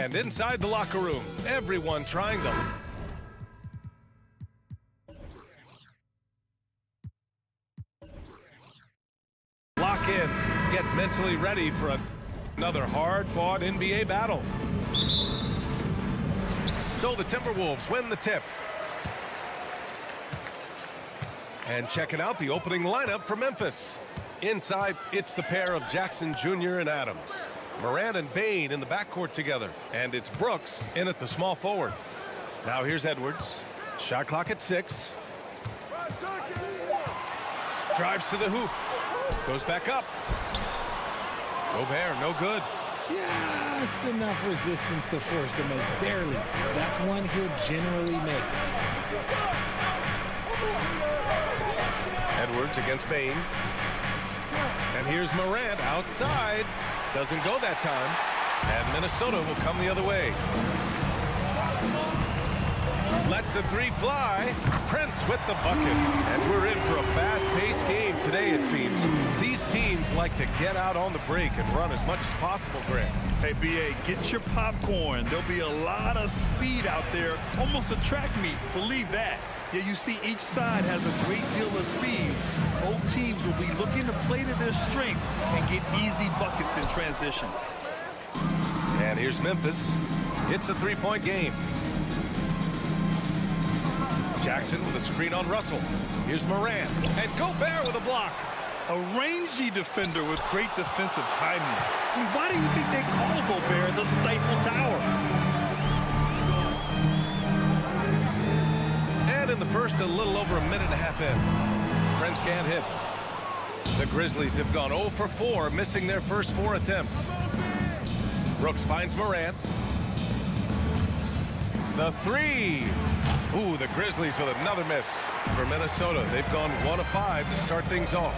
And inside the locker room, everyone trying to lock in, get mentally ready for another hard-fought NBA battle. So the Timberwolves win the tip. And checking out the opening lineup for Memphis. Inside, it's the pair of Jackson Jr. and Adams. Morant and Bane in the backcourt together. And it's Brooks in at the small forward. Now here's Edwards. Shot clock at 6. Drives to the hoop. Goes back up. Gobert, no good. Just enough resistance to force them as barely. That's one he'll generally make. Edwards against Bane. And here's Morant outside. Doesn't go that time. And Minnesota will come the other way. Lets the three fly. Prince with the bucket. And we're in for a fast-paced game today, it seems. These teams like to get out on the break and run as much as possible, Grant. Hey, B.A., get your popcorn. There'll be a lot of speed out there. Almost a track meet. Believe that. Yeah, you see each side has a great deal of speed. Both teams will be looking to play to their strength and get easy buckets in transition. And here's Memphis. It's a three-point game. Jackson with a screen on Russell. Here's Morant. And Gobert with a block. A rangy defender with great defensive timing. I mean, why do you think they call Gobert the Stifle Tower? And in the first, a little over a minute and a half in. Prince can't hit. The Grizzlies have gone 0 for 4, missing their first 4 attempts. Brooks finds Morant. The three. Ooh, the Grizzlies with another miss for Minnesota. They've gone 1 of 5 to start things off.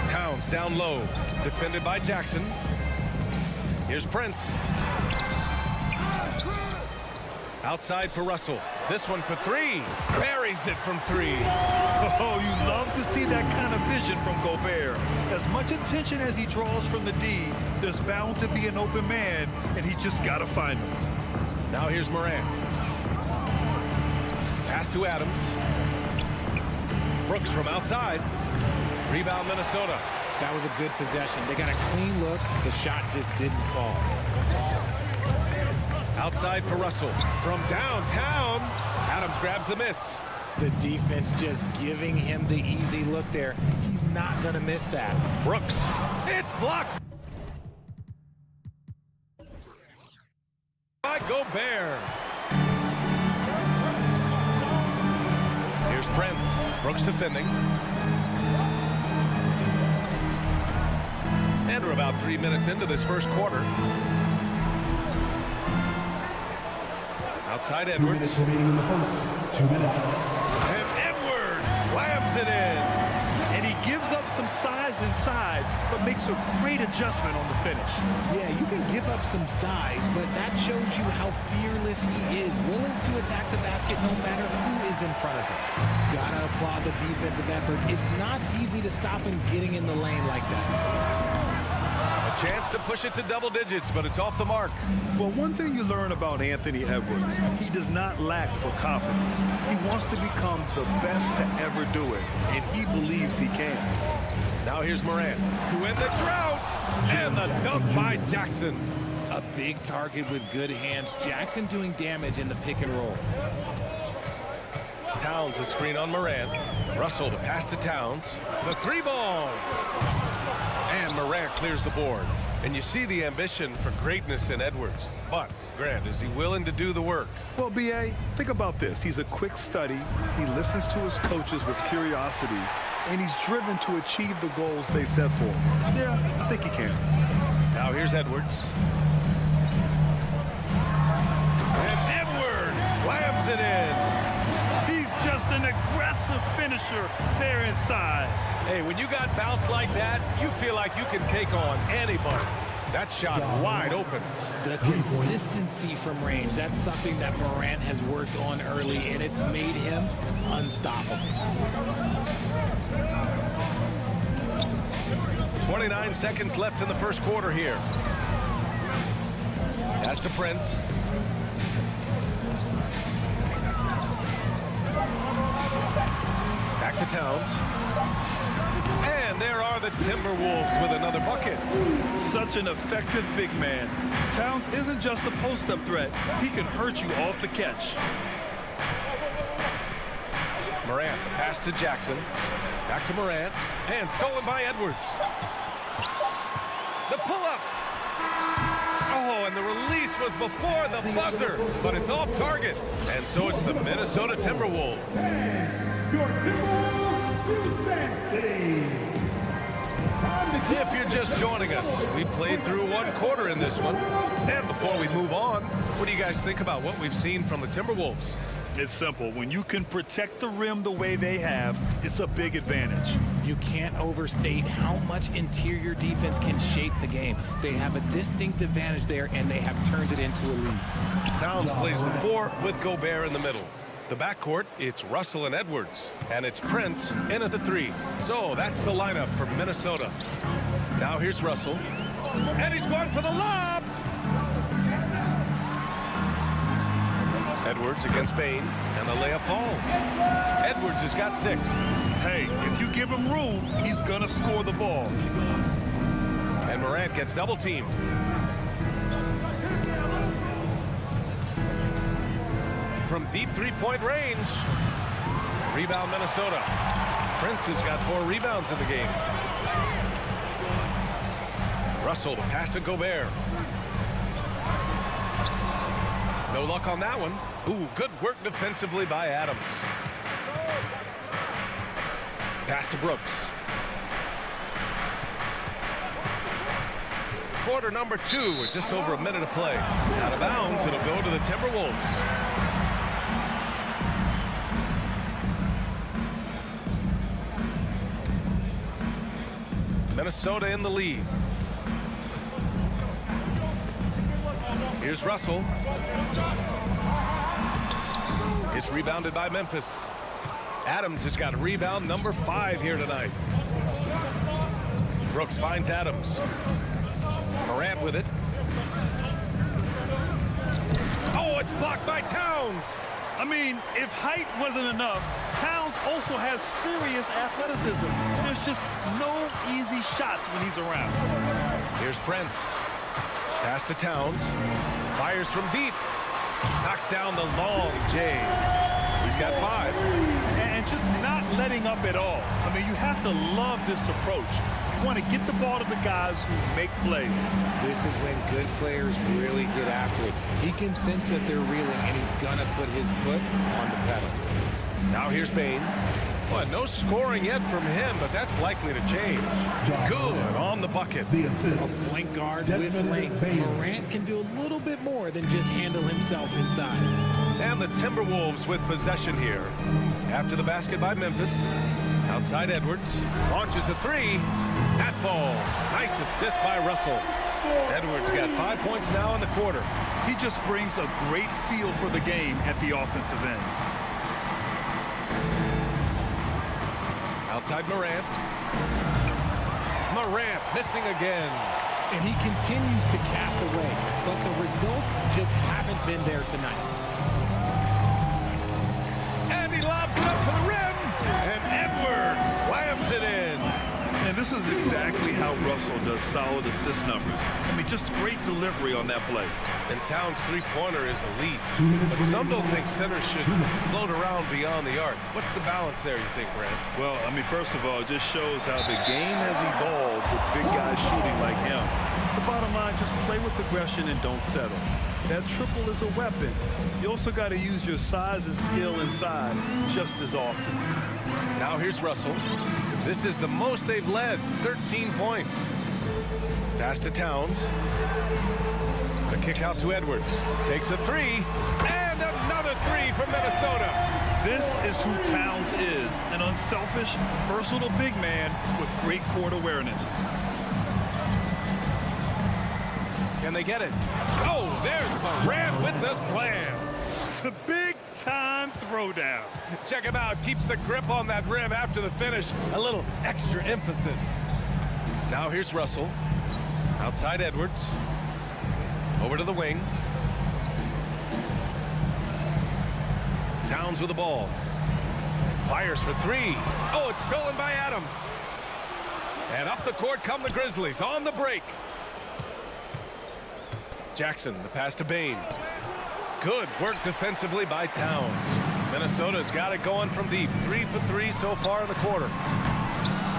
Towns down low, defended by Jackson. Here's Prince. Outside for Russell. This one for 3. Buries it from 3. Oh, you love to see that kind of vision from Gobert. As much attention as he draws from the D, there's bound to be an open man, and he just got to find him. Now here's Morant. Pass to Adams. Brooks from outside. Rebound Minnesota. That was a good possession. They got a clean look. The shot just didn't fall. Outside for Russell. From downtown, Adams grabs the miss. The defense just giving him the easy look there. He's not going to miss that. Brooks. It's blocked by Gobert. Here's Prince. Brooks defending. And we're about 3 minutes into this first quarter. Outside Edwards. 2 minutes remaining in the first. 2 minutes. And Edwards slams it in. And he gives up some size inside, but makes a great adjustment on the finish. Yeah, you can give up some size, but that shows you how fearless he is, willing to attack the basket no matter who is in front of him. Gotta applaud the defensive effort. It's not easy to stop him getting in the lane like that. Chance to push it to double digits, but it's off the mark. Well, one thing you learn about Anthony Edwards, he does not lack for confidence. He wants to become the best to ever do it, and he believes he can. Now here's Morant to end the drought, and the dunk by Jackson. A big target with good hands. Jackson doing damage in the pick and roll. Towns a screen on Morant. Russell to pass to Towns. The 3-ball. And Morant clears the board. And you see the ambition for greatness in Edwards. But, Grant, is he willing to do the work? Well, B.A., think about this. He's a quick study. He listens to his coaches with curiosity. And he's driven to achieve the goals they set for him. Yeah, I think he can. Now here's Edwards. And Edwards slams it in. He's just an aggressive finisher there inside. Hey, when you got bounce like that, you feel like you can take on anybody. That shot wide open. The consistency from range, that's something that Morant has worked on early, and it's made him unstoppable. 29 seconds left in the first quarter here. Pass to Prince. Back to Towns. And there are the Timberwolves with another bucket. Such an effective big man. Towns isn't just a post-up threat. He can hurt you off the catch. Morant, the pass to Jackson. Back to Morant. And stolen by Edwards. The pull-up. Oh, and the release was before the buzzer, but it's off target. And so it's the Minnesota Timberwolves. Your Timberwolves advancing. If you're just joining us, we played through one quarter in this one. And before we move on, what do you guys think about what we've seen from the Timberwolves? It's simple. When you can protect the rim the way they have, it's a big advantage. You can't overstate how much interior defense can shape the game. They have a distinct advantage there, and they have turned it into a lead. Towns plays the 4 with Gobert in the middle. The backcourt, it's Russell and Edwards. And it's Prince in at the 3. So that's the lineup for Minnesota. Now here's Russell. And he's going for the lob! Edwards against Bane, and the layup falls. Edwards has got 6. Hey, if you give him room, he's gonna score the ball. And Morant gets double-teamed. From deep three-point range. Rebound Minnesota. Prince has got 4 rebounds in the game. Russell, the pass to Gobert. No luck on that one. Ooh, good work defensively by Adams. Pass to Brooks. Quarter number 2 with just over a minute to play. Out of bounds, it'll go to the Timberwolves. Minnesota in the lead. Here's Russell. It's rebounded by Memphis. Adams has got rebound number 5 here tonight. Brooks finds Adams. Morant with it. Oh, it's blocked by Towns. I mean, if height wasn't enough, Towns also has serious athleticism. There's just no easy shots when he's around. Here's Prince. Pass to Towns. Fires from deep. Knocks down the long J. He's got 5. And just not letting up at all. I mean, you have to love this approach. You want to get the ball to the guys who make plays. This is when good players really get after it. He can sense that they're reeling, and he's going to put his foot on the pedal. Now here's Bane. Well, no scoring yet from him, but that's likely to change. Good on the bucket. The assist. A point guard with length. Morant can do a little bit more than just handle himself inside. And the Timberwolves with possession here. After the basket by Memphis. Outside Edwards. Launches a 3. That falls. Nice assist by Russell. Edwards got 5 points now in the quarter. He just brings a great feel for the game at the offensive end. Outside Morant. Morant missing again. And he continues to cast away, but the results just haven't been there tonight. And he lobs it up to the rim. And Edwards slams it in. And this is exactly how Russell does solid assist numbers. I mean, just great delivery on that play. And Towns' three-pointer is elite. But some don't think centers should float around beyond the arc. What's the balance there, you think, Brent? Well, I mean, first of all, it just shows how the game has evolved with big guys shooting like him. The bottom line, just play with aggression and don't settle. That triple is a weapon. You also got to use your size and skill inside just as often. Now here's Russell. This is the most they've led, 13 points. Pass to Towns. The kick out to Edwards. Takes a 3. And another 3 from Minnesota. This is who Towns is, an unselfish, versatile big man with great court awareness. Can they get it? Oh, there's Morant with the slam. The big-time throwdown. Check him out. Keeps the grip on that rim after the finish. A little extra emphasis. Now here's Russell. Outside Edwards. Over to the wing. Towns with the ball. Fires for three. Oh, it's stolen by Adams. And up the court come the Grizzlies on the break. Jackson, the pass to Bane. Good work defensively by Towns. Minnesota's got it going from deep. 3 for 3 so far in the quarter.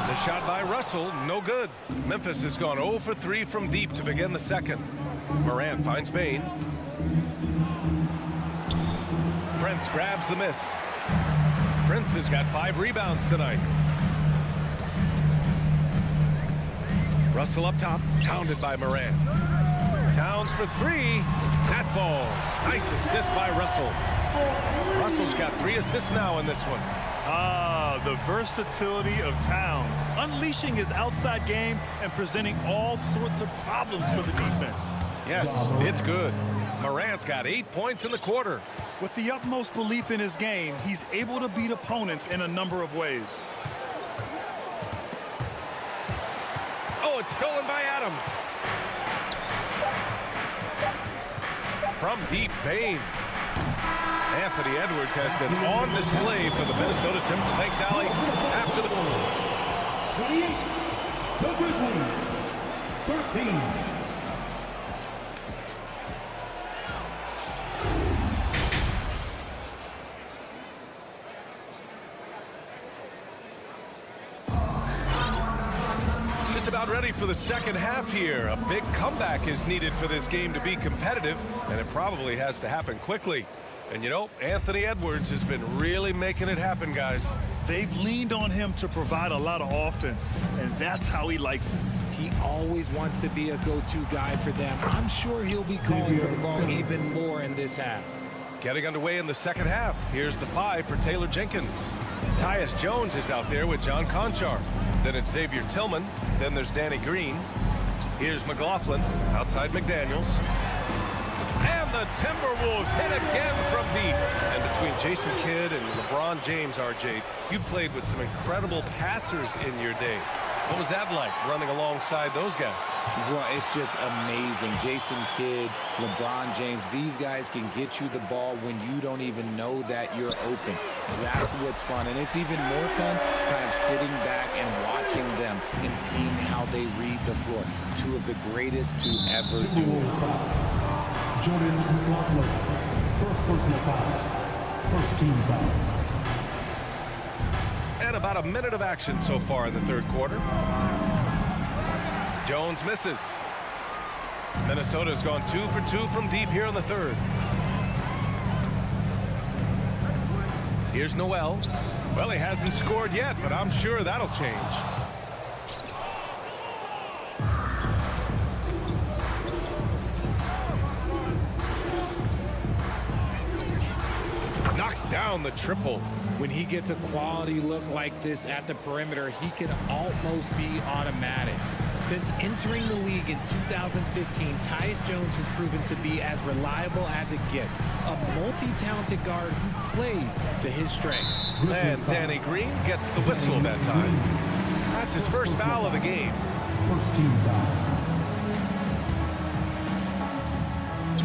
The shot by Russell, no good. Memphis has gone 0 for 3 from deep to begin the second. Morant finds Bane. Prince grabs the miss. Prince has got 5 rebounds tonight. Russell up top, pounded by Morant. Towns for 3. That falls. Nice assist by Russell. Russell's got 3 assists now in this one. The versatility of Towns, unleashing his outside game and presenting all sorts of problems for the defense. Yes, it's good. Morant's got 8 points in the quarter. With the utmost belief in his game, he's able to beat opponents in a number of ways. Oh, it's stolen by Adams. From deep, Bane. Anthony Edwards has been on display for the Minnesota Timberwolves. Thanks, Allie. After the 28, the Grizzlies, 13. Just about ready for the second half here. A big comeback is needed for this game to be competitive, and it probably has to happen quickly. And you know, Anthony Edwards has been really making it happen, guys. They've leaned on him to provide a lot of offense, and that's how he likes it. He always wants to be a go-to guy for them. I'm sure he'll be calling for the ball even more in this half. Getting underway in the second half. Here's the 5 for Taylor Jenkins. Tyus Jones is out there with John Conchar. Then it's Xavier Tillman. Then there's Danny Green. Here's McLaughlin outside McDaniels. And the Timberwolves hit again from deep. And between Jason Kidd and LeBron James, RJ, you played with some incredible passers in your day. What was that like, running alongside those guys? Well, it's just amazing. Jason Kidd, LeBron James, these guys can get you the ball when you don't even know that you're open. That's what's fun. And it's even more fun kind of sitting back and watching them and seeing how they read the floor. Two of the greatest to ever do it. Jordan McLaughlin, first personal foul, first team foul. And about a minute of action so far in the third quarter. Jones misses. Minnesota's gone 2 for 2 from deep here in the third. Here's Noel. Well, he hasn't scored yet, but I'm sure that'll change. Knocks down the triple. When he gets a quality look like this at the perimeter, he can almost be automatic. Since entering the league in 2015, Tyus Jones has proven to be as reliable as it gets. A multi-talented guard who plays to his strengths. And Danny Green gets the whistle that time. That's his first foul of the game. First team foul.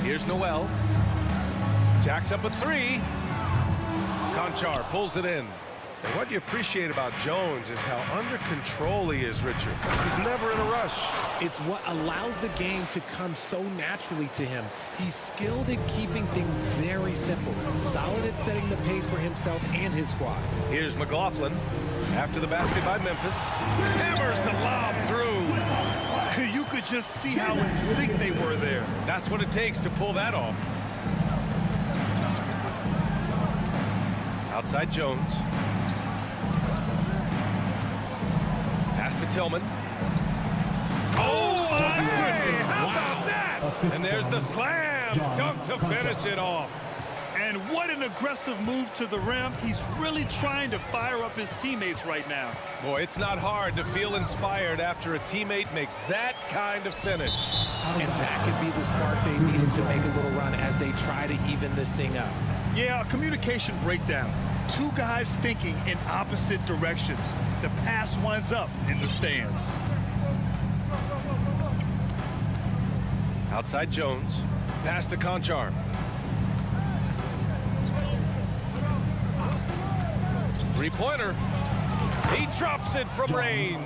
Here's Noel. Jacks up a 3. Conchar pulls it in. And what you appreciate about Jones is how under control he is, Richard. He's never in a rush. It's what allows the game to come so naturally to him. He's skilled at keeping things very simple. Solid at setting the pace for himself and his squad. Here's McLaughlin. After the basket by Memphis. Hammers the lob through. You could just see how in sync they were there. That's what it takes to pull that off. Outside Jones. Pass to Tillman. Oh, hey, how about that? And there's the slam dunk to finish it off. And what an aggressive move to the rim. He's really trying to fire up his teammates right now. Boy, it's not hard to feel inspired after a teammate makes that kind of finish. And that could be the spark they needed to make a little run as they try to even this thing up. Yeah, a communication breakdown. Two guys thinking in opposite directions. The pass winds up in the stands. Outside Jones. Pass to Conchar. Three-pointer. He drops it from range.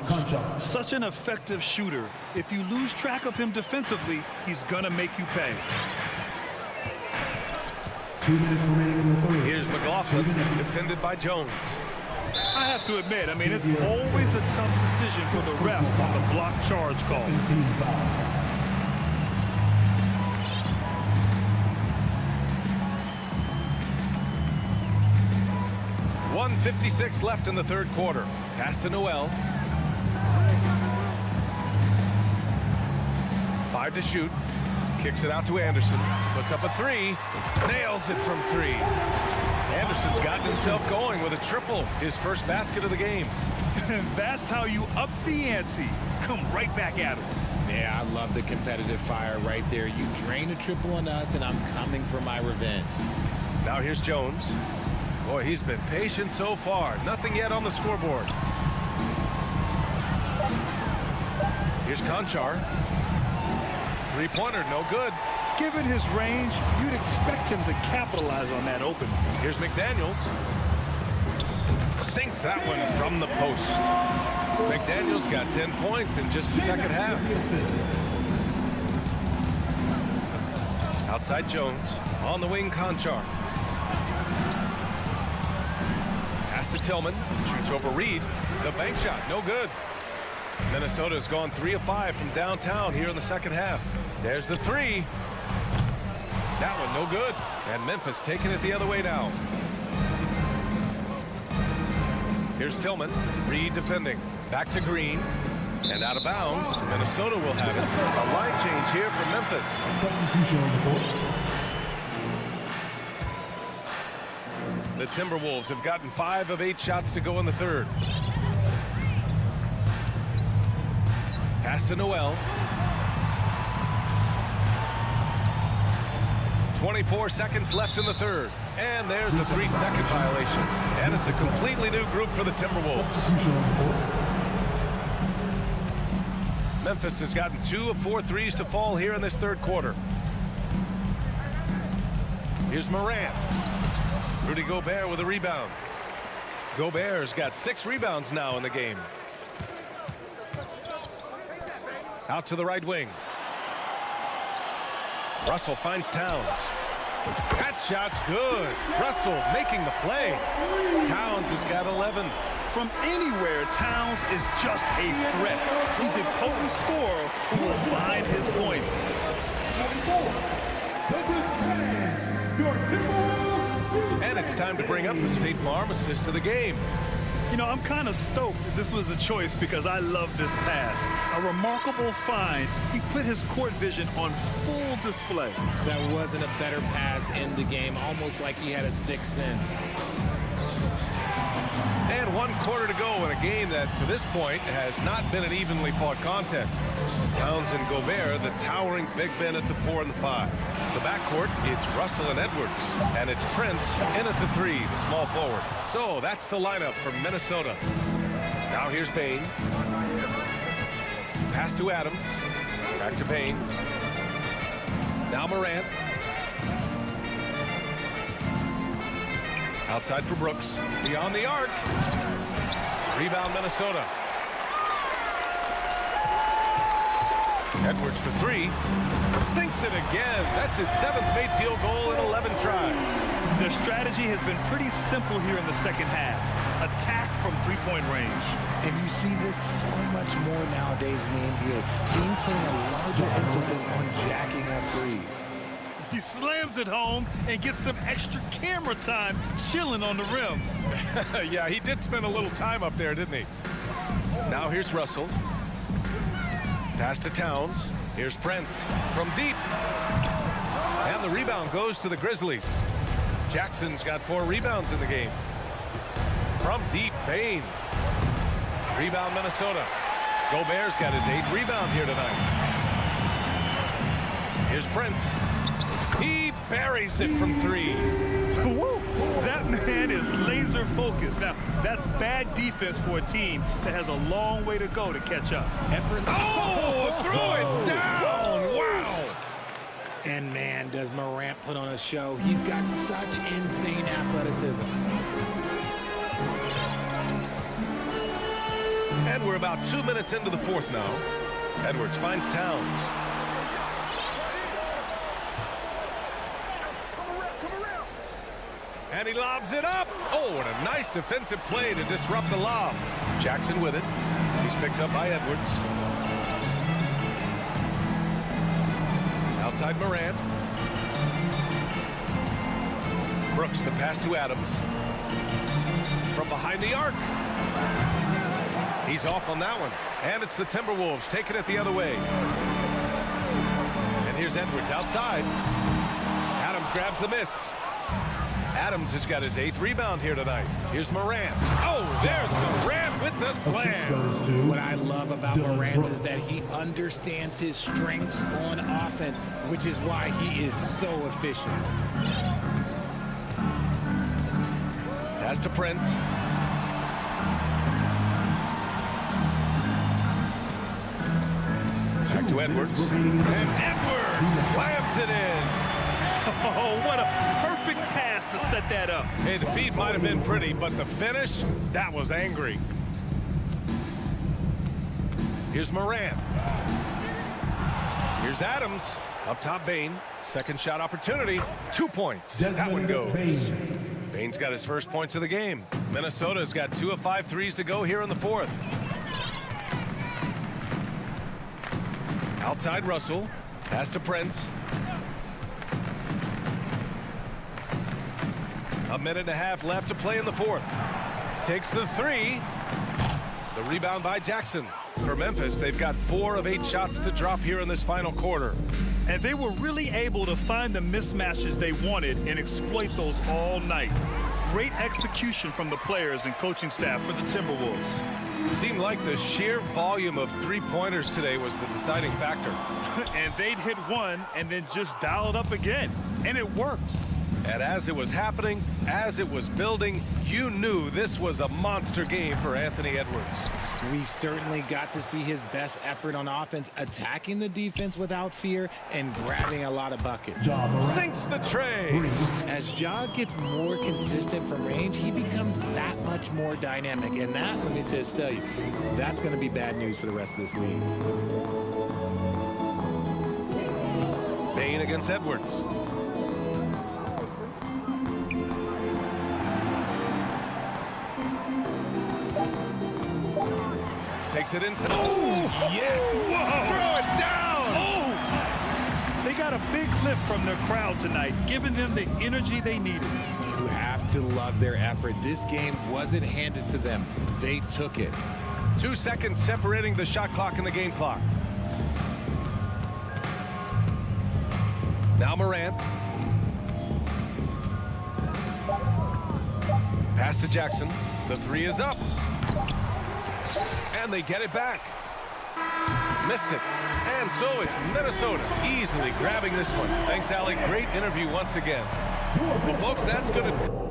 Such an effective shooter. If you lose track of him defensively, he's going to make you pay. 2 minutes remaining in the third. Here's McLaughlin, defended by Jones. I have to admit, I mean, it's always a tough decision for the ref on the block charge call. 17 foul. 1:56 left in the third quarter. Pass to Noel. 5 to shoot. Kicks it out to Anderson. Puts up a three. Nails it from 3. Anderson's gotten himself going with a triple. His first basket of the game. And that's how you up the ante. Come right back at him. Yeah, I love the competitive fire right there. You drain a triple on us, and I'm coming for my revenge. Now here's Jones. Boy, he's been patient so far. Nothing yet on the scoreboard. Here's Conchar. Three-pointer, no good. Given his range, you'd expect him to capitalize on that open. Here's McDaniels. Sinks that one from the post. McDaniels got 10 points in just the second half. Outside Jones. On the wing, Conchar. Pass to Tillman. Shoots over Reed. The bank shot, no good. Minnesota's gone 3 of 5 from downtown here in the second half. There's the three. That one no good. And Memphis taking it the other way now. Here's Tillman. Reed defending. Back to Green. And out of bounds. Minnesota will have it. A line change here for Memphis. Substitution on the board. The Timberwolves have gotten 5 of 8 shots to go in the third. Pass to Noel. 24 seconds left in the third. And there's the 3-second violation. And it's a completely new group for the Timberwolves. Substitution on the board. Memphis has gotten 2 of 4 threes to fall here in this third quarter. Here's Morant. Rudy Gobert with a rebound. Gobert's got 6 rebounds now in the game. Out to the right wing. Russell finds Towns. That shot's good. Russell making the play. Towns has got 11. From anywhere, Towns is just a threat. He's a potent scorer who will find his points. And it's time to bring up the State Farm assist of the game. You know, I'm kind of stoked that this was a choice because I love this pass. A remarkable find. He put his court vision on full display. That wasn't a better pass in the game, almost like he had a sixth sense. And 1 quarter to go in a game that, to this point, has not been an evenly fought contest. Towns and Gobert, the towering big men at the 4 and the 5. The backcourt, it's Russell and Edwards. And it's Prince in at the 3, the small forward. So that's the lineup for Minnesota. Now here's Bane. Pass to Adams. Back to Bane. Now Morant. Outside for Brooks. Beyond the arc. Rebound Minnesota. Edwards for 3. Sinks it again. That's his 7th made field goal in 11 tries. Their strategy has been pretty simple here in the second half. Attack from three-point range. And you see this so much more nowadays in the NBA. Teams putting a larger emphasis on jacking up threes. He slams it home and gets some extra camera time chilling on the rim. Yeah, he did spend a little time up there, didn't he? Now here's Russell. Pass to Towns. Here's Prince from deep. And the rebound goes to the Grizzlies. Jackson's got 4 rebounds in the game. From deep, Bane. Rebound Minnesota. Gobert's got his 8th rebound here tonight. Here's Prince. He buries it from 3. Woo! That man is laser focused focus. Now, that's bad defense for a team that has a long way to go to catch up. Oh, throw it down. Wow. And man, does Morant put on a show. He's got such insane athleticism. And we're about 2 minutes into the fourth now. Edwards finds Towns. And he lobs it up. Oh, what a nice defensive play to disrupt the lob. Jackson with it. He's picked up by Edwards. Outside Morant. Brooks, the pass to Adams. From behind the arc. He's off on that one. And it's the Timberwolves taking it the other way. And here's Edwards outside. Adams grabs the miss. Adams has got his 8th rebound here tonight. Here's Morant. Oh, there's Morant with the slam. What I love about Morant is that he understands his strengths on offense, which is why he is so efficient. Pass to Prince. Back to Edwards. And Edwards slams it in. Oh, what a perfect pass to set that up. Hey, the feed might have been pretty, but the finish, that was angry. Here's Morant. Here's Adams. Up top, Bane. Second shot opportunity. 2 points. That one goes. Bane's got his first points of the game. Minnesota's got 2 of 5 threes to go here in the fourth. Outside Russell. Pass to Prince. A minute and a half left to play in the fourth. Takes the 3. The rebound by Jackson. For Memphis, they've got 4 of 8 shots to drop here in this final quarter. And they were really able to find the mismatches they wanted and exploit those all night. Great execution from the players and coaching staff for the Timberwolves. It seemed like the sheer volume of three-pointers today was the deciding factor. And they'd hit one and then just dial it up again. And it worked. And as it was happening, as it was building, you knew this was a monster game for Anthony Edwards. We certainly got to see his best effort on offense, attacking the defense without fear and grabbing a lot of buckets. Sinks the tray. As Ja gets more consistent from range, he becomes that much more dynamic. And that, let me just tell you, that's going to be bad news for the rest of this league. Bane against Edwards. Takes it inside. Oh, yes! Whoa. Throw it down! Oh! They got a big lift from their crowd tonight, giving them the energy they needed. You have to love their effort. This game wasn't handed to them. They took it. 2 seconds separating the shot clock and the game clock. Now Morant. Pass to Jackson. The 3 is up. And they get it back. Missed it. And so it's Minnesota easily grabbing this one. Thanks, Allie. Great interview once again. Well, folks, that's going to...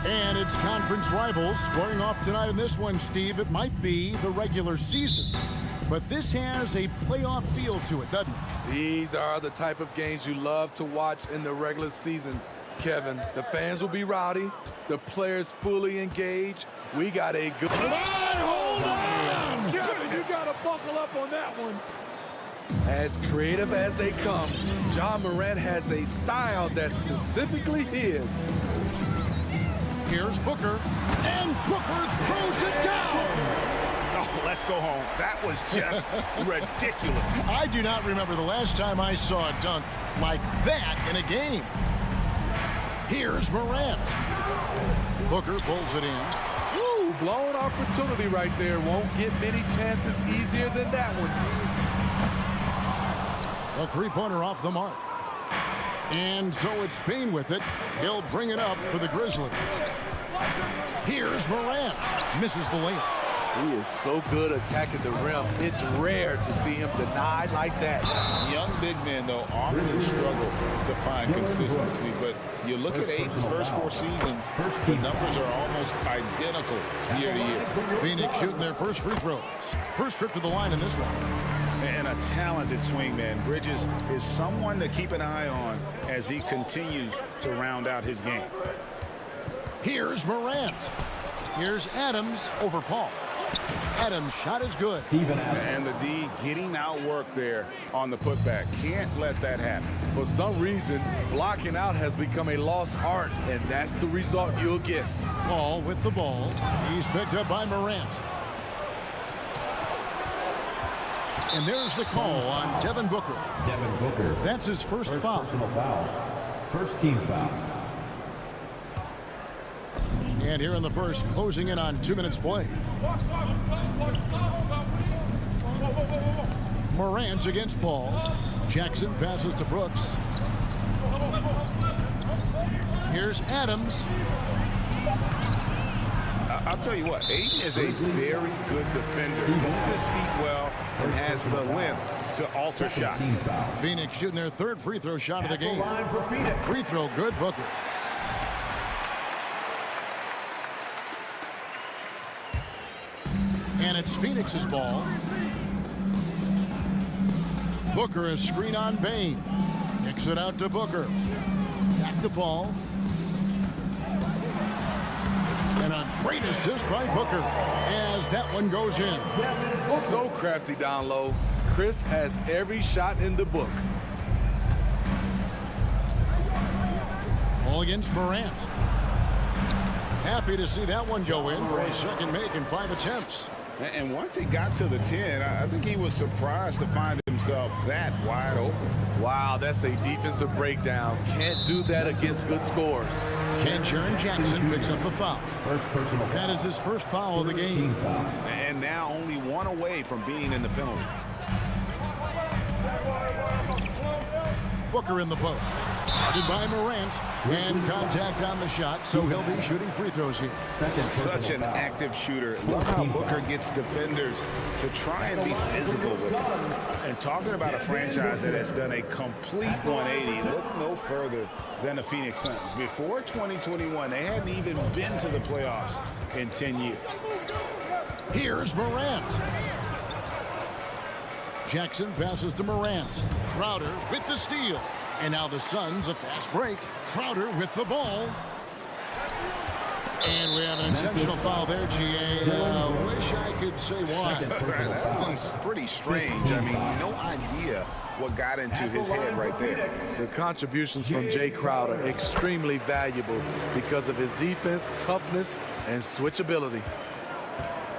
And it's conference rivals squaring off tonight in this one, Steve. It might be the regular season, but this has a playoff feel to it, doesn't it? These are the type of games you love to watch in the regular season, Kevin. The fans will be rowdy, the players fully engaged. We got a good... Hold on! Kevin, you got to buckle up on that one. As creative as they come, John Morant has a style that's specifically his. Here's Booker, and Booker throws it down. Oh, let's go home. That was just ridiculous. I do not remember the last time I saw a dunk like that in a game. Here's Morant. Booker pulls it in. Woo, blown opportunity right there. Won't get many chances easier than that one. A three-pointer off the mark. And so it's Payne with it. He'll bring it up for the Grizzlies. Here's Morant. Misses the layup. He is so good attacking the rim. It's rare to see him denied like that. Young big men, though, often struggle to find consistency. But you look at Aiden's first 4 seasons, the numbers are almost identical year to year. Phoenix shooting their first free throws. First trip to the line in this one. And a talented swingman. Bridges is someone to keep an eye on as he continues to round out his game. Here's Morant. Here's Adams over Paul. Adams' shot is good. And the D getting outworked there on the putback. Can't let that happen. For some reason, blocking out has become a lost art, and that's the result you'll get. Paul with the ball. He's picked up by Morant. And there's the call on Devin Booker. Devin Booker. That's his first foul. Personal foul. First team foul. And here in the first, closing in on 2 minutes play. Morant against Paul. Jackson passes to Brooks. Here's Adams. I'll tell you what, Aiden is a very good defender. He moves his feet well and has the length to alter shots. Phoenix shooting their third free throw shot of the game. Free throw good, Booker. And it's Phoenix's ball. Booker is screen on Payne. Kicks it out to Booker. Back to Paul. And a great assist by Booker as that one goes in. So crafty down low. Chris has every shot in the book. Ball against Morant. Happy to see that one go in for a second make in 5 attempts. And once he got to the 10, I think he was surprised to find himself that wide open. Wow, that's a defensive breakdown. Can't do that against good scores. Jaren Jackson picks up the foul. That is his first foul of the game. And now only one away from being in the penalty. Booker in the post. Guarded by Morant. And contact on the shot, so he'll be shooting free throws here. Such an active shooter. Look how Booker gets defenders to try and be physical with him. And talking about a franchise that has done a complete 180, look no further than the Phoenix Suns. Before 2021, they hadn't even been to the playoffs in 10 years. Here's Morant. Jackson passes to Morant. Crowder with the steal. And now the Suns, a fast break. Crowder with the ball. And we have an intentional foul there, G.A. Wish I could say why. That one's pretty strange. I mean, no idea what got into his head right there. The contributions from Jay Crowder, extremely valuable because of his defense, toughness, and switchability.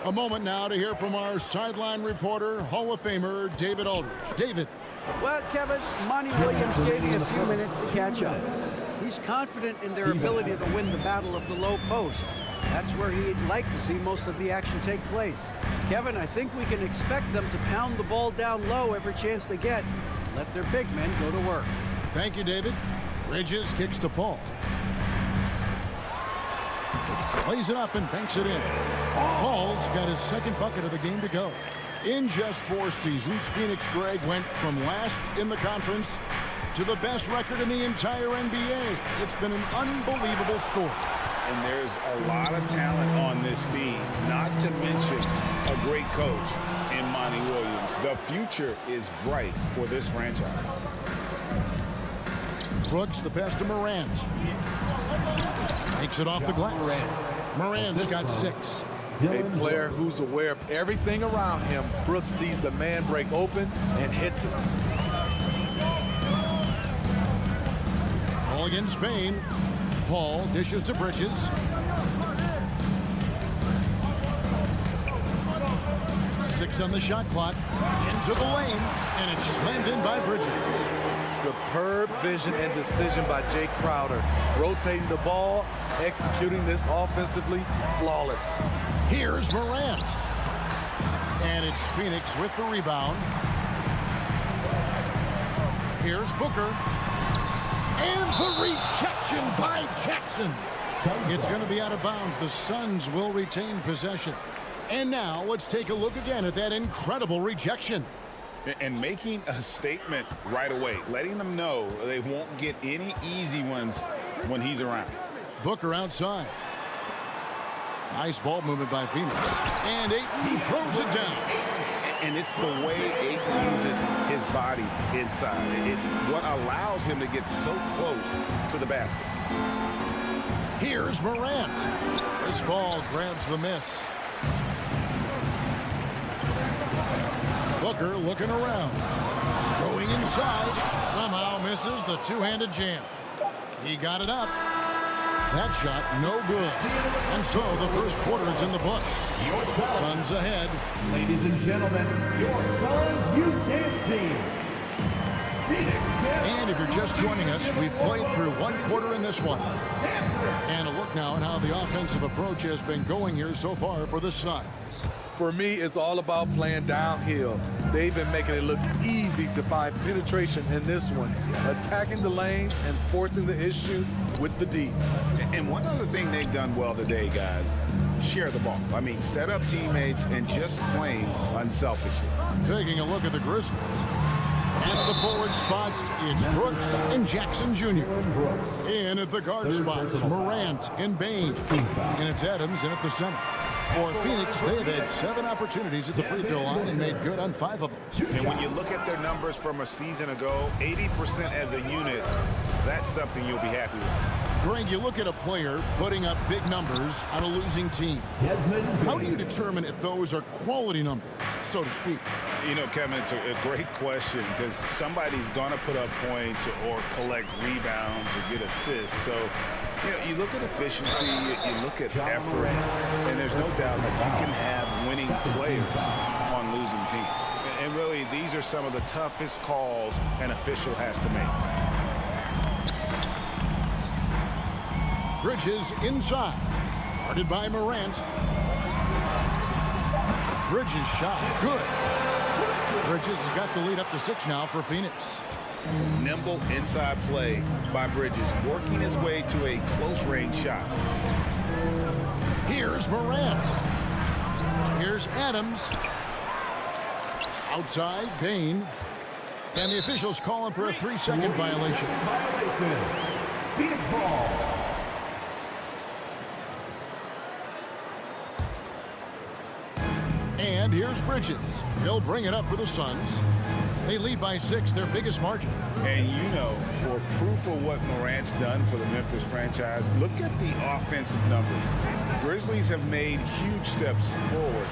A moment now to hear from our sideline reporter, Hall of Famer David Aldridge. David. Well, Kevin, Monty Williams gave me a few minutes to catch up. He's confident in their ability to win the battle of the low post. That's where he'd like to see most of the action take place. Kevin, I think we can expect them to pound the ball down low every chance they get. Let their big men go to work. Thank you, David. Bridges kicks to Paul. Plays it up and banks it in. Paul's got his second bucket of the game to go. In just 4 seasons, Phoenix Greg went from last in the conference to the best record in the entire NBA. It's been an unbelievable story. and there's a lot of talent on this team, not to mention a great coach in Monty Williams. The future is bright for this franchise. Brooks, the pass to Morant. Takes it off the glass. Morant's got 6. A player who's aware of everything around him. Brooks sees the man break open and hits him. Ball against Bain. Paul dishes to Bridges. 6 on the shot clock. Into the lane, and it's slammed in by Bridges. Superb vision and decision by Jay Crowder. Rotating the ball, executing this offensively, flawless. Here's Morant. And it's Phoenix with the rebound. Here's Booker. And the rejection by Jackson. It's going to be out of bounds. The Suns will retain possession. And now let's take a look again at that incredible rejection. And making a statement right away, letting them know they won't get any easy ones when he's around. Booker outside. Nice ball movement by Phoenix. And Ayton throws it down. And it's the way Ayton uses his body inside. It's what allows him to get so close to the basket. Here's Morant. This ball grabs the miss. Booker looking around. Going inside. Somehow misses the two-handed jam. He got it up. That shot no good. And so the first quarter is in the books. Suns ahead. Ladies and gentlemen, your Suns Youth Dance Team. And if you're just joining us, we've played through one quarter in this one. And a look now at how the offensive approach has been going here so far for the Suns. For me, it's all about playing downhill. They've been making it look easy to find penetration in this one, attacking the lanes and forcing the issue with the D. And one other thing they've done well today, guys, share the ball. I mean, set up teammates and just playing unselfishly. Taking a look at the Grizzlies. At the forward spots, it's Brooks and Jackson Jr. In at the guard spots, Morant and Bain. And it's Adams in at the center. For Phoenix, they've had 7 opportunities at the free throw line and made good on 5 of them. And when you look at their numbers from a season ago, 80% as a unit, that's something you'll be happy with. Greg, you look at a player putting up big numbers on a losing team. How do you determine if those are quality numbers, so to speak? You know, Kevin, it's a great question because somebody's going to put up points or collect rebounds or get assists. So, you know, you look at efficiency, you look at effort, and there's no doubt that you can have winning players on losing teams. And really, these are some of the toughest calls an official has to make. Bridges inside. Guarded by Morant. Bridges shot. Good. Bridges has got the lead up to 6 now for Phoenix. Nimble inside play by Bridges, working his way to a close-range shot. Here's Morant. Here's Adams. Outside, Bain. And the officials call him for a 3-second violation. Phoenix ball. And here's Bridges. He'll bring it up for the Suns. They lead by 6, their biggest margin. And you know, for proof of what Morant's done for the Memphis franchise, look at the offensive numbers. Grizzlies have made huge steps forward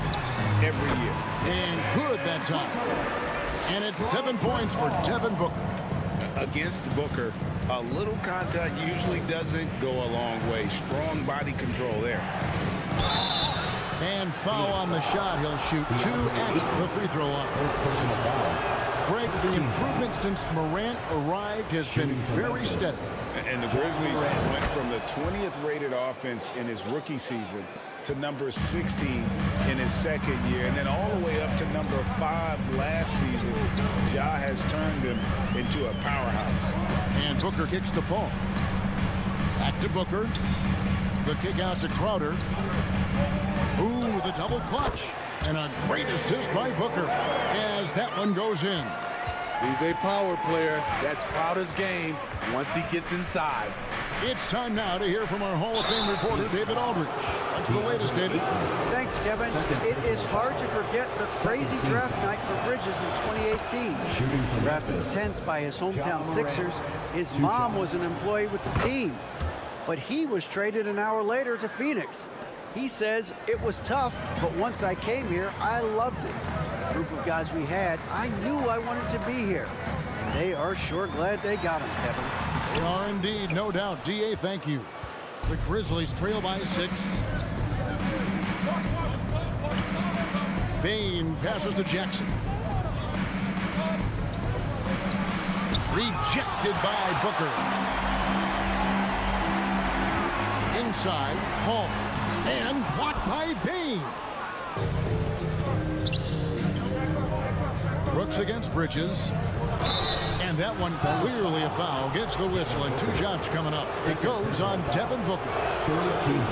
every year. And good that time. And it's 7 points for Devin Booker. Against Booker, a little contact usually doesn't go a long way. Strong body control there. And foul on the shot. He'll shoot 2 at the free throw line. Greg, the improvement since Morant arrived has been very steady. And the Grizzlies went from the 20th rated offense in his rookie season to number 16 in his second year, and then all the way up to number 5 last season. Ja has turned him into a powerhouse. And Booker kicks to Paul. Back to Booker. The kick out to Crowder. Ooh, the double clutch. And a great assist by Booker as that one goes in. He's a power player. That's Crowder's game once he gets inside. It's time now to hear from our Hall of Fame reporter, David Aldridge. What's the latest, David? Thanks, Kevin. It is hard to forget the crazy draft night for Bridges in 2018. Drafted 10th by his hometown Sixers, his mom was an employee with the team. But he was traded an hour later to Phoenix. He says, it was tough, but once I came here, I loved it. The group of guys we had, I knew I wanted to be here. And they are sure glad they got him, Kevin. They are indeed, no doubt. DA, thank you. The Grizzlies trail by 6. Bane passes to Jackson. Rejected by Booker. Inside, Hall. And blocked by Bane. Brooks against Bridges. And that one clearly a foul. Gets the whistle, and 2 shots coming up. It goes on Devin Booker.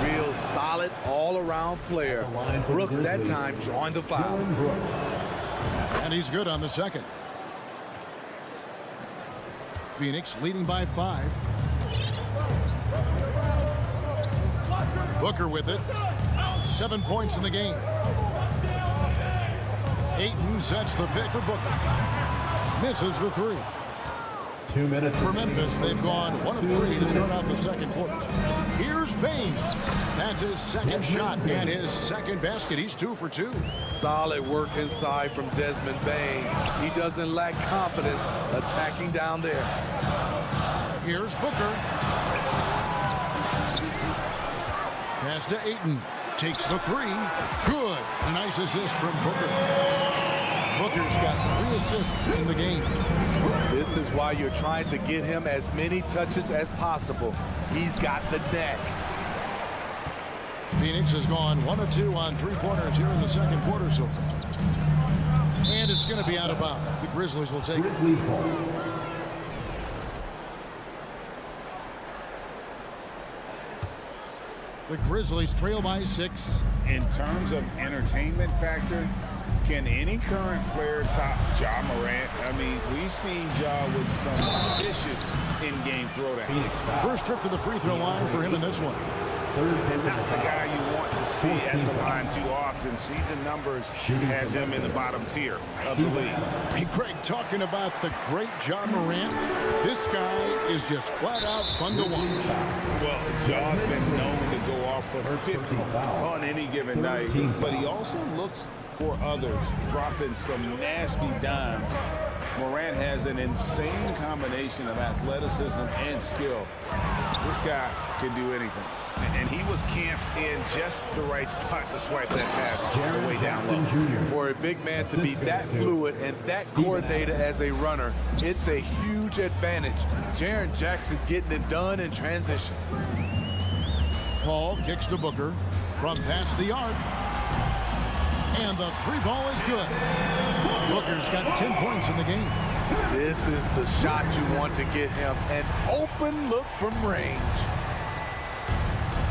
Real solid all-around player. Brooks that time drawing the foul. And he's good on the second. Phoenix leading by 5. Booker with it. 7 points in the game. Ayton sets the pick for Booker. Misses the 3. 2 minutes. For Memphis, they've gone 1 of 3 to start out the second quarter. Here's Bane. That's his second shot and his second basket. He's 2 for 2. Solid work inside from Desmond Bane. He doesn't lack confidence attacking down there. Here's Booker. Pass to Ayton. Takes the 3. Good. A nice assist from Booker. Booker's got 3 assists in the game. This is why you're trying to get him as many touches as possible. He's got the neck. Phoenix has gone 1 of 2 on 3-pointers here in the second quarter so far. And it's going to be out of bounds. The Grizzlies will take it. Grizzlies ball. The Grizzlies trail by 6. In terms of entertainment factor, can any current player top Ja Morant? I mean, we've seen Ja with some vicious in-game throwdown. First trip to the free throw line for him in this one. And not the guy you want to see at the line too often. Season numbers has him in the bottom tier of the league. Hey, Greg, talking about the great Ja Morant, this guy is just flat out fun to watch. Well, Ja's been known to go off for 50 on any given night, but he also looks for others, dropping some nasty dimes. Morant has an insane combination of athleticism and skill. This guy can do anything. And he was camped in just the right spot to swipe that pass all the way down low. For a big man to be that fluid and that coordinated as a runner, it's a huge advantage. Jaren Jackson getting it done in transition. Paul kicks to Booker from past the arc. And the 3 ball is good. Booker's got 10 points in the game. This is the shot you want to get him. An open look from range.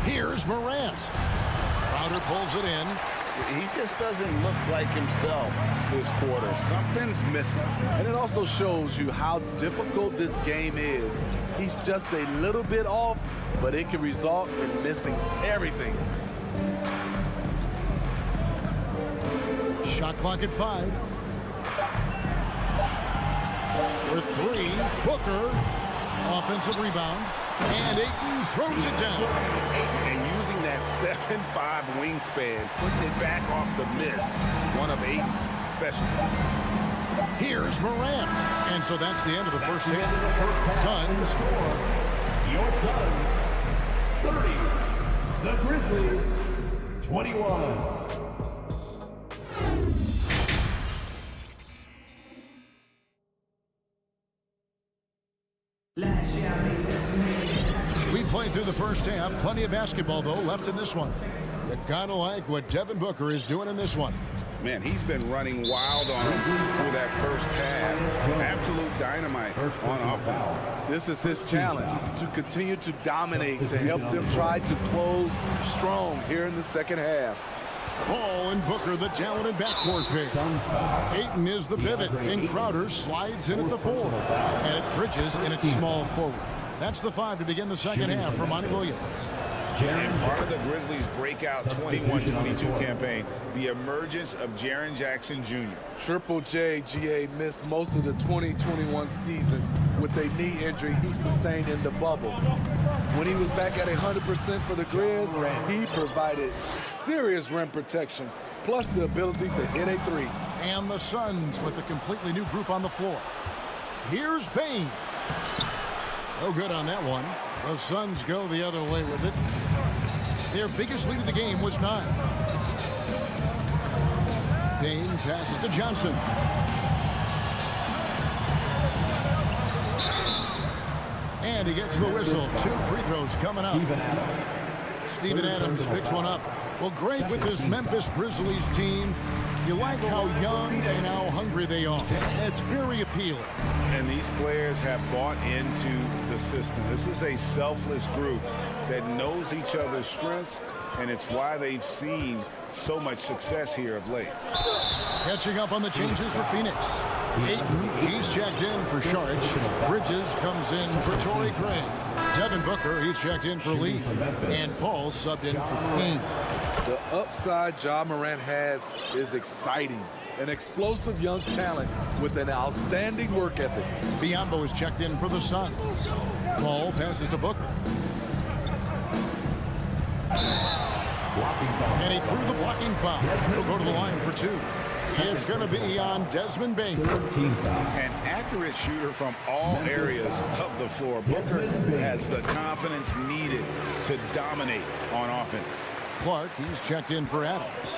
Here's Morant. Crowder pulls it in. He just doesn't look like himself this quarter. Something's missing. And it also shows you how difficult this game is. He's just a little bit off, but it can result in missing everything. Shot clock at 5. For 3, Booker. Offensive rebound. And Ayton throws it down. And using that 7'5" wingspan, putting it back off the miss. One of Ayton's specialties. Here's Morant. And so that's the end of the first half. Suns. Your Suns, 30. The Grizzlies, 21. We played through the first half. Plenty of basketball, though, left in this one. You gotta like what Devin Booker is doing in this one. Man, he's been running wild on him through that first half. Absolute dynamite on offense. This is his challenge, to continue to dominate, to help them try to close strong here in the second half. Paul and Booker, the talented backcourt pick. Ayton is the pivot, and Crowder slides in at the 4. And it's Bridges in its small forward. That's the 5 to begin the second half for Monty Williams. And part of the Grizzlies' breakout 21-22 campaign, the emergence of Jaren Jackson Jr. Triple J, GA, missed most of the 2021 season with a knee injury he sustained in the bubble. When he was back at 100% for the Grizz, he provided serious rim protection, plus the ability to hit a three. And the Suns with a completely new group on the floor. Here's Bane. No good on that one. The Suns go the other way with it. Their biggest lead of the game was 9. Bane passes to Johnson. And he gets the whistle. 2 free throws coming up. Steven Adams picks one up. Well, great with this Memphis Grizzlies team. You like how young and how hungry they are. It's very appealing. And these players have bought into the system. This is a selfless group that knows each other's strengths, and it's why they've seen so much success here of late. Catching up on the changes for Phoenix. Ayton, he's checked in for Sharch. Bridges comes in for Torrey Craig. Devin Booker, he's checked in for Lee. And Paul subbed in for Payne. The upside Ja Morant has is exciting. An explosive young talent with an outstanding work ethic. Biombo is checked in for the Suns. Paul passes to Booker. And he drew the blocking foul. He'll go to the line for 2. It's going to be on Desmond Bane. An accurate shooter from all areas of the floor. Booker has the confidence needed to dominate on offense. Clark, he's checked in for Adams.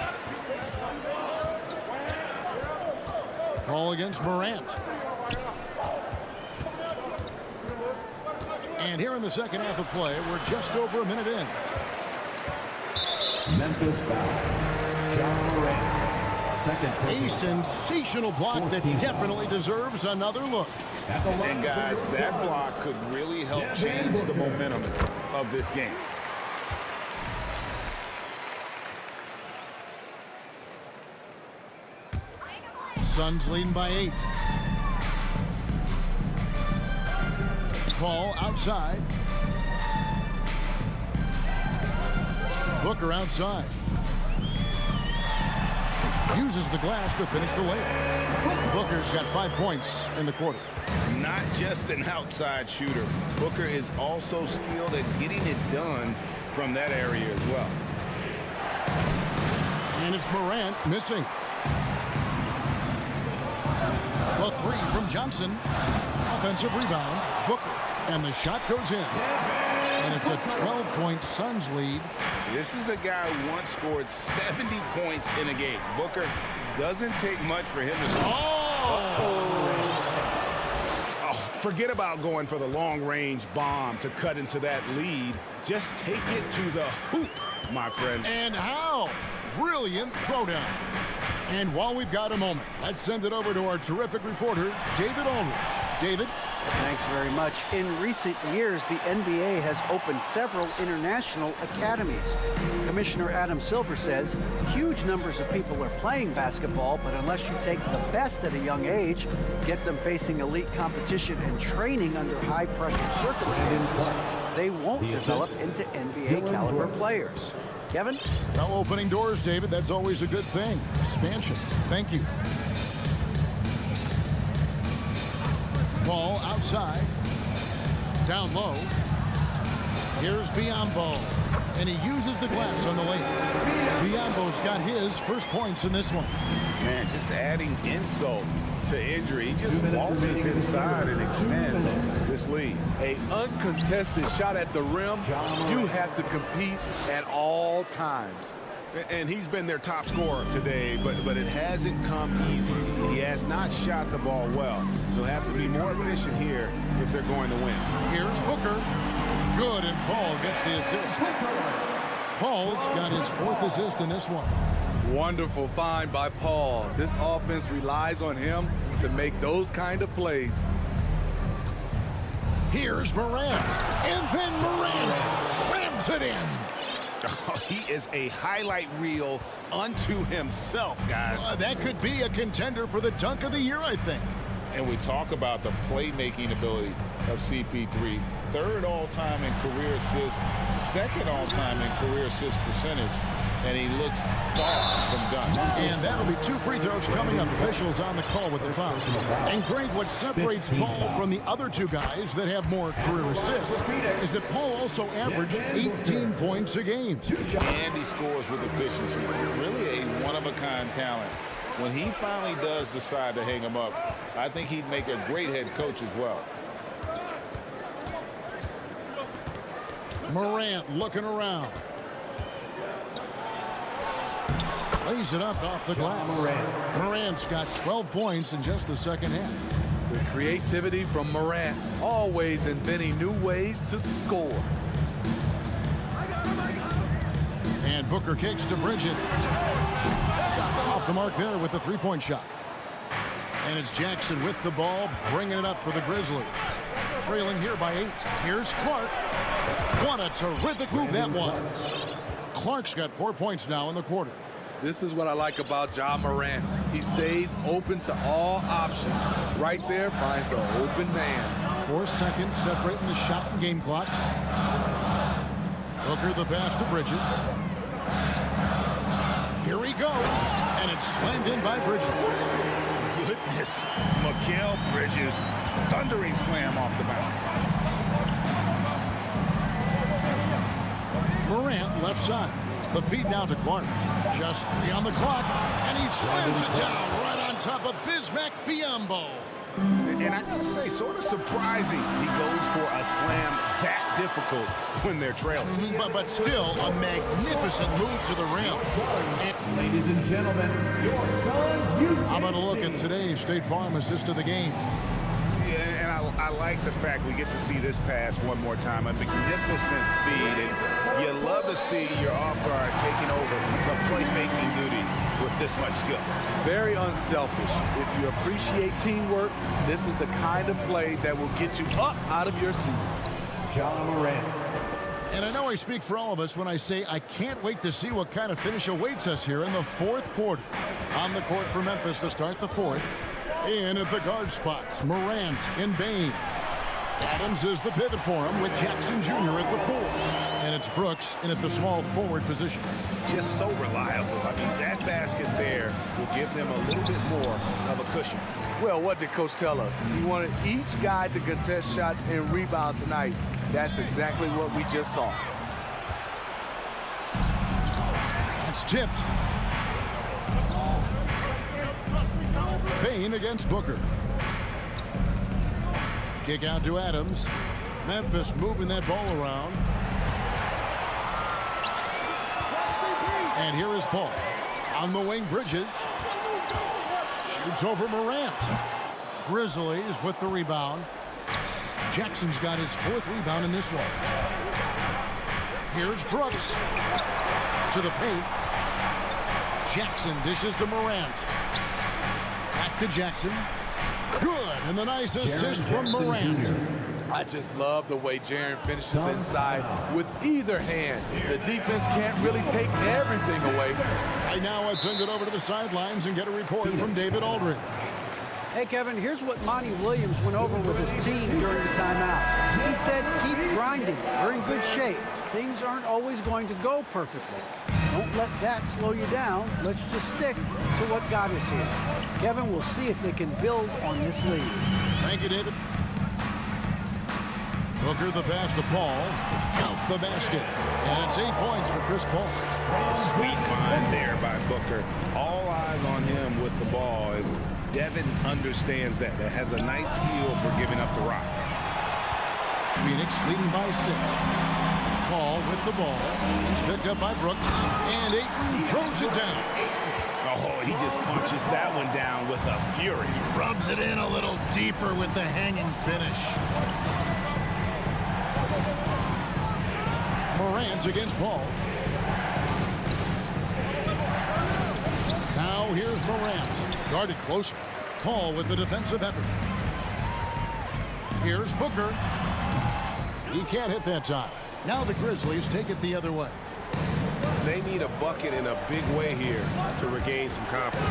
Ball against Morant. And here in the second half of play, we're just over a minute in. Memphis foul. Ja Morant. A sensational block that definitely deserves another look. And guys, that block could really help change the momentum of this game. Suns leading by 8. Paul outside. Booker outside. Uses the glass to finish the layup. Booker's got 5 points in the quarter. Not just an outside shooter. Booker is also skilled at getting it done from that area as well. And it's Morant missing. A 3 from Johnson. Offensive rebound. Booker. And the shot goes in. And it's a 12-point Suns lead. This is a guy who once scored 70 points in a game. Booker doesn't take much for him to score. Forget about going for the long-range bomb to cut into that lead. Just take it to the hoop, my friend. And how? Brilliant throwdown. And while we've got a moment, let's send it over to our terrific reporter, David Aldridge. David? Thanks very much. In recent years, the NBA has opened several international academies. Commissioner Adam Silver says huge numbers of people are playing basketball, but unless you take the best at a young age, get them facing elite competition and training under high-pressure circumstances, they won't develop into NBA-caliber players. Kevin? Well, opening doors, David, that's always a good thing. Expansion. Thank you. Ball outside. Down low. Here's Biombo. And he uses the glass on the lane. Biombo's got his first points in this one. Man, just adding insult to injury. He just waltzes inside and extends this lead. A uncontested shot at the rim. You have to compete at all times. And he's been their top scorer today, but it hasn't come easy. He has not shot the ball well. They'll have to be more efficient here if they're going to win. Here's Booker. Good, and Paul gets the assist. Paul's got his 4th assist in this one. Wonderful find by Paul. This offense relies on him to make those kind of plays. Here's Morant. And then Morant slams it in. Oh, he is a highlight reel unto himself, guys. That could be a contender for the dunk of the year, I think. And we talk about the playmaking ability of CP3. Third all-time in career assists, second all-time in career assist percentage, and he looks far from done. And that'll be 2 free throws coming up. Officials on the call with the foul. And Greg, what separates Paul from the other 2 guys that have more career assists is that Paul also averaged 18 points a game. And he scores with efficiency. Really a one-of-a-kind talent. When he finally does decide to hang him up, I think he'd make a great head coach as well. Morant looking around. Lays it up off the glass. Morant's got 12 points in just the second half. The creativity from Morant, always inventing new ways to score. And Booker kicks to Bridges. Off the mark there with the 3-point shot. And it's Jackson with the ball, bringing it up for the Grizzlies. Trailing here by 8. Here's Clark. What a terrific move that was. Clark's got 4 points now in the quarter. This is what I like about Ja Morant. He stays open to all options. Right there finds the open man. 4 seconds separating the shot and game clocks. Booker the pass to Bridges. Here he goes. And it's slammed in by Bridges. Goodness. Mikal Bridges. Thundering slam off the bounce. Morant left side. The feed now to Clark. Just 3 on the clock. And he slams it down right on top of Bismack Biyombo. And I gotta say, sort of surprising he goes for a slam that difficult when they're trailing. But still a magnificent move to the rim. Ladies and gentlemen, your son's How about a look at today's State Farm assist of the game? Yeah, and I like the fact we get to see this pass one more time. A magnificent feed, and you love to see your off guard taking over the playmaking duties with this much skill. Very unselfish. If you appreciate teamwork, this is the kind of play that will get you up out of your seat. Ja Morant. And I know I speak for all of us when I say I can't wait to see what kind of finish awaits us here in the 4th quarter. On the court for Memphis to start the 4th. In at the guard spots, Morant and Bane. Adams is the pivot for him with Jackson Jr. at the 4. And it's Brooks in at the small forward position. Just so reliable. I mean, that basket there will give them a little bit more of a cushion. Well, what did Coach tell us? He wanted each guy to contest shots and rebound tonight. That's exactly what we just saw. It's tipped. Bane against Booker. Kick out to Adams. Memphis moving that ball around. And here is Paul. On the wing, Bridges. Shoots over Morant. Grizzlies with the rebound. Jackson's got his 4th rebound in this one. Here's Brooks. To the paint. Jackson dishes to Morant. Back to Jackson. Good. And the nice assist from Morant. I just love the way Jaren finishes inside with either hand. The defense can't really take everything away. Right now, I send it over to the sidelines and get a report from David Aldridge. Hey, Kevin, here's what Monty Williams went over with his team during the timeout. He said, keep grinding. We're in good shape. Things aren't always going to go perfectly. Don't let that slow you down. Let's just stick to what got us here. Kevin, we'll see if they can build on this lead. Thank you, David. Booker the pass to Paul. Count the basket. And it's 8 points for Chris Paul. Sweet find there by Booker. All eyes on him with the ball. Devin understands that. That has a nice feel for giving up the rock. Phoenix leading by 6. Paul with the ball. He's picked up by Brooks. And Ayton throws it down. Oh, he just punches that one down with a fury. Rubs it in a little deeper with the hanging finish. Morant against Paul. Now here's Morant. Guarded closer. Paul with the defensive effort. Here's Booker. He can't hit that time. Now the Grizzlies take it the other way. They need a bucket in a big way here to regain some confidence.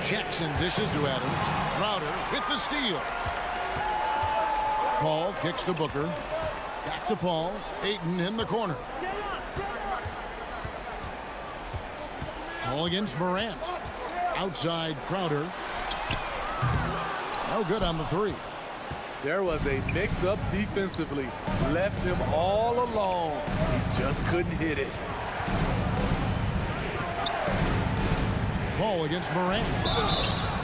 Jackson dishes to Adams. Crowder with the steal. Paul kicks to Booker. Back to Paul. Ayton in the corner. Paul against Morant. Outside Crowder. No good on the three. There was a mix-up defensively. Left him all alone. He just couldn't hit it. Paul against Morant.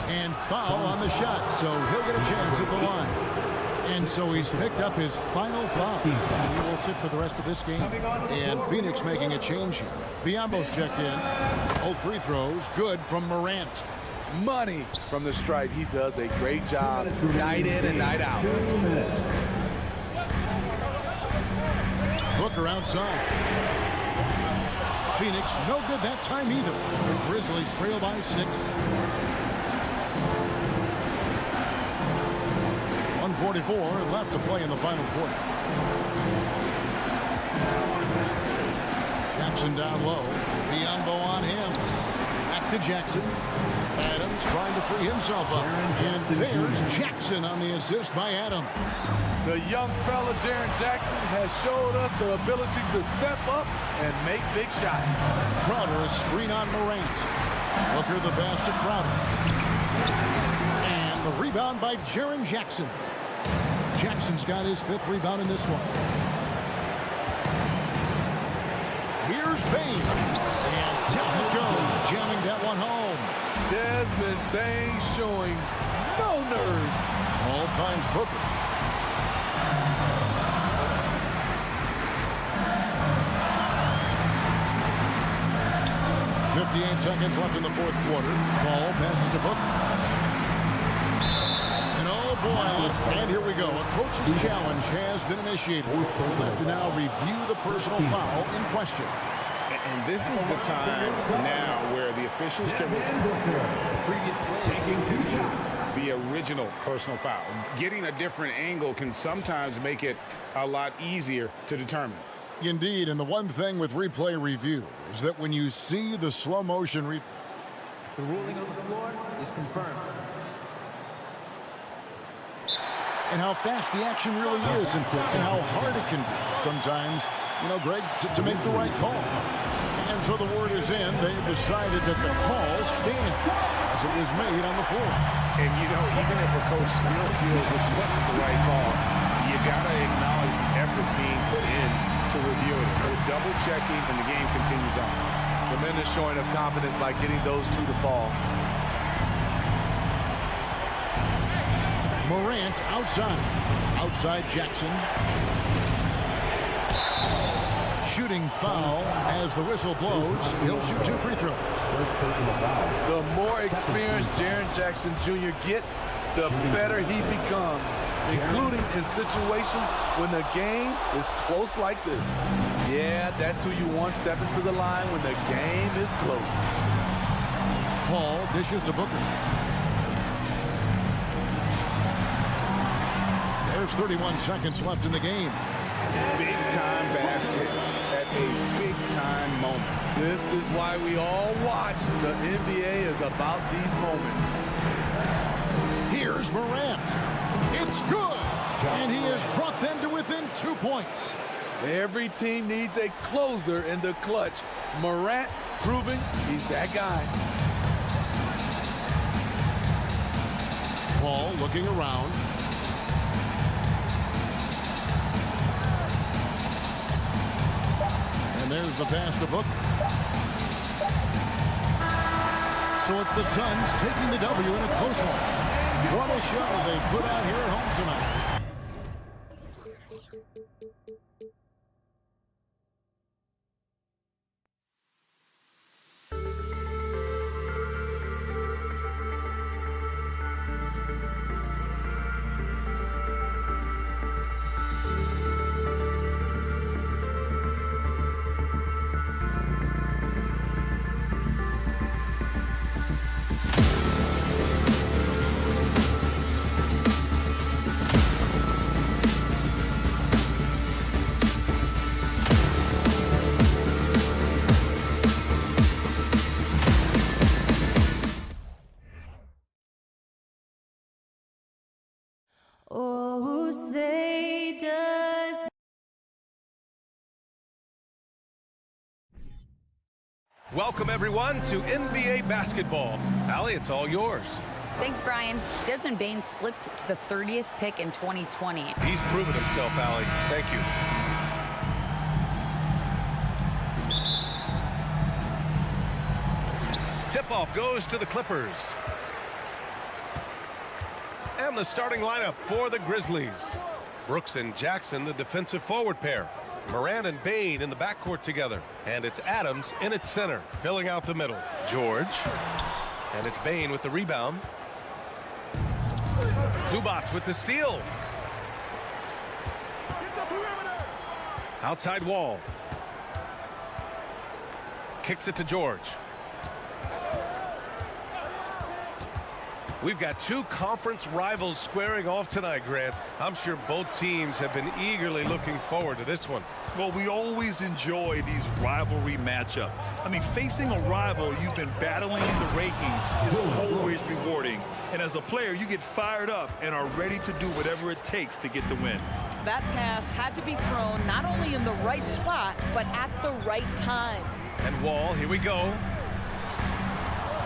And foul on the shot, so he'll get a chance at the line. And so he's picked up his final foul. He will sit for the rest of this game. And Phoenix making a change here. Biombo's checked in. Oh, free throws. Good from Morant. Money from the stripe. He does a great job night in and night out. Booker outside. Phoenix no good that time either. The Grizzlies trail by 6. 1:44 left to play in the final quarter. Jackson down low. Biombo on him. Back to Jackson. Adams trying to free himself up. And there's Jackson on the assist by Adams. The young fella, Jaren Jackson, has showed us the ability to step up and make big shots. Crowder a screen on Morant. Booker the pass to Crowder. And the rebound by Jaren Jackson. Jackson's got his 5th rebound in this one. Here's Bain. And down it goes, jamming that one home. Desmond Bain showing no nerves. Ball finds Booker. .58 seconds left in the 4th quarter. Ball passes to Booker. And oh boy, and here we go. A coach's challenge has been initiated. We'll have to now review the personal foul in question. And this is the time now where the officials can the original personal foul. Getting a different angle can sometimes make it a lot easier to determine. Indeed, and the one thing with replay review is that when you see the slow motion replay, the ruling on the floor is confirmed. And how fast the action really is and how hard it can be sometimes, you know, Greg, to make the right call. And so the word is in. They've decided that the call stands as it was made on the floor. And, you know, even if a coach still feels this wasn't the right call, you got to acknowledge the effort being put in to review it. They're double-checking, and the game continues on. Tremendous showing of confidence by getting those two to fall. Morant outside. Outside Jackson. Shooting foul as the whistle blows. He'll shoot 2 free throws. The more experienced Jaren Jackson Jr. gets, the better he becomes, including in situations when the game is close like this. Yeah, that's who you want stepping to the line when the game is close. Paul dishes to Booker. There's 31 seconds left in the game. Big-time basket at a big-time moment. This is why we all watch. The NBA is about these moments. Here's Morant. It's good. And he has brought them to within 2 points. Every team needs a closer in the clutch. Morant proving he's that guy. Paul looking around. And there's the pass to Booker. So it's the Suns taking the W in a close one. What a show they put out here at home tonight. Welcome, everyone, to NBA basketball. Allie, it's all yours. Thanks, Brian. Desmond Bane slipped to the 30th pick in 2020. He's proven himself, Allie. Thank you. Tip-off goes to the Clippers. And the starting lineup for the Grizzlies. Brooks and Jackson, the defensive forward pair. Morant and Bane in the backcourt together. And it's Adams in its center, filling out the middle. George. And it's Bane with the rebound. Zubac with the steal. Outside Wall. Kicks it to George. We've got two conference rivals squaring off tonight, Grant. I'm sure both teams have been eagerly looking forward to this one. Well, we always enjoy these rivalry matchups. I mean, facing a rival you've been battling in the rankings is always rewarding. And as a player, you get fired up and are ready to do whatever it takes to get the win. That pass had to be thrown not only in the right spot, but at the right time. And Wall, here we go.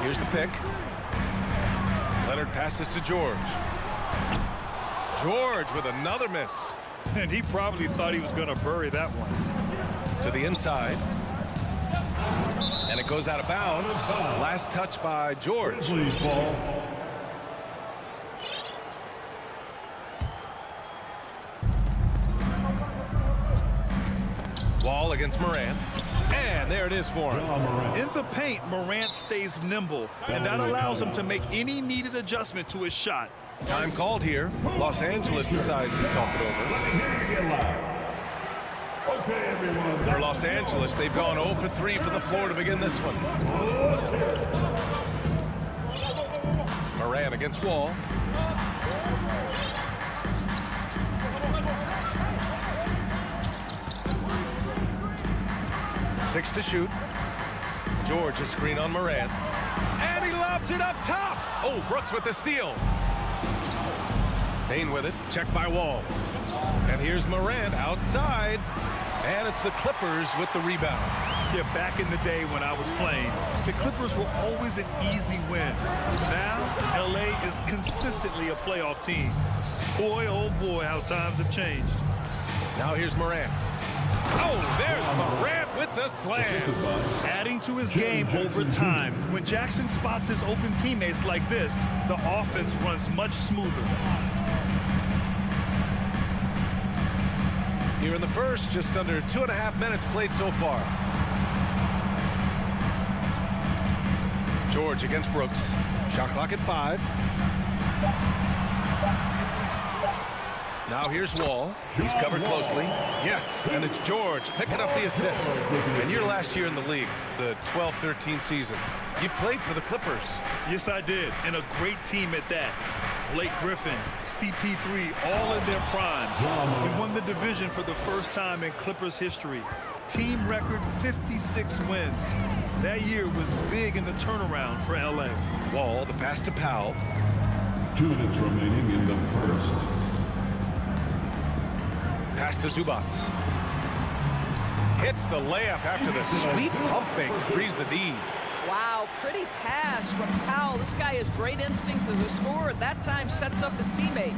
Here's the pick. Leonard passes to George. George with another miss. And he probably thought he was going to bury that one. To the inside. And it goes out of bounds. Last touch by George. Wall against Morant. And there it is for him. In the paint, Morant stays nimble, and that allows him to make any needed adjustment to his shot. Time called here. Los Angeles decides to talk it over. For Los Angeles, they've gone 0 for 3 from the floor to begin this one. Morant against Wall. Six to shoot. George a screen on Morant. And he lobs it up top. Oh, Brooks with the steal. Bane with it. Checked by Wall. And here's Morant outside. And it's the Clippers with the rebound. Yeah, back in the day when I was playing, the Clippers were always an easy win. Now, LA is consistently a playoff team. Boy, oh boy, how times have changed. Now here's Morant. Oh, there's Morant with the slam. Adding to his game over time. When Jackson spots his open teammates like this, the offense runs much smoother. Here in the first, just under 2.5 minutes played so far. George against Brooks. Shot clock at 5. Now here's Wall. He's covered closely. Yes, and it's George picking up the assist. And your last year in the league, the 12-13 season, you played for the Clippers. Yes, I did, and a great team at that. Blake Griffin, CP3, all in their primes. We won the division for the first time in Clippers history. Team record 56 wins. That year was big in the turnaround for LA. Wall, the pass to Powell. 2 minutes remaining in the first. Pass to Zubac. Hits the layup after the sweet pump fake to freeze the D. Wow, pretty pass from Powell. This guy has great instincts as a scorer. At that time, sets up his teammate.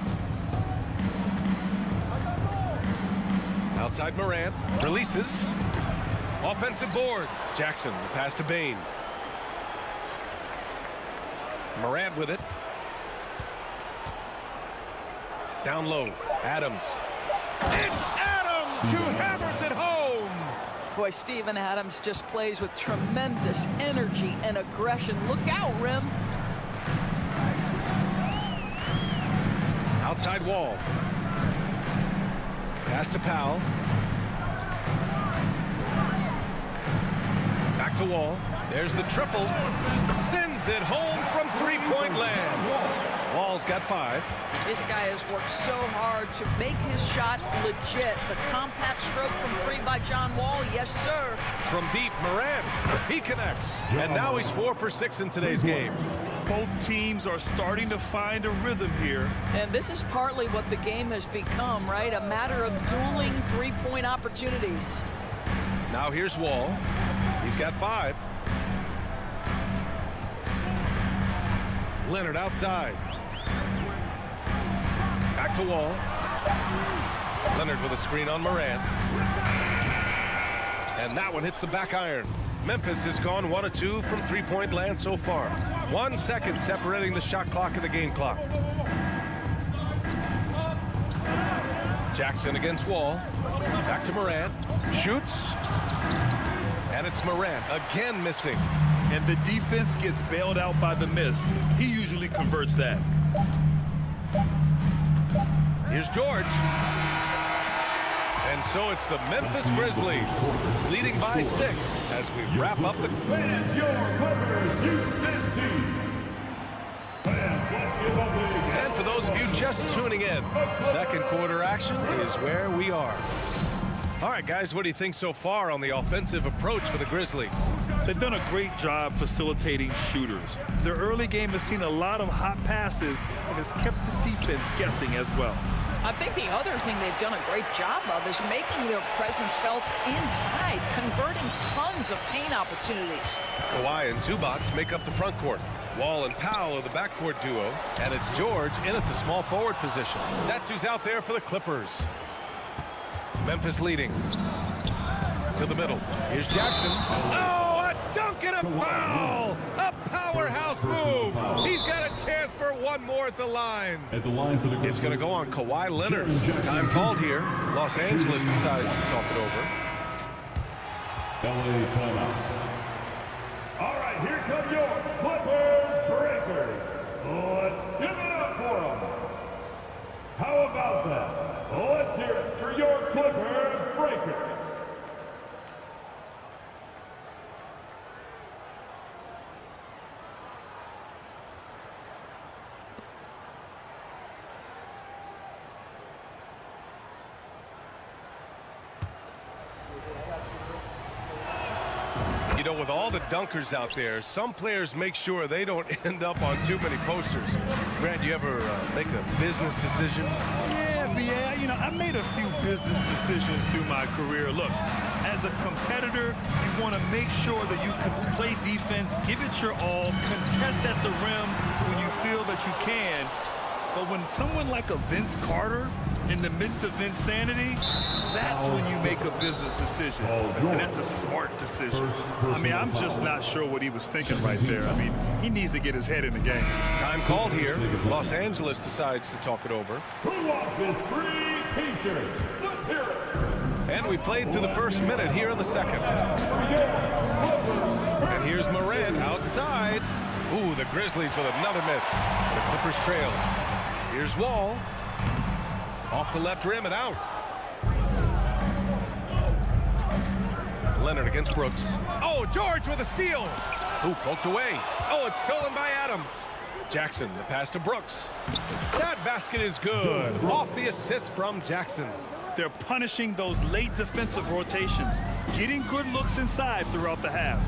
Outside Morant. Releases. Offensive board. Jackson, the pass to Bane. Morant with it. Down low. Adams. It's Adams who hammers it home. Boy, Steven Adams just plays with tremendous energy and aggression. Look out, Rim. Outside Wall. Pass to Powell. Back to Wall. There's the triple. Sends it home from three-point land. Wall's got 5. This guy has worked so hard to make his shot legit. The compact stroke from 3 by John Wall. Yes, sir. From deep, Morant. He connects. And now he's 4 for 6 in today's game. Both teams are starting to find a rhythm here. And this is partly what the game has become, right? A matter of dueling three-point opportunities. Now here's Wall. He's got 5. Leonard outside. Back to Wall. Leonard with a screen on Morant. And that one hits the back iron. Memphis has gone 1 of 2 from three-point land so far. 1 second separating the shot clock and the game clock. Jackson against Wall. Back to Morant. Shoots. And it's Morant again missing. And the defense gets bailed out by the miss. He usually converts that. Here's George. And so it's the Memphis Grizzlies leading by 6 as we wrap up the... And for those of you just tuning in, second quarter action is where we are. All right, guys, what do you think so far on the offensive approach for the Grizzlies? They've done a great job facilitating shooters. Their early game has seen a lot of hot passes and has kept the defense guessing as well. I think the other thing they've done a great job of is making their presence felt inside, converting tons of paint opportunities. Kawhi and Zubac make up the front court. Wall and Powell are the backcourt duo, and it's George in at the small forward position. That's who's out there for the Clippers. Memphis leading. To the middle. Here's Jackson. Oh, a dunk and a foul! A powerhouse move! He's got a chance for one more at the line. It's going to go on Kawhi Leonard. Time called here. Los Angeles decides to talk it over. LA timeout. All right, here come your Clippers breakers. Let's give it up for them. How about that? Let's hear it for your Clippers breakers. You know, with all the dunkers out there, some players make sure they don't end up on too many posters. Grant, you ever make a business decision? Yeah, you know, I made a few business decisions through my career. Look, as a competitor, you want to make sure that you can play defense, give it your all, contest at the rim when you feel that you can. But when someone like a Vince Carter in the midst of insanity, that's when you make a business decision. And that's a smart decision. I mean, I'm just not sure what he was thinking right there. I mean, he needs to get his head in the game. Time called here. Los Angeles decides to talk it over. Who wants this free t-shirt? Let's hear it. And we played through the first minute here in the second. And here's Morant outside. Ooh, the Grizzlies with another miss. The Clippers trail. Here's Wall. Off the left rim and out. Leonard against Brooks. Oh, George with a steal. Ooh, poked away. Oh, it's stolen by Adams. Jackson, the pass to Brooks. That basket is good. Off the assist from Jackson. They're punishing those late defensive rotations, getting good looks inside throughout the half.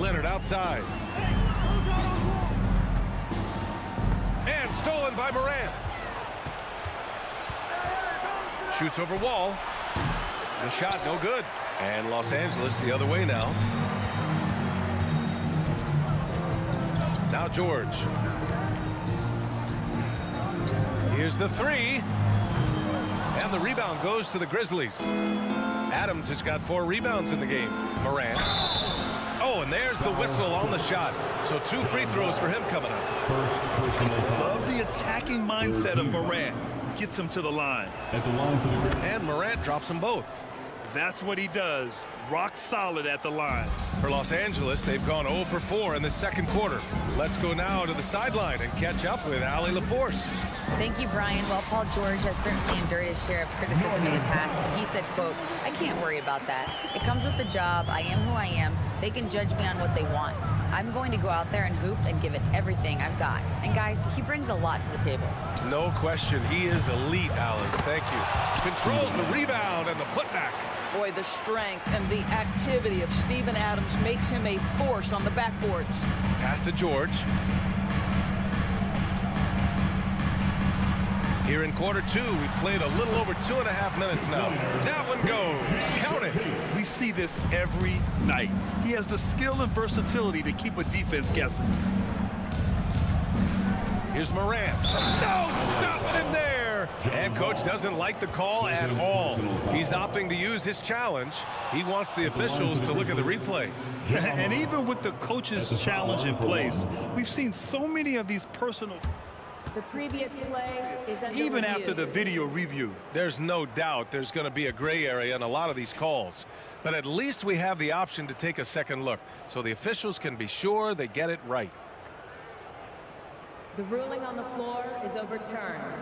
Leonard outside. And stolen by Morant. Shoots over Wall. The shot no good. And Los Angeles the other way now. Now George. Here's the three. And the rebound goes to the Grizzlies. Adams has got 4 rebounds in the game. Morant. Oh, and there's the whistle on the shot. So 2 free throws for him coming up. Love the attacking mindset of Morant. Gets him to the line. And Morant drops them both. That's what he does. Rock solid at the line. For Los Angeles, they've gone 0 for 4 in the second quarter. Let's go now to the sideline and catch up with Allie LaForce. Thank you, Brian. Well, Paul George has certainly endured his share of criticism in the past, but he said, quote, "I can't worry about that. It comes with the job. I am who I am. They can judge me on what they want. I'm going to go out there and hoop and give it everything I've got." And guys, he brings a lot to the table. No question. He is elite, Allen. Thank you. Controls the rebound and the putback. Boy, the strength and the activity of Steven Adams makes him a force on the backboards. Pass to George. Here in quarter two, we've played a little over 2.5 minutes now. That one goes. Count it. We see this every night. He has the skill and versatility to keep a defense guessing. Here's Morant. No, stop him there. And coach doesn't like the call at all. He's opting to use his challenge. He wants the officials to look at the replay. And even with the coach's challenge in place, we've seen so many of these personal... The previous play is under even review. after the video review. There's no doubt there's going to be a gray area in a lot of these calls. But at least we have the option to take a second look, so the officials can be sure they get it right. The ruling on the floor is overturned.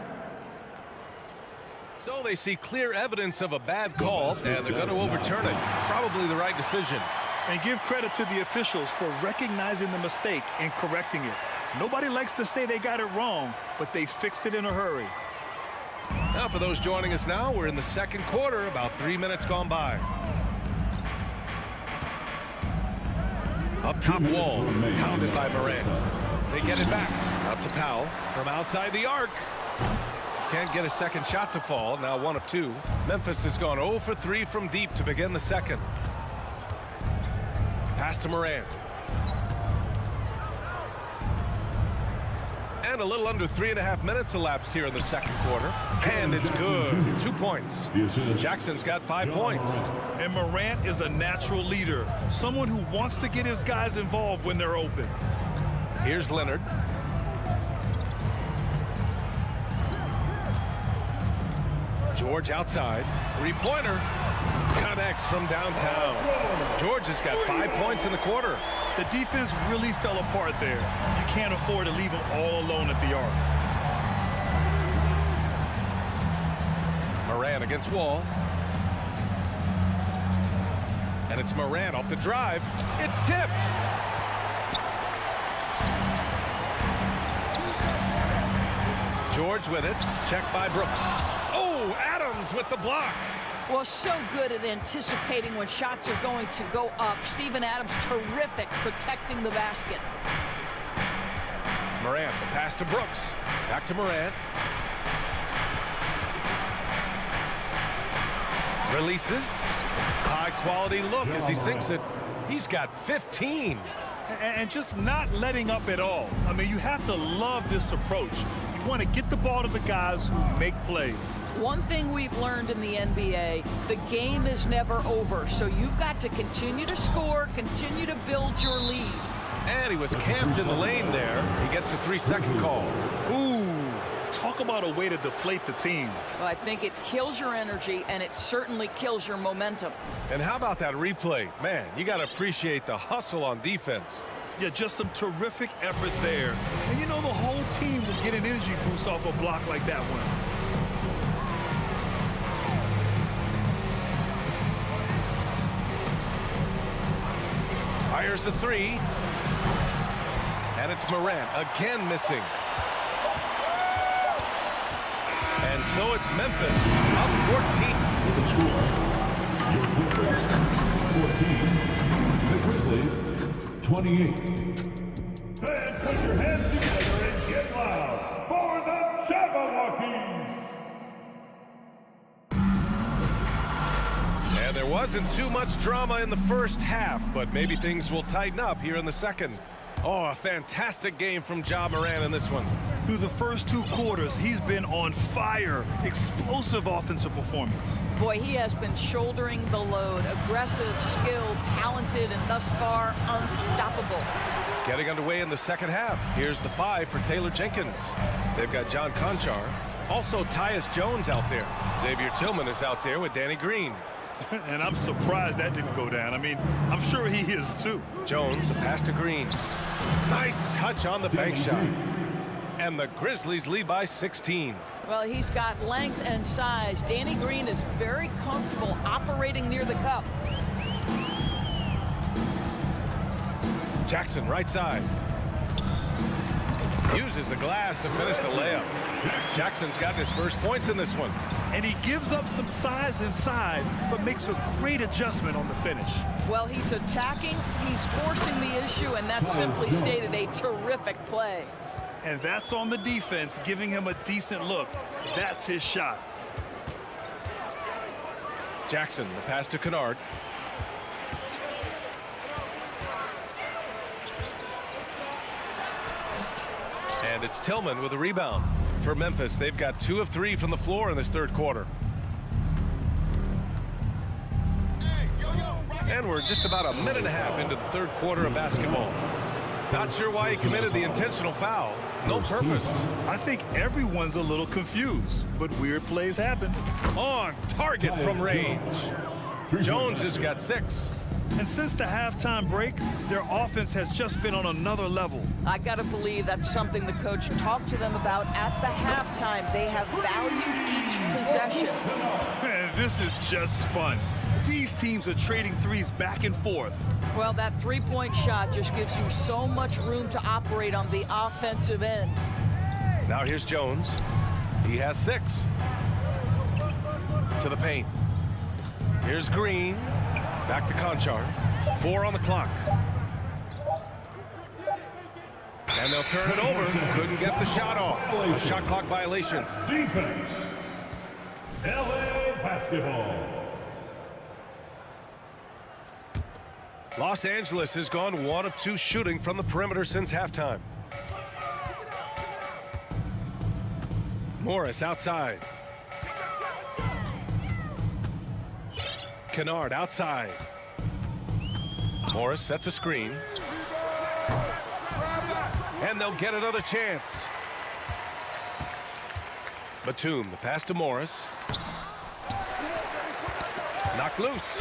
So they see clear evidence of a bad call, and they're going to overturn it. Probably the right decision. And give credit to the officials for recognizing the mistake and correcting it. Nobody likes to say they got it wrong, but they fixed it in a hurry. Now for those joining us now, we're in the second quarter, about 3 minutes gone by. Up top wall, pounded by Morant. They get it back, out to Powell from outside the arc. Can't get a second shot to fall, now 1 of 2. Memphis has gone 0 for 3 from deep to begin the second. Pass to Morant. And a little under 3.5 minutes elapsed here in the second quarter. And it's good. 2 points. Jackson's got 5 points. And Morant is a natural leader. Someone who wants to get his guys involved when they're open. Here's Leonard. George outside. Three-pointer. Connects from downtown. George has got 5 points in the quarter. The defense really fell apart there. You can't afford to leave them all alone at the arc. Morant against Wall. And it's Morant off the drive. It's tipped. George with it. Checked by Brooks. Oh, Adams with the block. Well, so good at anticipating when shots are going to go up. Steven Adams, terrific protecting the basket. Morant, the pass to Brooks. Back to Morant. Releases. High quality look as he sinks it. He's got 15. And just not letting up at all. I mean, you have to love this approach. You want to get the ball to the guys who make plays. One thing we've learned in the NBA, the game is never over. So you've got to continue to score, continue to build your lead. And he was camped in the lane there. He gets a 3-second call. Ooh, talk about a way to deflate the team. Well, I think it kills your energy, and it certainly kills your momentum. And how about that replay? Man, you got to appreciate the hustle on defense. Yeah, just some terrific effort there. And you know, the whole team will get an energy boost off a block like that one. Fires the 3. And it's Morant again missing. And so it's Memphis up 14. The score, your Clippers 14, the Grizzlies 28. Fans, put your hands together and get loud for the Jabberwockies. And there wasn't too much drama in the first half, but maybe things will tighten up here in the second. Oh, a fantastic game from Ja Morant in this one. Through the first 2 quarters, he's been on fire. Explosive offensive performance. Boy, he has been shouldering the load. Aggressive, skilled, talented, and thus far, unstoppable. Getting underway in the second half. Here's the 5 for Taylor Jenkins. They've got John Conchar. Also, Tyus Jones out there. Xavier Tillman is out there with Danny Green. And I'm surprised that didn't go down. I mean, I'm sure he is too. Jones, the pass to Green. Nice touch on the bank shot. And the Grizzlies lead by 16. Well, he's got length and size. Danny Green is very comfortable operating near the cup. Jackson, right side. Uses the glass to finish the layup. Jackson's got his first points in this one. And he gives up some size inside, but makes a great adjustment on the finish. Well, he's attacking, he's forcing the issue, and that's simply stated a terrific play. And that's on the defense, giving him a decent look. That's his shot. Jackson, the pass to Kennard. And it's Tillman with a rebound. For Memphis, they've got 2 of 3 from the floor in this third quarter. And we're just about a minute and a half into the third quarter of basketball. Not sure why he committed the intentional foul. No purpose. I think everyone's a little confused, but weird plays happen. On target from range. Jones has got 6. And since the halftime break, their offense has just been on another level. I got to believe that's something the coach talked to them about at the halftime. They have valued each possession. Man, this is just fun. These teams are trading threes back and forth. Well, that three-point shot just gives you so much room to operate on the offensive end. Now here's Jones. He has 6. To the paint. Here's Green. Back to Conchar. 4 on the clock. And they'll turn it over. Couldn't get the shot off. A shot clock violation. Defense. LA basketball. Los Angeles has gone 1 of 2 shooting from the perimeter since halftime. Morris outside. Kennard outside. Morris sets a screen. And they'll get another chance. Batum, the pass to Morris. Knocked loose.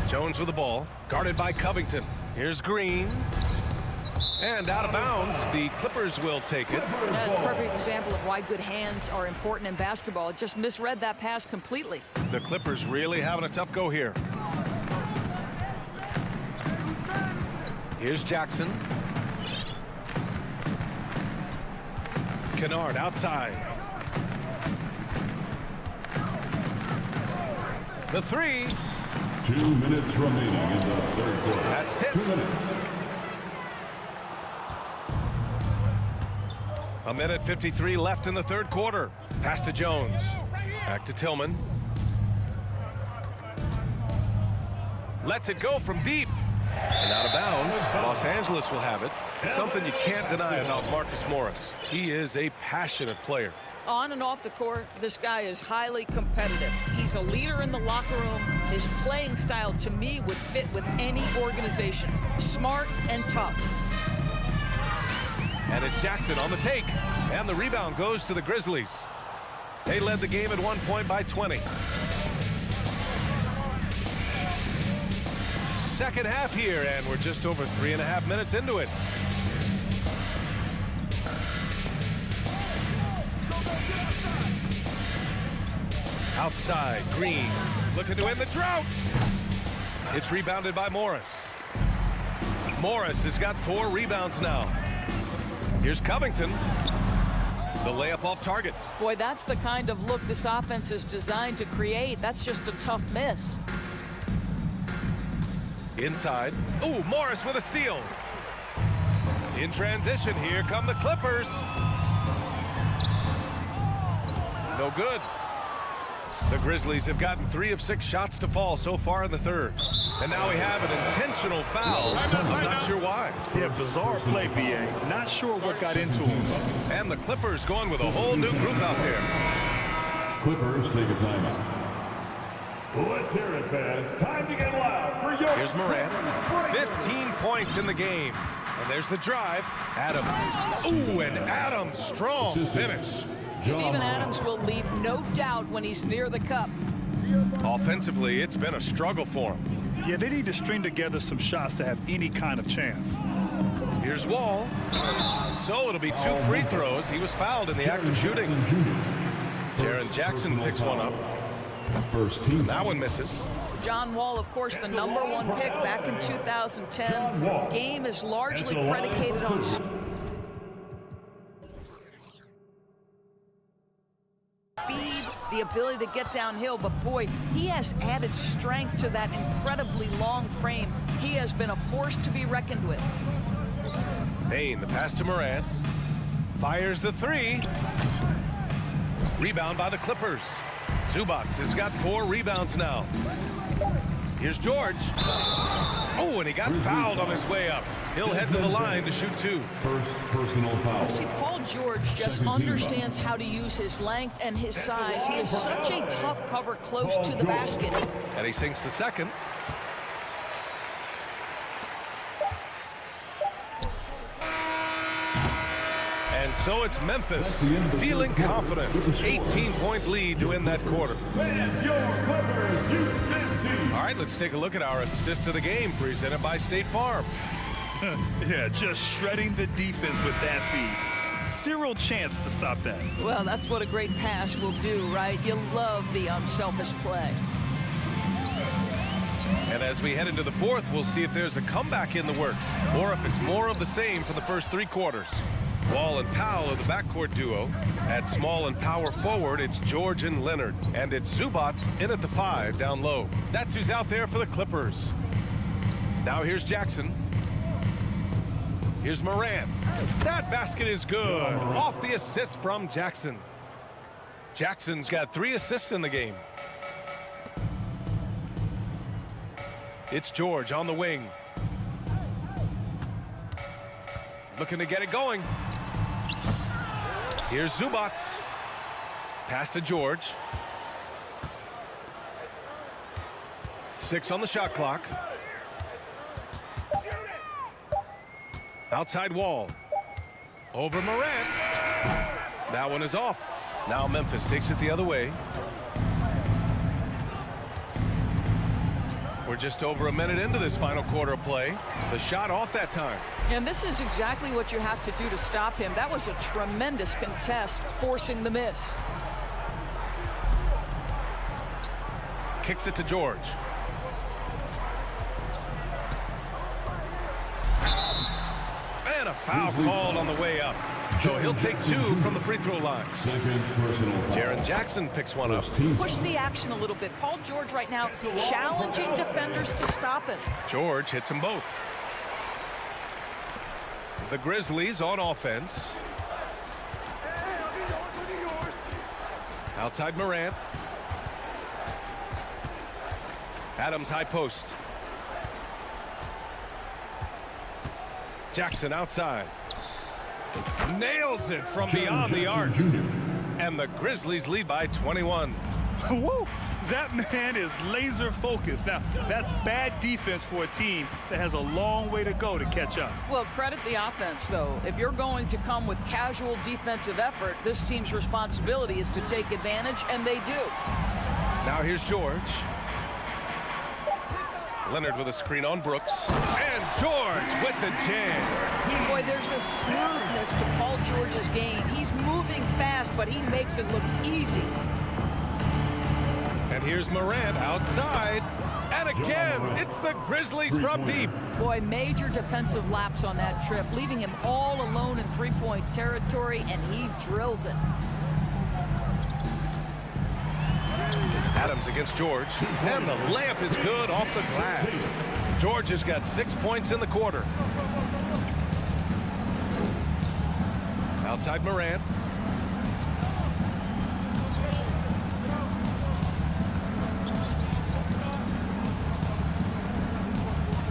Jones with the ball, guarded by Covington. Here's Green. And out of bounds, the Clippers will take it. That's a perfect example of why good hands are important in basketball. It just misread that pass completely. The Clippers really having a tough go here. Here's Jackson. Kennard outside. The 3. 2 minutes remaining in the third quarter. That's 10. 2 minutes. A minute 53 left in the third quarter. Pass to Jones. Back to Tillman. Lets it go from deep. And out of bounds. Los Angeles will have it. Something you can't deny about Marcus Morris. He is a passionate player. On and off the court, this guy is highly competitive. He's a leader in the locker room. His playing style, to me, would fit with any organization. Smart and tough. And it's Jackson on the take. And the rebound goes to the Grizzlies. They led the game at one point by 20. Second half here, and we're just over 3.5 minutes into it. Outside, Green looking to end the drought. It's rebounded by Morris. Morris has got 4 rebounds now. Here's Covington. The layup off target. Boy, that's the kind of look this offense is designed to create. That's just a tough miss. Inside. Ooh, Morris with a steal. In transition, here come the Clippers. No good. The Grizzlies have gotten 3 of 6 shots to fall so far in the third. And now we have an intentional foul. I'm not sure why. Yeah, bizarre play, VA. Not sure what got into him. And the Clippers going with a whole new group out there. Clippers take a timeout. Let's hear it, fans. Time to get loud for your... Here's Morant. 15 points in the game. And there's the drive. Adams. Ooh, and Adams, strong finish. Steven Adams will leave no doubt when he's near the cup. Offensively, it's been a struggle for him. Yeah, they need to string together some shots to have any kind of chance. Here's Wall. So it'll be 2 free throws. He was fouled in the act of shooting. Jaren Jackson picks one up. First team. That one misses. John Wall, of course, the #1 pick back in 2010. Game is largely predicated on speed, the ability to get downhill, but boy, he has added strength to that incredibly long frame. He has been a force to be reckoned with. Bane, the pass to Morant. Fires the three. Rebound by the Clippers. Zubac has got 4 rebounds now. Here's George. Oh, and he got fouled on his way up. He'll head to the line to shoot 2. First personal foul. See, Paul George just understands how to use his length and his size. He is such a tough cover close to the basket. And he sinks the second. And so it's Memphis feeling confident. 18-point lead to end that quarter. All right, let's take a look at our assist of the game presented by State Farm. Yeah, just shredding the defense with that feed. Zero chance to stop that. Well, that's what a great pass will do, right? You love the unselfish play. And as we head into the fourth, we'll see if there's a comeback in the works or if it's more of the same for the first 3 quarters. Wall and Powell are the backcourt duo. At small and power forward, it's George and Leonard. And it's Zubac in at the 5 down low. That's who's out there for the Clippers. Now here's Jackson. Here's Morant. That basket is good. Off the assist from Jackson. Jackson's got 3 assists in the game. It's George on the wing. Looking to get it going. Here's Zubac. Pass to George. 6 on the shot clock. Outside Wall. Over Morant. That one is off. Now Memphis takes it the other way. We're just over a minute into this final quarter of play. The shot off that time. And this is exactly what you have to do to stop him. That was a tremendous contest, forcing the miss. Kicks it to George. And a foul called on the way up. So he'll take 2 from the free throw line. Jaren Jackson picks one up. Push the action a little bit. Paul George right now challenging defenders to stop him. George hits them both. The Grizzlies on offense. Outside Morant. Adams high post. Jackson outside. Nails it from beyond the arc. And the Grizzlies lead by 21. Woo! That man is laser focused. Now, that's bad defense for a team that has a long way to go to catch up. Well, credit the offense, though. If you're going to come with casual defensive effort, this team's responsibility is to take advantage, and they do. Now here's George. Leonard with a screen on Brooks. And George with the jam. Boy, there's a smoothness to Paul George's game. He's moving fast, but he makes it look easy. And here's Morant outside. And again, it's the Grizzlies from deep. Boy, major defensive lapse on that trip, leaving him all alone in three-point territory, and he drills it. Adams against George, and the layup is good off the glass. George has got 6 points in the quarter. Outside Morant.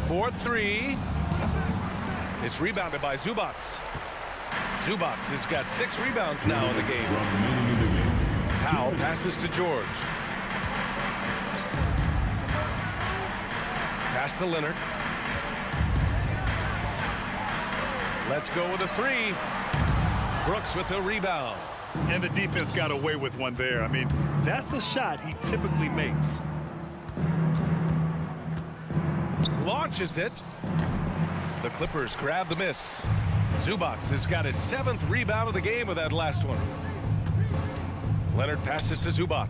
For 3. It's rebounded by Zubac. Zubac has got 6 rebounds now in the game. Powell passes to George. Pass to Leonard. Let's go with a 3. Brooks with the rebound. And the defense got away with one there. I mean, that's a shot he typically makes. Launches it. The Clippers grab the miss. Zubac has got his 7th rebound of the game with that last one. Leonard passes to Zubac.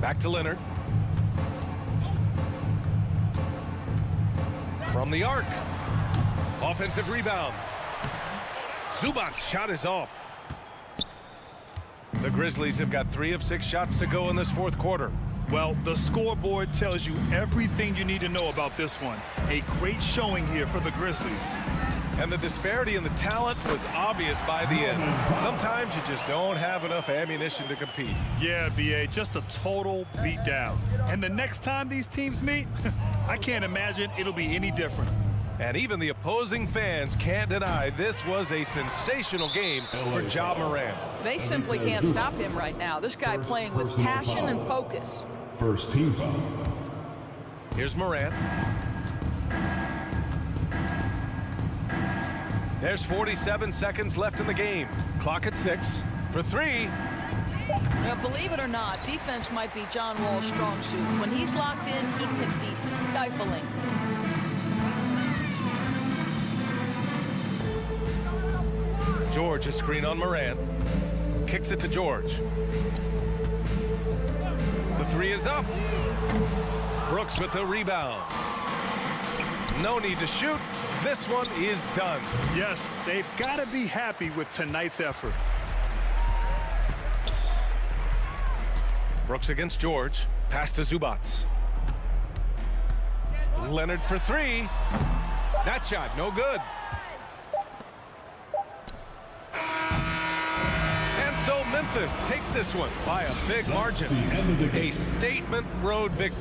Back to Leonard. From the arc. Offensive rebound. Zubac's shot is off. The Grizzlies have got 3 of 6 shots to go in this fourth quarter. Well, the scoreboard tells you everything you need to know about this one. A great showing here for the Grizzlies. And the disparity in the talent was obvious by the end. Sometimes you just don't have enough ammunition to compete. Yeah, B.A., just a total beatdown. And the next time these teams meet, I can't imagine it'll be any different. And even the opposing fans can't deny this was a sensational game for Ja Morant. They simply can't stop him right now. This guy playing with passion and focus. First team foul. Here's Morant. There's 47 seconds left in the game. Clock at 6 for 3. Now, believe it or not, defense might be John Wall's strong suit. When he's locked in, he can be stifling. George, a screen on Morant. Kicks it to George. The 3 is up. Brooks with the rebound. No need to shoot. This one is done. Yes, they've got to be happy with tonight's effort. Brooks against George. Pass to Zubats. Leonard for 3. That shot, no good. And so Memphis takes this one by a big margin. A statement road victory.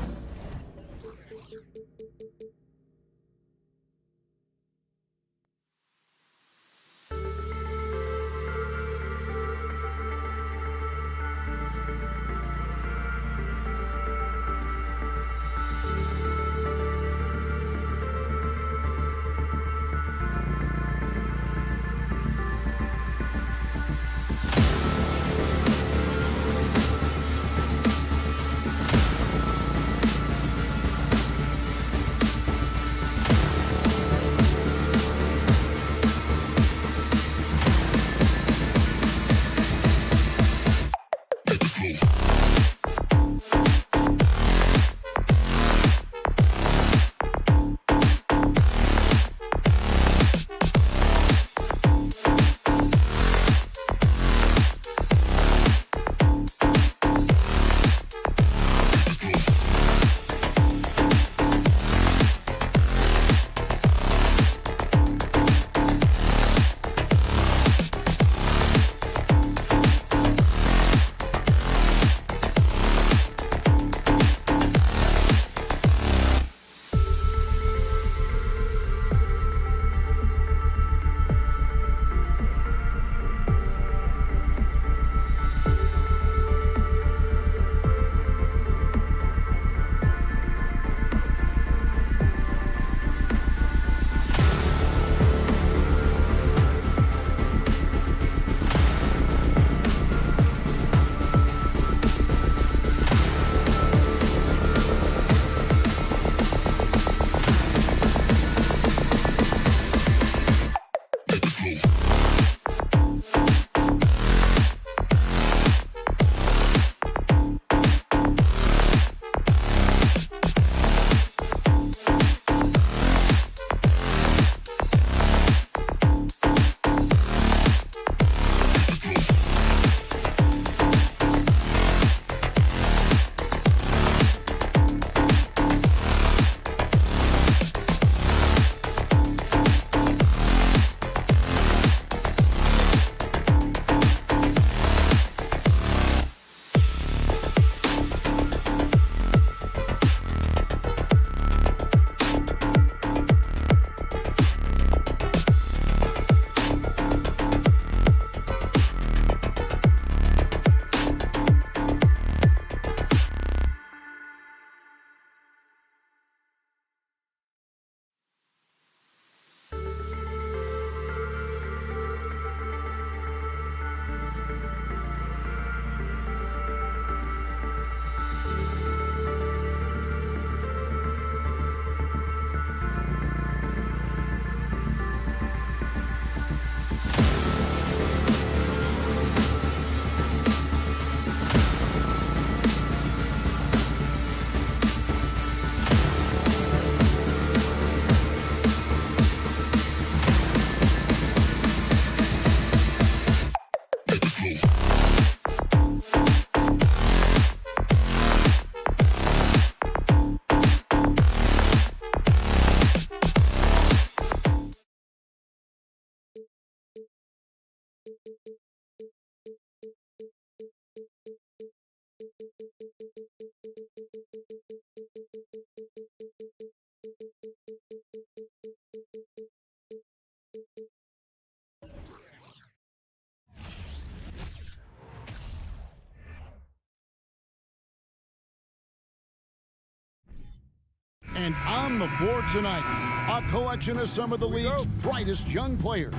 And on the floor tonight, a collection of some of the league's brightest young players.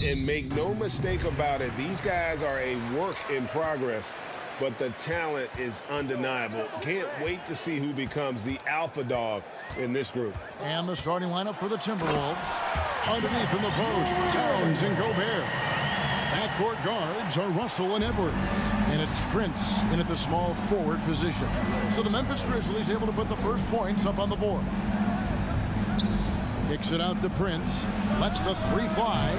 And make no mistake about it, these guys are a work in progress, but the talent is undeniable. Can't wait to see who becomes the alpha dog in this group. And the starting lineup for the Timberwolves. Underneath in the post, Towns and Gobert. Backcourt guards are Russell and Edwards. And it's Prince in at the small forward position. So the Memphis Grizzlies able to put the first points up on the board. Kicks it out to Prince. Lets the three fly.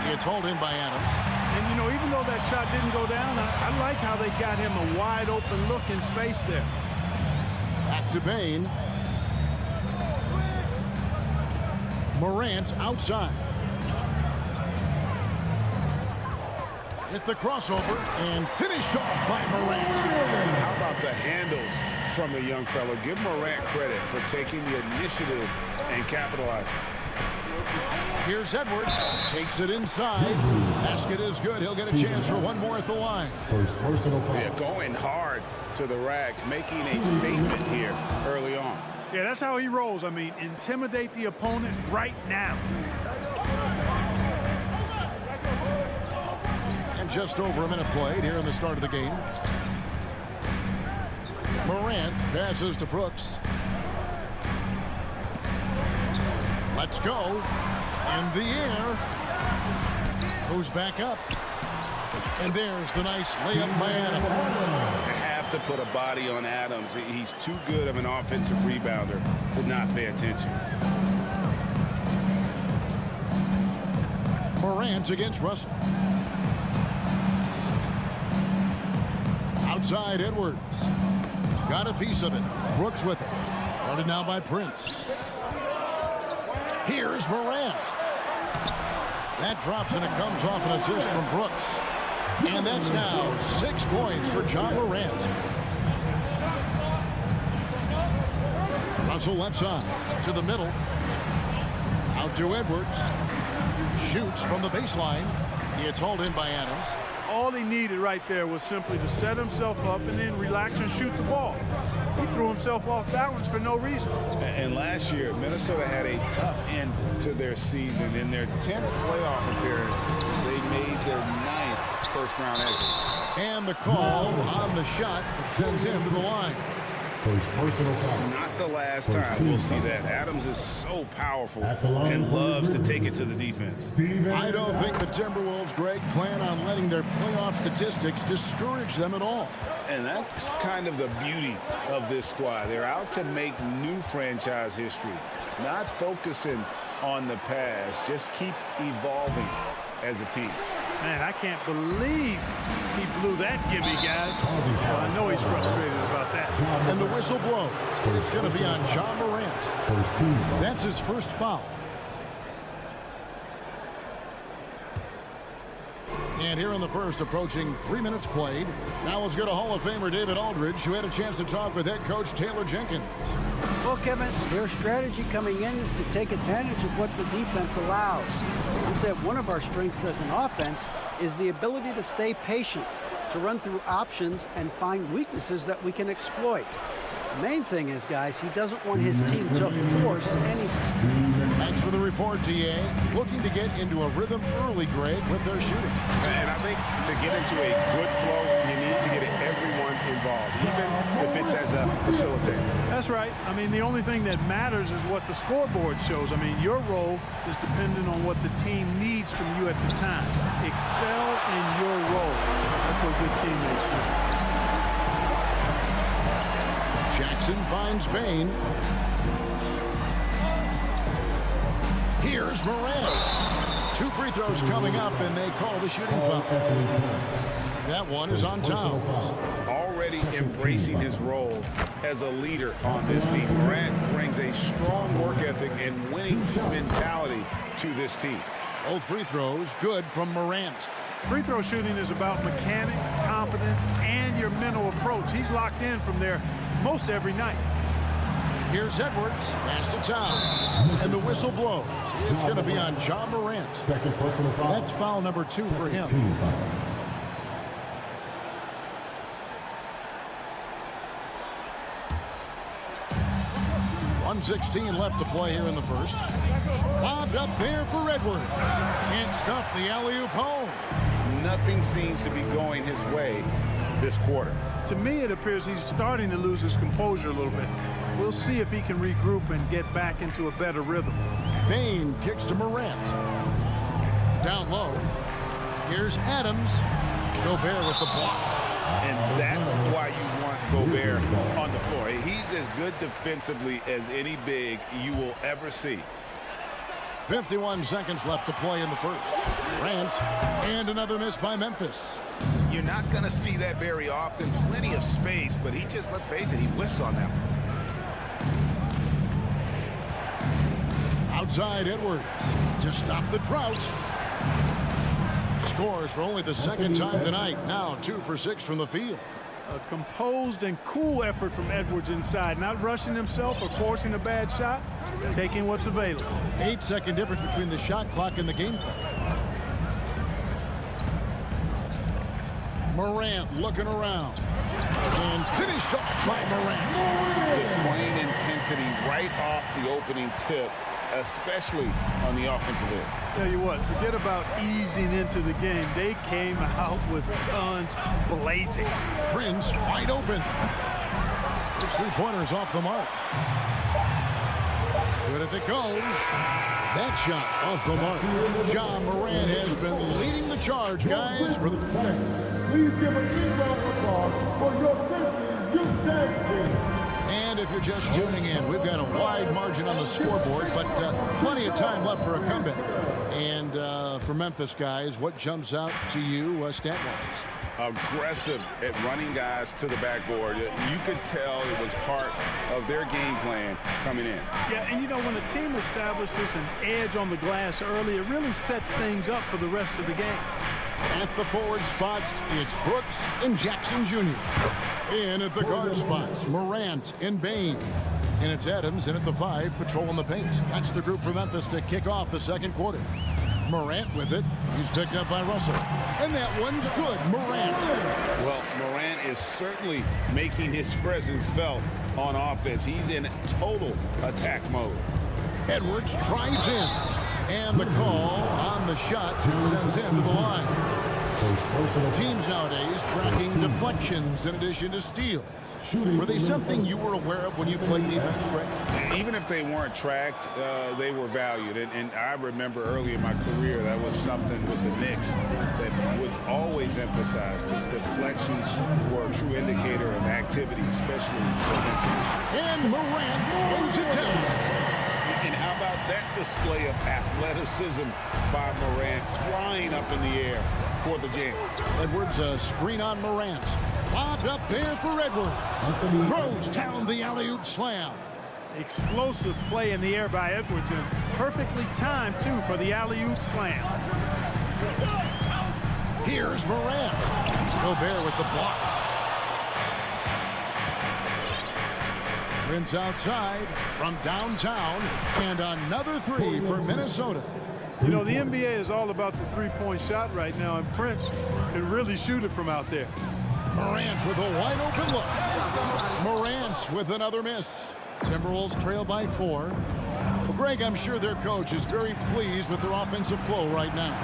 It's hauled in by Adams. And, you know, even though that shot didn't go down, I like how they got him a wide open look in space there. Back to Bane. Morant outside. Hit the crossover and finished off by Morant. How about the handles from the young fella? Give Morant credit for taking the initiative and capitalizing. Here's Edwards. Takes it inside. Basket is good. He'll get a chance for one more at the line. First personal foul. Yeah, going hard to the rack, making a statement here early on. Yeah, that's how he rolls. I mean, intimidate the opponent right now. And just over a minute played here in the start of the game. Morant passes to Brooks. Let's go. In the air. Goes back up. And there's the nice layup by Adams. You have to put a body on Adams. He's too good of an offensive rebounder to not pay attention. Morant against Russell. Outside Edwards. Got a piece of it. Brooks with it. Guarded now by Prince. Here's Morant. That drops and it comes off an assist from Brooks. And that's now 6 points for John Morant. Russell left side to the middle. Out to Edwards. Shoots from the baseline. It's hauled in by Adams. All he needed right there was simply to set himself up and then relax and shoot the ball. He threw himself off balance for no reason. And last year, Minnesota had a tough end to their season. In their 10th playoff appearance, they made their 9th first-round exit. And the call on the shot sends him to the line. First personal foul. Not the last time we'll see that. Adams is so powerful and loves to take it to the defense. I don't think the Timberwolves, Greg, plan on letting their playoff statistics discourage them at all. And that's kind of the beauty of this squad. They're out to make new franchise history, not focusing on the past. Just keep evolving as a team. Man, I can't believe he blew that gimme, guys. Well, I know he's frustrated about that. And the whistle blows. It's going to be on John Morant. First team foul. That's his first foul. And here in the first, approaching 3 minutes played. Now let's go to Hall of Famer David Aldridge, who had a chance to talk with head coach Taylor Jenkins. Well, Kevin, their strategy coming in is to take advantage of what the defense allows. He said one of our strengths as an offense is the ability to stay patient, to run through options and find weaknesses that we can exploit. The main thing is, guys, he doesn't want his team to force anything. Thanks for the report, DA. Looking to get into a rhythm early, Greg, with their shooting. And I think to get into a good flow, you need to get everyone involved, even if it's as a facilitator. That's right. I mean, the only thing that matters is what the scoreboard shows. I mean, your role is dependent on what the team needs from you at the time. Excel in your role. That's what good teammates do. Jackson finds Bane. Here's Morant. 2 free throws coming up, and they call the shooting foul. That one is on Towns. Already embracing his role as a leader on this team. Morant brings a strong work ethic and winning mentality to this team. Both free throws good from Morant. Free throw shooting is about mechanics, confidence, and your mental approach. He's locked in from there most every night. Here's Edwards. Pass to Towns. And the whistle blows. It's going to be on John Morant. Second personal foul. That's foul number 2 for him. Team foul. 1:16 left to play here in the first. Lobbed up there for Edwards. Can't stuff the alley-oop home. Nothing seems to be going his way this quarter. To me, it appears he's starting to lose his composure a little bit. We'll see if he can regroup and get back into a better rhythm. Bain kicks to Morant. Down low. Here's Adams. Gobert with the block. And that's why you want Gobert on the floor. He's as good defensively as any big you will ever see. 51 seconds left to play in the first. Morant, and another miss by Memphis. You're not going to see that very often. Plenty of space, but he just, let's face it, he whiffs on that one. Outside Edwards to stop the drought. Scores for only the second time tonight. Now 2 for 6 from the field. A composed and cool effort from Edwards inside. Not rushing himself or forcing a bad shot. Taking what's available. 8-second difference between the shot clock and the game clock. Morant looking around. And finished off by Morant. Displaying intensity right off the opening tip, especially on the offensive end. Tell you what, forget about easing into the game. They came out with guns blazing. Prince wide open. His three-pointers off the mark. Good if it goes. That shot off the mark. John Morant has been leading the charge, guys. For the Please give a big round of applause for your Grizzlies youth dance team. And if you're just tuning in, we've got a wide margin on the scoreboard, but plenty of time left for a comeback. And for Memphis, guys, what jumps out to you stat-wise? Aggressive at running guys to the backboard. You could tell it was part of their game plan coming in. Yeah, and you know, when a team establishes an edge on the glass early, it really sets things up for the rest of the game. At the forward spots, it's Brooks and Jackson Jr. In at the guard spots, Morant and Bain. And it's Adams in at the 5, patrolling the paint. That's the group for Memphis to kick off the second quarter. Morant with it. He's picked up by Russell. And that one's good. Morant. Well, Morant is certainly making his presence felt on offense. He's in total attack mode. Edwards drives in. And the call on the shot sends him to the line. Teams nowadays tracking deflections in addition to steals. Were they something you were aware of when you played defense, Greg? Even if they weren't tracked, they were valued. And I remember early in my career, that was something with the Knicks that would always emphasize. Just deflections were a true indicator of activity, especially defensively. And Morant goes it down. And how about that display of athleticism by Morant, flying up in the air for the jam. Edwards, a screen on Morant. Lobbed up there for Edwards. Throws down the alley-oop slam. Explosive play in the air by Edwards, and perfectly timed, too, for the alley-oop slam. Here's Morant. Gobert with the block. Prince outside from downtown, and another 3 for Minnesota. You know, the NBA is all about the three-point shot right now, and Prince can really shoot it from out there. Morant with a wide open look. Morant with another miss. Timberwolves trail by 4. Well, Greg, I'm sure their coach is very pleased with their offensive flow right now.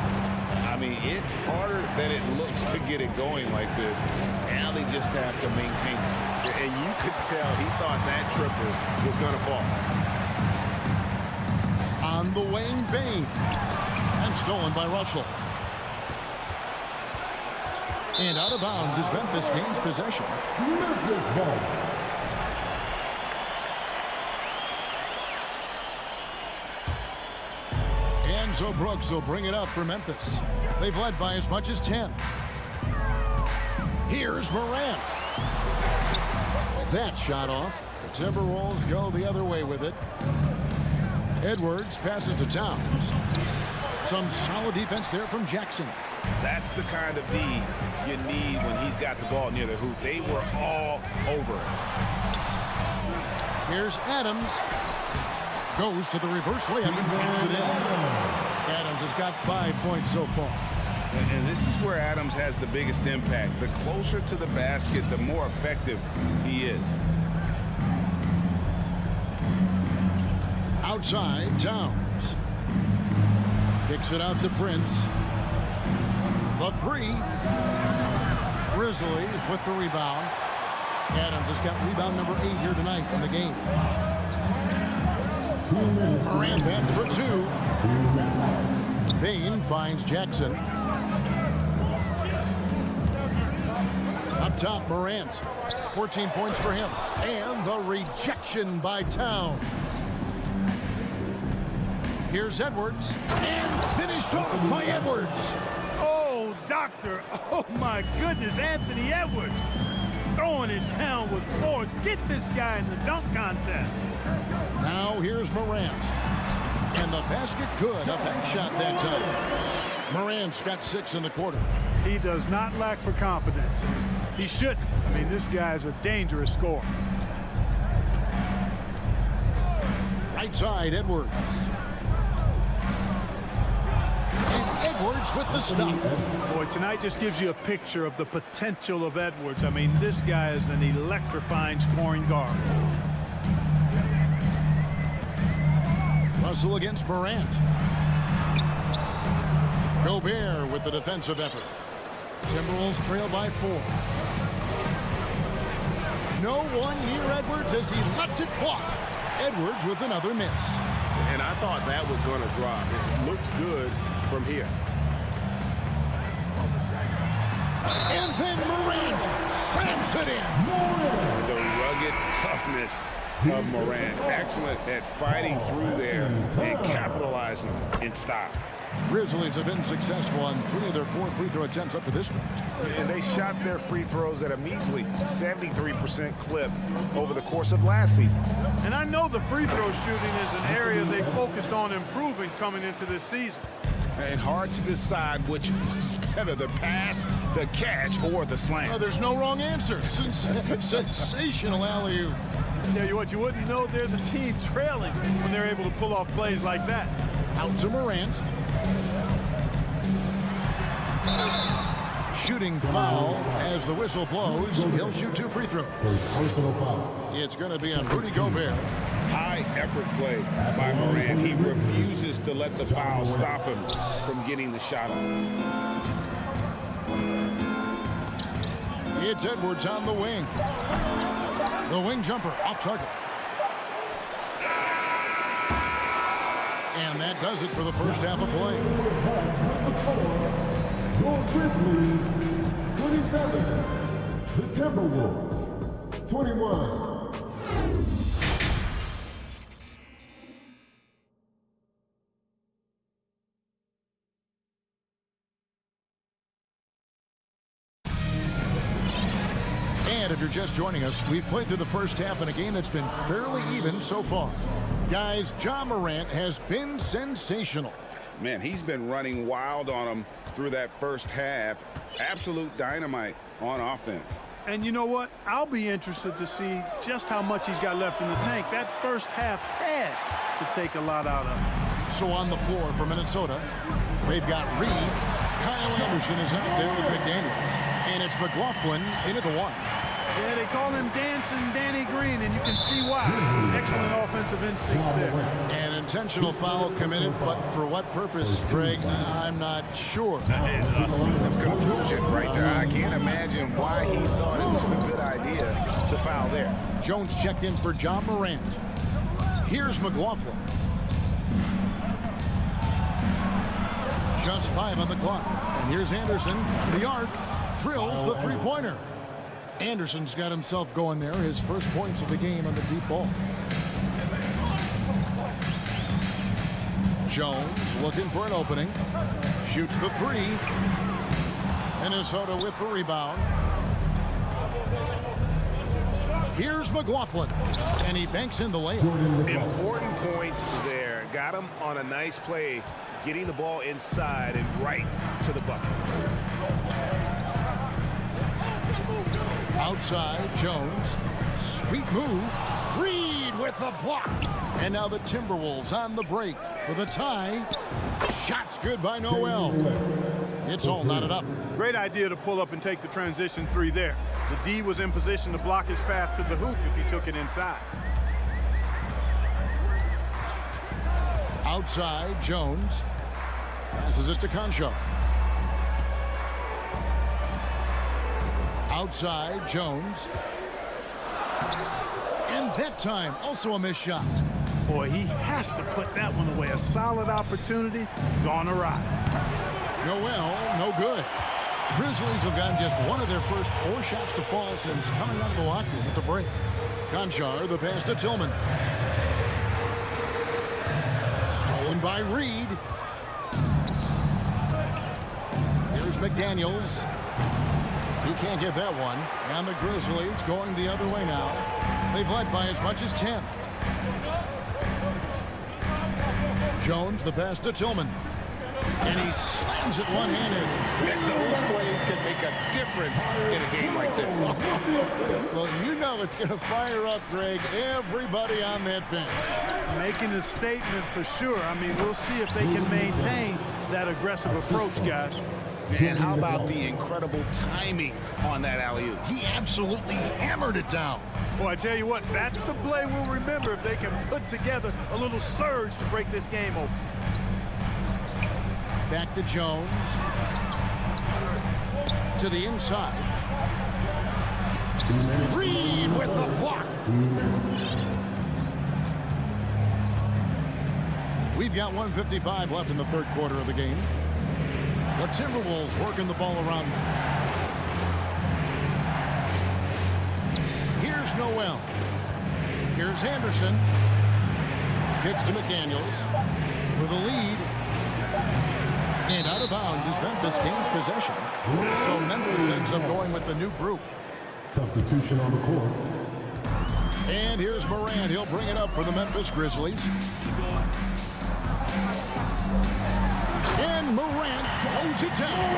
I mean, it's harder than it looks to get it going like this. Now they just have to maintain it. And you could tell he thought that triple was going to fall. On the wing, Bain. And stolen by Russell. And out of bounds as Memphis gains possession. Memphis ball. And so Brooks will bring it up for Memphis. They've led by as much as 10. Here's Morant. That shot off. The Timberwolves go the other way with it. Edwards passes to Towns. Some solid defense there from Jackson. That's the kind of D you need when he's got the ball near the hoop. They were all over it. Here's Adams. Goes to the reverse layup and puts it in. Adams has got 5 points so far. And this is where Adams has the biggest impact. The closer to the basket, the more effective he is. Outside, Towns. Kicks it out to Prince. The three. Grizzlies with the rebound. Adams has got rebound number 8 here tonight in the game. Morant bats for 2. Bane finds Jackson. Up top, Morant. 14 points for him. And the rejection by Towns. Here's Edwards. And finished off by Edwards. Oh, doctor. Oh, my goodness. Anthony Edwards throwing it down with force. Get this guy in the dunk contest. Now here's Morant. And the basket good. A bank shot that time. Morant's got 6 in the quarter. He does not lack for confidence. He shouldn't. I mean, this guy's a dangerous scorer. Right side, Edwards. And Edwards with the stuff. Boy, tonight just gives you a picture of the potential of Edwards. I mean, this guy is an electrifying scoring guard. Russell against Morant. Gobert with the defensive effort. Timberwolves trail by 4. No one near Edwards as he lets it fly. Edwards with another miss. And I thought that was going to drop. It looked good from here. And then Morant slams it in. The rugged toughness of Morant. Excellent at fighting through there and capitalizing in style. Grizzlies have been successful on 3 of their 4 free throw attempts up to this point. And they shot their free throws at a measly 73% clip over the course of last season. And I know the free throw shooting is an area they focused on improving coming into this season. And hard to decide which was better, the pass, the catch, or the slam. Oh, there's no wrong answer. Sensational alley-oop. Tell you what, you wouldn't know they're the team trailing when they're able to pull off plays like that. Out to Morant. Shooting foul as the whistle blows. He'll shoot 2 free throws. It's going to be on Rudy Gobert. High effort play by Morant. He refuses to let the foul stop him from getting the shot on. It's Edwards on the wing. The wing jumper off target. And that does it for the first half of play. Your Grizzlies, 27. The Timberwolves, 21. And if you're just joining us, we've played through the first half in a game that's been fairly even so far. Guys, Ja Morant has been sensational. Man, he's been running wild on him through that first half. Absolute dynamite on offense. And you know what? I'll be interested to see just how much he's got left in the tank. That first half had to take a lot out of him. So on the floor for Minnesota, they've got Reed. Kyle Anderson is out there with McDaniels. And it's McLaughlin into the 1. Yeah, they call him Dancing Danny Green, and you can see why. Excellent offensive instincts there. An intentional foul committed, but for what purpose, Greg, I'm not sure. A scene of confusion right there. I can't imagine why he thought it was a good idea to foul there. Jones checked in for Ja Morant. Here's McLaughlin. Just 5 on the clock. And here's Anderson from the arc. Drills the three-pointer. Anderson's got himself going there. His first points of the game on the deep ball. Jones looking for an opening. Shoots the 3. Minnesota with the rebound. Here's McLaughlin. And he banks in the layup. Important points there. Got him on a nice play, getting the ball inside and right to the bucket. Outside, Jones. Sweet move. Reed with the block. And now the Timberwolves on the break for the tie. Shots good by Noel. It's all knotted up. Great idea to pull up and take the transition 3 there. The D was in position to block his path to the hoop if he took it inside. Outside, Jones. Passes it to Concho. Outside, Jones. And that time, also a missed shot. Boy, he has to put that one away. A solid opportunity, gone awry. Noel, no good. Grizzlies have gotten just one of their first 4 shots to fall since coming out of the locker room at the break. Conchar, the pass to Tillman. Stolen by Reed. Here's McDaniels. He can't get that one. And the Grizzlies going the other way now. They've led by as much as 10. Jones, the pass to Tillman. And he slams it one-handed. And those plays can make a difference in a game like this. Well, you know it's going to fire up, Greg, everybody on that bench. Making a statement for sure. I mean, we'll see if they can maintain that aggressive approach, guys. And how about the incredible timing on that alley-oop? He absolutely hammered it down. Well, I tell you what, that's the play we'll remember if they can put together a little surge to break this game open. Back to Jones. To the inside. Reed with the block. We've got 1:55 left in the third quarter of the game. The Timberwolves working the ball around. Here's Noel. Here's Henderson. Kicks to McDaniels for the lead. And out of bounds as Memphis gains possession. So Memphis ends up going with the new group. Substitution on the court. And here's Morant. He'll bring it up for the Memphis Grizzlies. And Morant throws it down.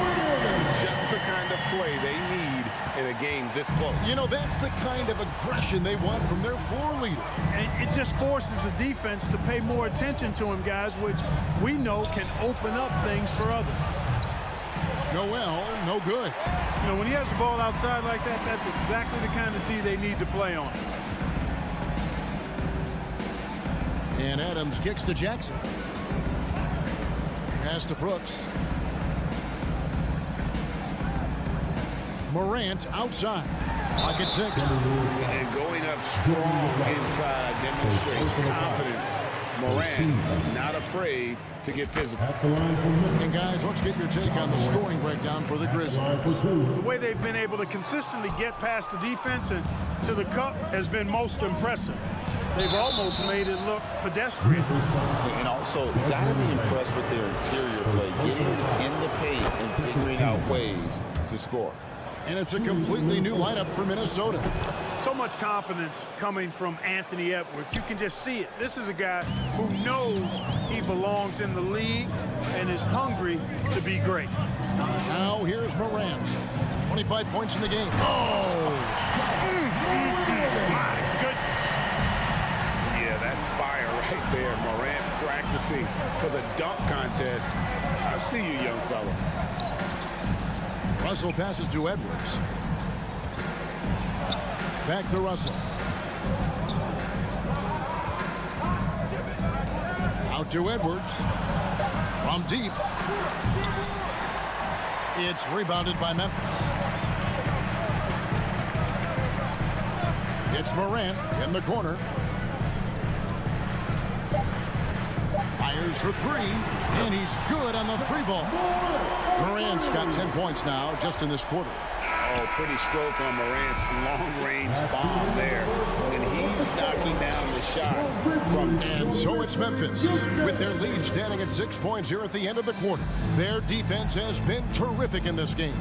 Just the kind of play they need in a game this close. You know, that's the kind of aggression they want from their floor leader. And it just forces the defense to pay more attention to him, guys, which we know can open up things for others. Noel, no good. You know, when he has the ball outside like that, that's exactly the kind of D they need to play on. And Adams kicks to Jackson. Pass to Brooks. Morant outside. Pocket 6. And going up strong inside demonstrates confidence. Morant not afraid to get physical. And guys, let's get your take on the scoring breakdown for the Grizzlies. The way they've been able to consistently get past the defense and to the cup has been most impressive. They've almost made it look pedestrian. And also, got to be impressed with their interior play, getting in the paint and figuring out ways to score. And it's a completely new lineup for Minnesota. So much confidence coming from Anthony Edwards. You can just see it. This is a guy who knows he belongs in the league and is hungry to be great. Now here's Morant. 25 points in the game. Oh! My goodness. Yeah, that's fire right there. Morant practicing for the dunk contest. I see you, young fella. Russell passes to Edwards. Back to Russell. Out to Edwards. From deep. It's rebounded by Memphis. It's Morant in the corner. Fires for 3, and he's good on the 3-ball. Morant's got 10 points now just in this quarter. Oh, pretty stroke on Morant's long-range bomb there. And he's knocking down the shot from... And so it's Memphis with their lead standing at 6 points here at the end of the quarter. Their defense has been terrific in this game.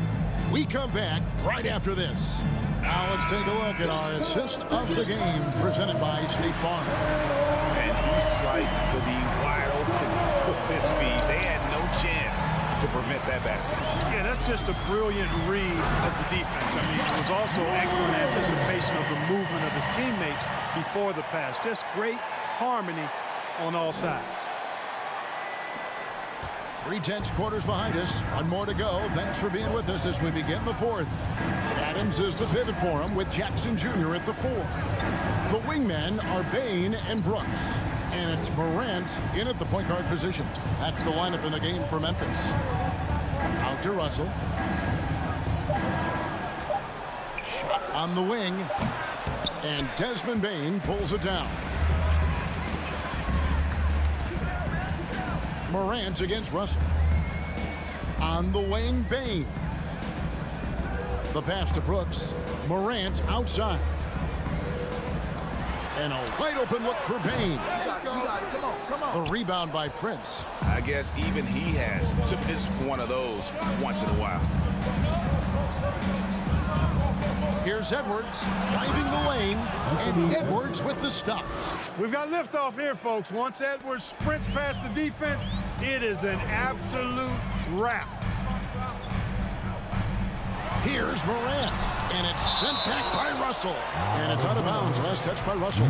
We come back right after this. Now let's take a look at our assist of the game presented by State Farm. And he sliced the D wide open with his feet. They had no chance to prevent that basket. Yeah, that's just a brilliant read of the defense. I mean, it was also excellent anticipation of the movement of his teammates before the pass. Just great harmony on all sides. 3/10 quarters behind us. One more to go. Thanks for being with us as we begin the fourth. Adams is the pivot for him with Jackson Jr. at the 4. The wingmen are Bain and Brooks. And it's Morant in at the point guard position. That's the lineup in the game for Memphis. Out to Russell. Shot on the wing. And Desmond Bane pulls it down. Morant against Russell. On the wing, Bane. The pass to Brooks. Morant outside. And a wide open look for Bane. The rebound by Prince. I guess even he has to miss one of those once in a while. Here's Edwards driving the lane, and Edwards with the stuff. We've got liftoff here, folks. Once Edwards sprints past the defense, it is an absolute wrap. Here's Morant, and it's sent back by Russell. And it's out of bounds. Last touch by Russell.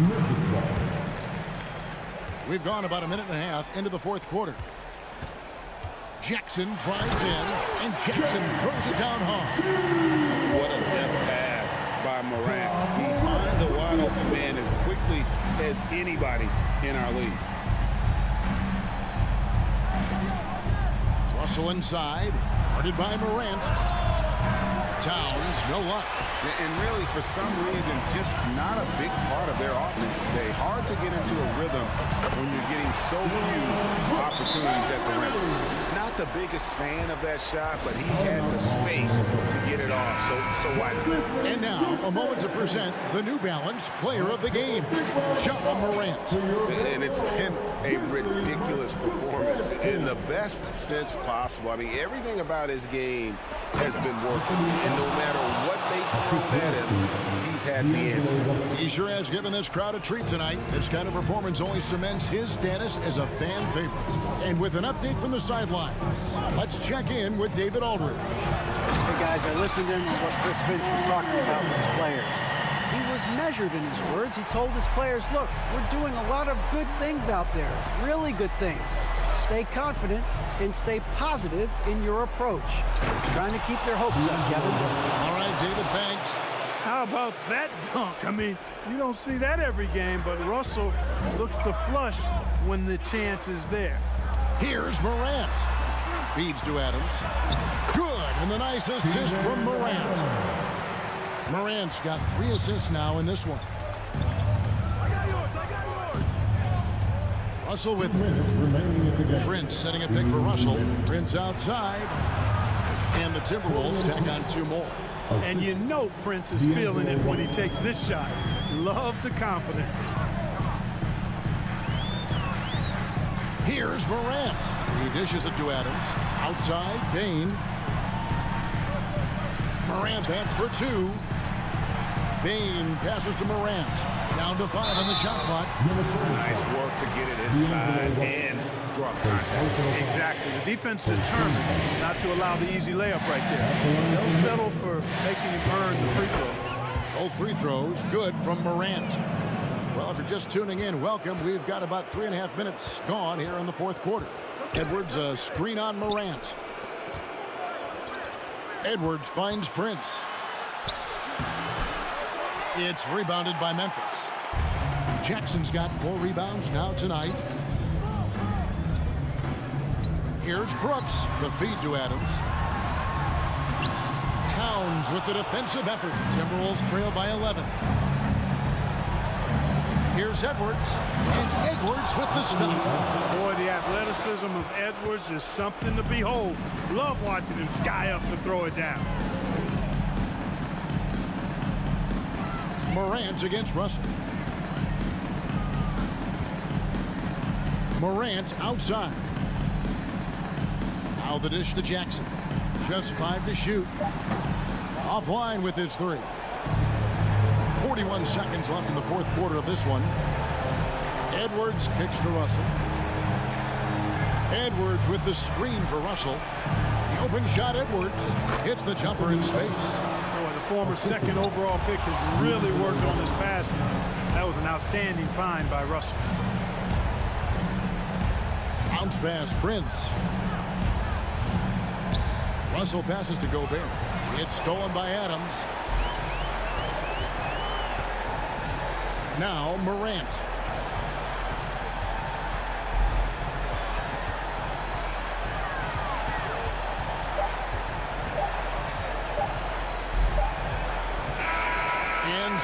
We've gone about a minute and a half into the fourth quarter. Jackson drives in, and Jackson throws it down hard. What a deft pass by Morant. He finds a wide open man as quickly as anybody in our league. Russell inside, guarded by Morant. Towns, no luck. And really, for some reason, just not a big part of their offense today. Hard to get into a rhythm when you're getting so few opportunities at the rim. Not the biggest fan of that shot, but he had the space to get it off. So why not? And now, a moment to present the New Balance Player of the Game, John Morant. And it's been a ridiculous performance in the best sense possible. I mean, everything about his game has been working. And no matter what they throw at him, he's had the answer. He sure has given this crowd a treat tonight. This kind of performance only cements his status as a fan favorite. And with an update from the sidelines, let's check in with David Aldridge. Hey guys, I listened in to what Chris Finch was talking about with his players. He was measured in his words. He told his players, look, we're doing a lot of good things out there, really good things. Stay confident and stay positive in your approach. Trying to keep their hopes up, Kevin. All right, David, thanks. How about that dunk? I mean, you don't see that every game, but Russell looks to flush when the chance is there. Here's Morant. Feeds to Adams. Good, and the nice assist from Morant. Morant's got 3 assists now in this one. Russell with Prince setting a pick for Russell. Prince outside. And the Timberwolves tack on 2 more. And you know Prince is feeling it when he takes this shot. Love the confidence. Here's Morant. He dishes it to Adams. Outside, Bane. Morant, that's for 2. Bane passes to Morant. Down to 5 on the shot clock. Nice work to get it inside and drop contact. Exactly. The defense determined not to allow the easy layup right there. They'll settle for making him earn the free throw. Both free throws good from Morant. Well, if you're just tuning in, welcome. We've got about 3.5 minutes gone here in the fourth quarter. Edwards, a screen on Morant. Edwards finds Prince. It's rebounded by Memphis. Jackson's got 4 rebounds now tonight. Here's Brooks, the feed to Adams. Towns with the defensive effort. Timberwolves trail by 11. Here's Edwards, and Edwards with the stuff. Boy, the athleticism of Edwards is something to behold. Love watching him sky up to throw it down. Morant against Russell. Morant outside. Now the dish to Jackson. Just 5 to shoot. Offline with his 3. 41 seconds left in the fourth quarter of this one. Edwards kicks to Russell. Edwards with the screen for Russell. The open shot, Edwards hits the jumper in space. Boy, the former second overall pick has really worked on his passing. That was an outstanding find by Russell. Bounce pass, Prince. Russell passes to Gobert. It's stolen by Adams. Now Morant.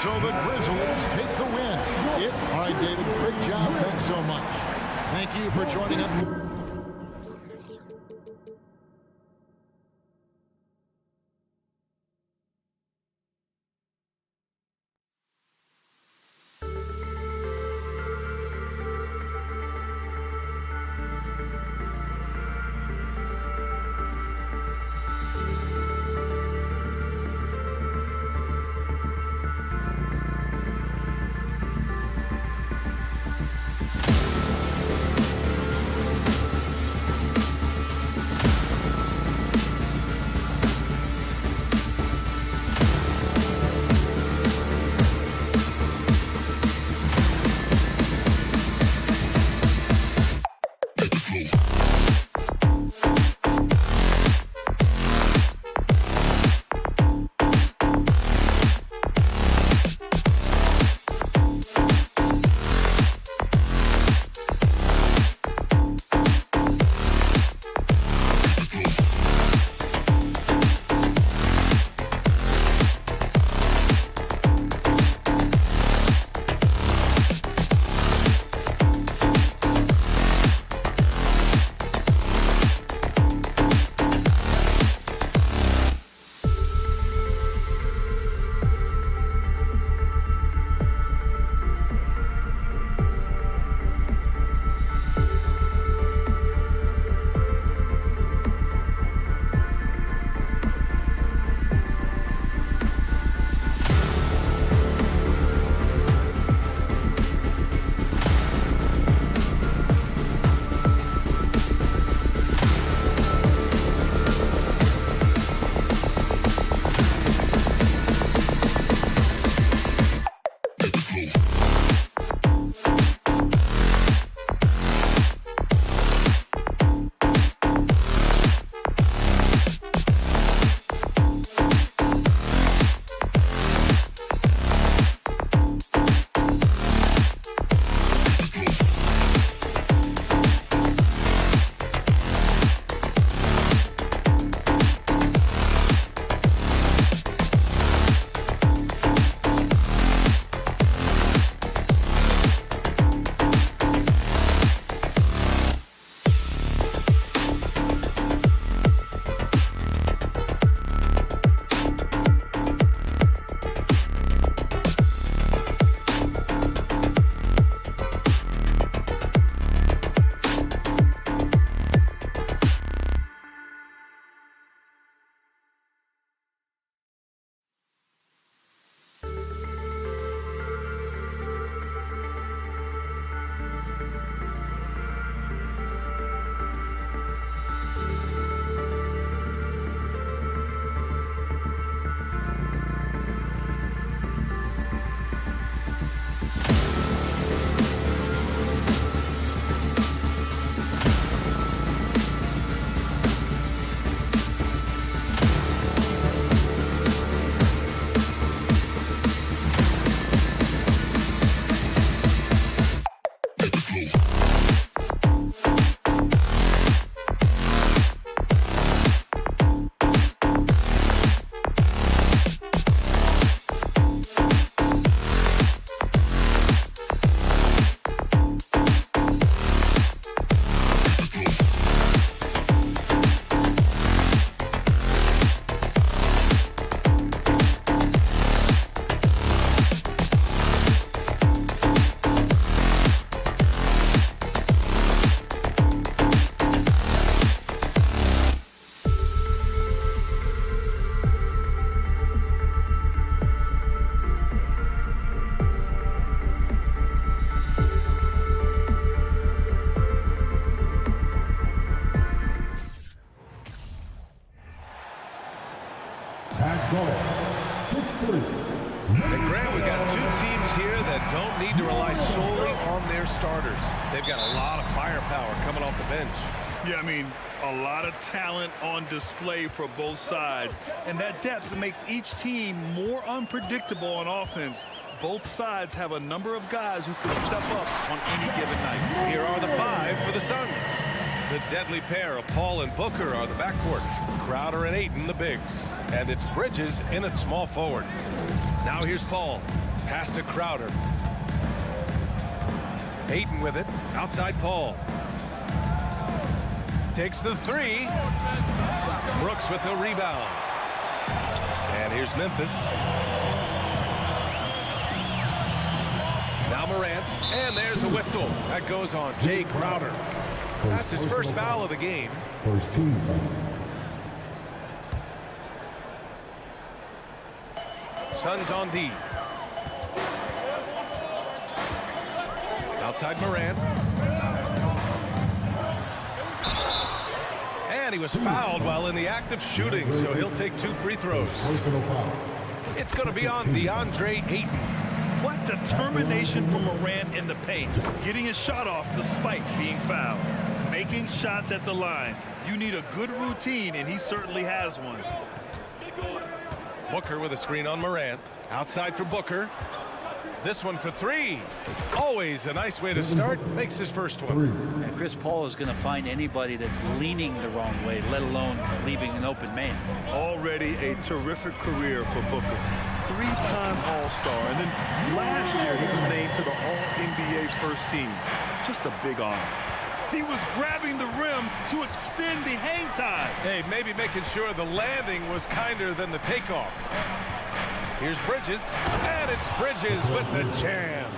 So the Grizzlies take the win. All right, David, great job. Thanks so much. Thank you for joining us. And Grant, we've got two teams here that don't need to rely solely on their starters. They've got a lot of firepower coming off the bench. Yeah, I mean, a lot of talent on display for both sides. And that depth makes each team more unpredictable on offense. Both sides have a number of guys who can step up on any given night. Here are the five for the Suns. The deadly pair of Paul and Booker are the backcourt. Crowder and Ayton, the bigs. And it's Bridges in at small forward. Now here's Paul. Pass to Crowder. Ayton with it. Outside Paul. Takes the three. Brooks with the rebound. And here's Memphis. Now Morant. And there's a whistle. That goes on Jay Crowder. That's his first foul of the game. First team foul. Suns on D. Outside Morant. And he was fouled while in the act of shooting, so he'll take 2 free throws. It's going to be on DeAndre Ayton. What determination from Morant in the paint. Getting his shot off despite being fouled. Making shots at the line. You need a good routine, and he certainly has one. Booker with a screen on Morant. Outside for Booker. This one for 3. Always a nice way to start. Makes his first one. And Chris Paul is going to find anybody that's leaning the wrong way, let alone leaving an open man. Already a terrific career for Booker. 3-time All-Star. And then last year he was named to the All-NBA first team. Just a big honor. He was grabbing the rim to extend the hang time. Hey, maybe making sure the landing was kinder than the takeoff. Here's Bridges, and it's Bridges with the jam.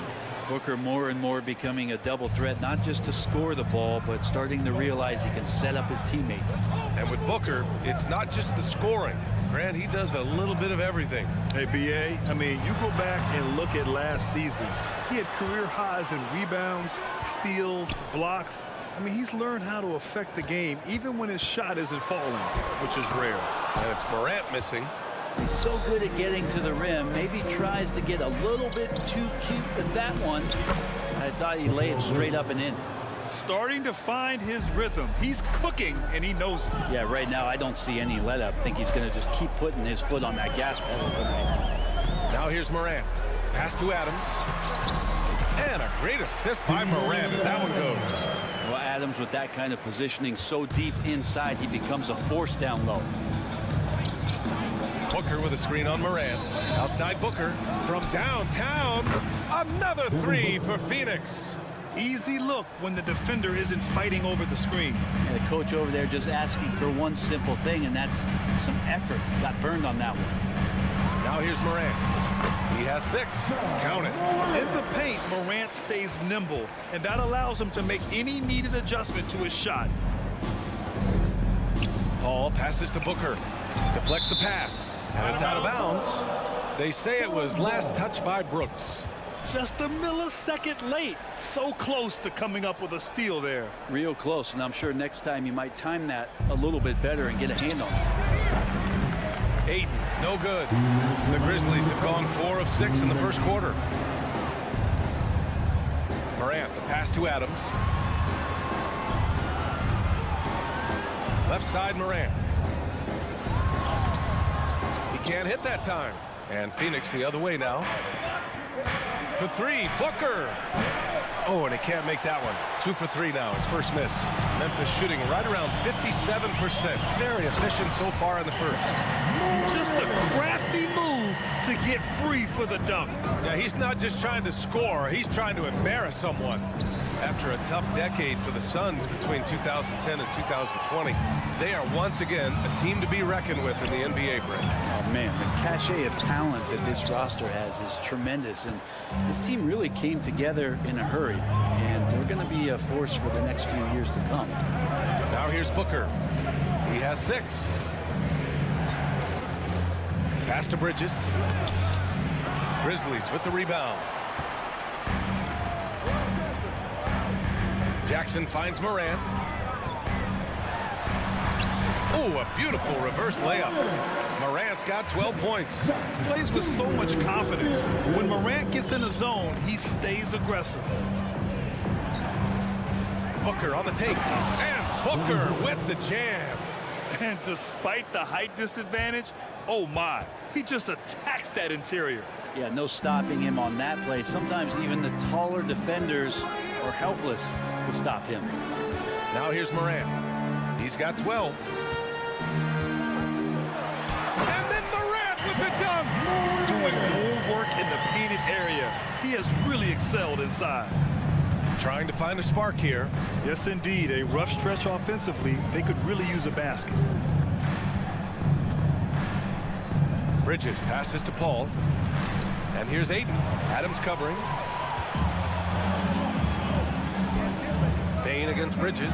Booker more and more becoming a double threat, not just to score the ball, but starting to realize he can set up his teammates. And with Booker, it's not just the scoring. Grant, he does a little bit of everything. Hey, B.A., I mean, you go back and look at last season. He had career highs in rebounds, steals, blocks. I mean, he's learned how to affect the game, even when his shot isn't falling, which is rare. And it's Morant missing. He's so good at getting to the rim, maybe tries to get a little bit too cute at that one. I thought he laid it straight up and in. Starting to find his rhythm. He's cooking, and he knows it. Yeah, right now I don't see any let up. I think he's going to just keep putting his foot on that gas pedal tonight. Now here's Morant. Pass to Adams. And a great assist by Morant as that one goes. Well, Adams with that kind of positioning so deep inside, he becomes a force down low. Booker with a screen on Morant. Outside Booker from downtown. Another 3 for Phoenix. Easy look when the defender isn't fighting over the screen. And the coach over there just asking for one simple thing, and that's some effort. Got burned on that one. Now here's Morant. He has 6. Count it. In the paint, Morant stays nimble, and that allows him to make any needed adjustment to his shot. Paul passes to Booker. Deflects the pass. And it's out of bounds. They say it was last touched by Brooks. Just a millisecond late. So close to coming up with a steal there. Real close, and I'm sure next time you might time that a little bit better and get a hand on it. Ayton, no good. The Grizzlies have gone 4 of 6 in the first quarter. Morant, the pass to Adams. Left side, Morant. He can't hit that time. And Phoenix the other way now. For 3, Booker. Oh, and he can't make that one. 2 for 3 now. His first miss. Memphis shooting right around 57%. Very efficient so far in the first. Just a crafty move to get free for the dunk. Yeah, he's not just trying to score. He's trying to embarrass someone. After a tough decade for the Suns between 2010 and 2020, they are once again a team to be reckoned with in the NBA, Brent. Oh, man, the cachet of talent that this roster has is tremendous, and this team really came together in a hurry, and they're going to be a force for the next few years to come. Now here's Booker. He has 6. Pass to Bridges. Grizzlies with the rebound. Jackson finds Morant. Oh, a beautiful reverse layup. Morant's got 12 points. Plays with so much confidence. When Morant gets in the zone, he stays aggressive. Booker on the take. And Booker with the jam. And despite the height disadvantage, oh my, he just attacks that interior. Yeah, no stopping him on that play. Sometimes even the taller defenders are helpless to stop him. Now here's Morant. He's got 12. And then Morant with the dunk. Doing more work in the paint underrated area. He has really excelled inside. Trying to find a spark here. Yes, indeed. A rough stretch offensively. They could really use a basket. Bridges passes to Paul. And here's Ayton. Adams covering. Bane against Bridges.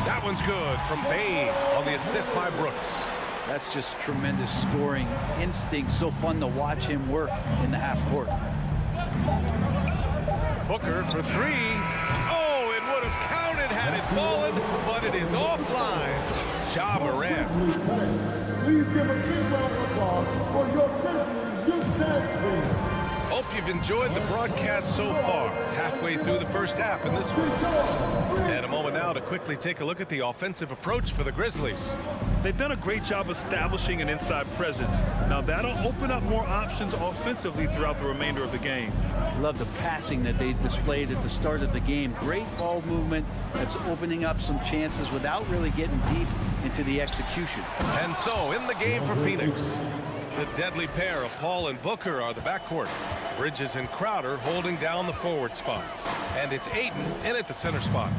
That one's good from Bane on the assist by Brooks. That's just tremendous scoring instinct. So fun to watch him work in the half court. Booker for three. Oh, it would have counted had it fallen, but it is offline. Ja Morant. Please give a big round of applause for your Grizzlies youth dance team. Hope you've enjoyed the broadcast so far. Halfway through the first half in this one. And a moment now to quickly take a look at the offensive approach for the Grizzlies. They've done a great job establishing an inside presence. Now that'll open up more options offensively throughout the remainder of the game. Love the passing that they displayed at the start of the game. Great ball movement that's opening up some chances without really getting deep into the execution. And so in the game for Phoenix, the deadly pair of Paul and Booker are the backcourt. Bridges and Crowder holding down the forward spots. And it's Ayton in at the center spot.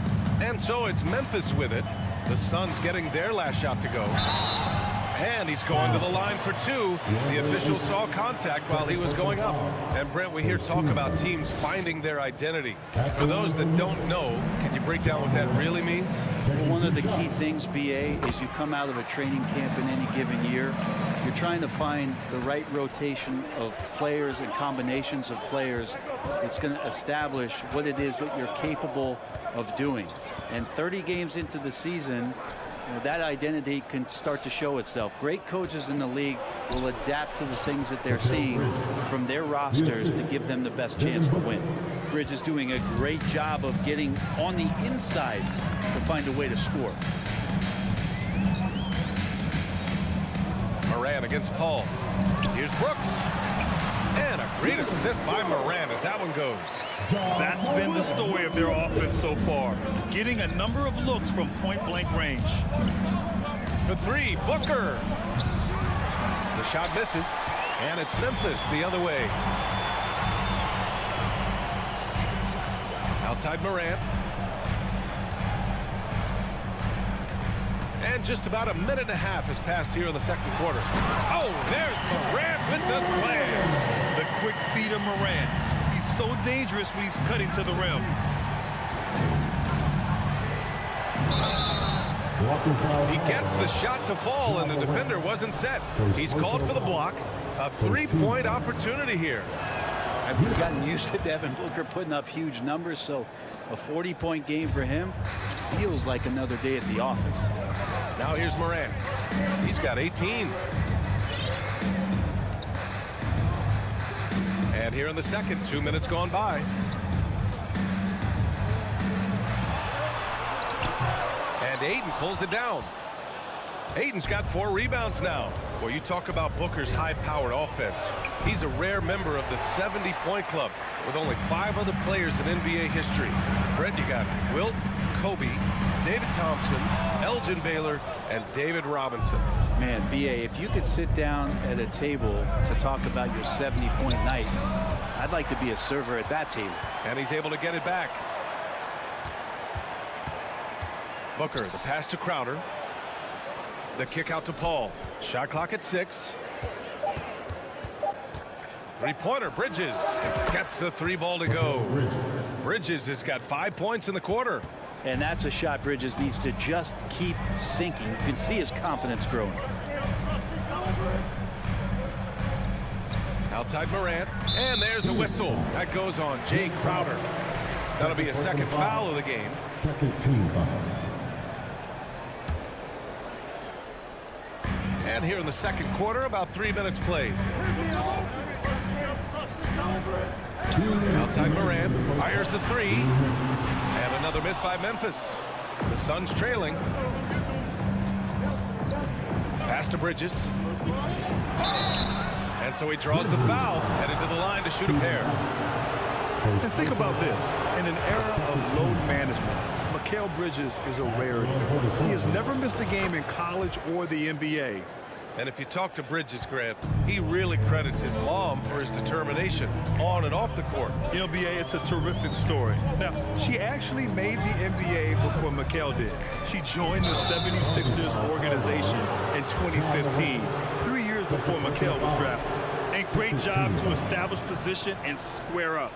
And so it's Memphis with it. The Suns getting their last shot to go. And he's going to the line for two. The official saw contact while he was going up. And Brent, we hear talk about teams finding their identity. For those that don't know, can you break down what that really means? Well, one of the key things, BA, is you come out of a training camp in any given year. You're trying to find the right rotation of players and combinations of players that's going to establish what it is that you're capable of doing. And 30 games into the season, that identity can start to show itself. Great coaches in the league will adapt to the things that they're seeing from their rosters to give them the best chance to win. Bridges doing a great job of getting on the inside to find a way to score. Morant against Paul. Here's Brooks. And a great assist by Morant as that one goes. That's been the story of their offense so far. Getting a number of looks from point-blank range. For three, Booker. The shot misses. And it's Memphis the other way. Outside Morant. And just about a minute and a half has passed here in the second quarter. Oh, there's Morant with the slam. The quick feed of Morant. He's so dangerous when he's cutting to the rim. He gets the shot to fall, and the defender wasn't set. He's called for the block. A three-point opportunity here. And we've gotten used to Devin Booker putting up huge numbers, so a 40-point game for him feels like another day at the office. Now here's Morant. He's got 18. And here in the second, 2 minutes gone by. And Ayton pulls it down. Ayton's got 4 rebounds now. Well, you talk about Booker's high-powered offense. He's a rare member of the 70-point club with only 5 other players in NBA history. Brent, you got Wilt, Kobe, David Thompson, Elgin Baylor, and David Robinson. Man, BA, if you could sit down at a table to talk about your 70-point night, I'd like to be a server at that table. And he's able to get it back. Booker, the pass to Crowder. The kick out to Paul. Shot clock at 6. Three-pointer, Bridges. Gets the 3 ball to go. Bridges has got 5 points in the quarter. And that's a shot Bridges needs to just keep sinking. You can see his confidence growing. Outside Morant. And there's a whistle. That goes on Jay Crowder. That'll be a second foul of the game. Second team foul. And here in the second quarter, about 3 minutes played. Outside Morant. Fires the 3. And another miss by Memphis. The Suns trailing. Pass to Bridges. And so he draws the foul, headed to the line to shoot a pair. And think about this. In an era of load management, Mikal Bridges is a rarity. He has never missed a game in college or the NBA. And if you talk to Bridges, Grant, he really credits his mom for his determination on and off the court. You know, BA, it's a terrific story. Now, she actually made the NBA before Mikal did. She joined the 76ers organization in 2015, 3 years before Mikal was drafted. And great job to establish position and square up.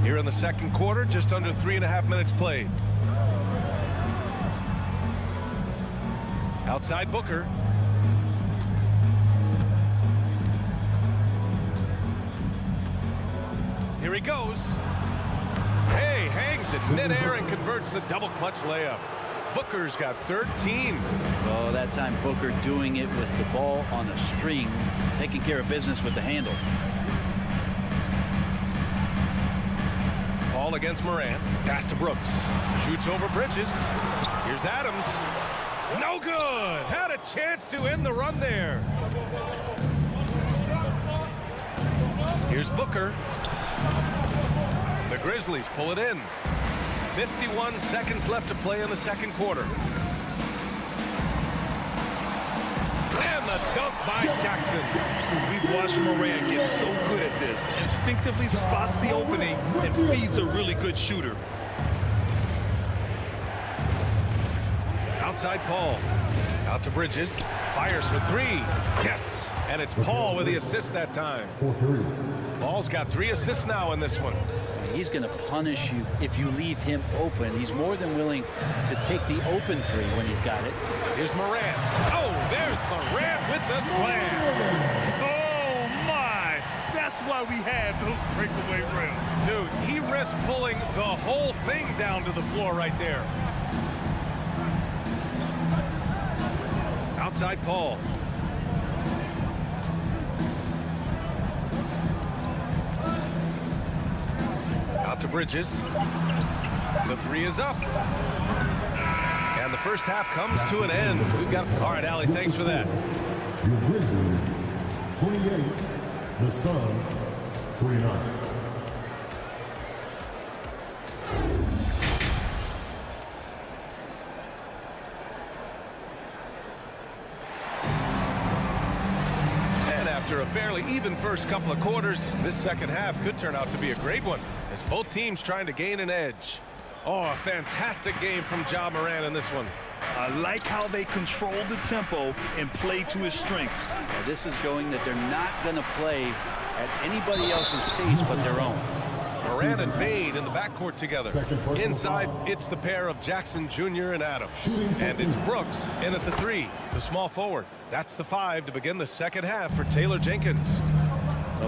Here in the second quarter, just under 3.5 minutes played. Outside Booker. Here he goes. Hey, hangs it midair and converts the double clutch layup. Booker's got 13. Oh, that time Booker doing it with the ball on a string, taking care of business with the handle. Ball against Morant. Pass to Brooks. Shoots over Bridges. Here's Adams. No good. Had a chance to end the run there. Here's Booker. The Grizzlies pull it in. 51 seconds left to play in the second quarter. And the dunk by Jackson. We've watched Morant get so good at this. Instinctively spots the opening and feeds a really good shooter. Outside Paul. Out to Bridges. Fires for three. Yes. And it's Paul with the assist that time. Paul's got 3 assists now in this one. He's going to punish you if you leave him open. He's more than willing to take the open three when he's got it. Here's Morant. Oh, there's Morant with the slam. Oh, my. That's why we had those breakaway rims. Dude, he risked pulling the whole thing down to the floor right there. Outside Paul. Out to Bridges. The 3 is up. And the first half comes to an end. We've got... All right, Allie, thanks for that. Your Grizzlies, 28. The Suns, 29. After a fairly even first couple of quarters, this second half could turn out to be a great one as both teams trying to gain an edge. Oh, a fantastic game from Ja Morant in this one. I like how they control the tempo and play to his strengths. Now, this is going that they're not going to play at anybody else's pace but their own. Morant and Bane in the backcourt together. Inside, it's the pair of Jackson Jr. and Adams. And it's Brooks in at the 3, the small forward. That's the 5 to begin the second half for Taylor Jenkins.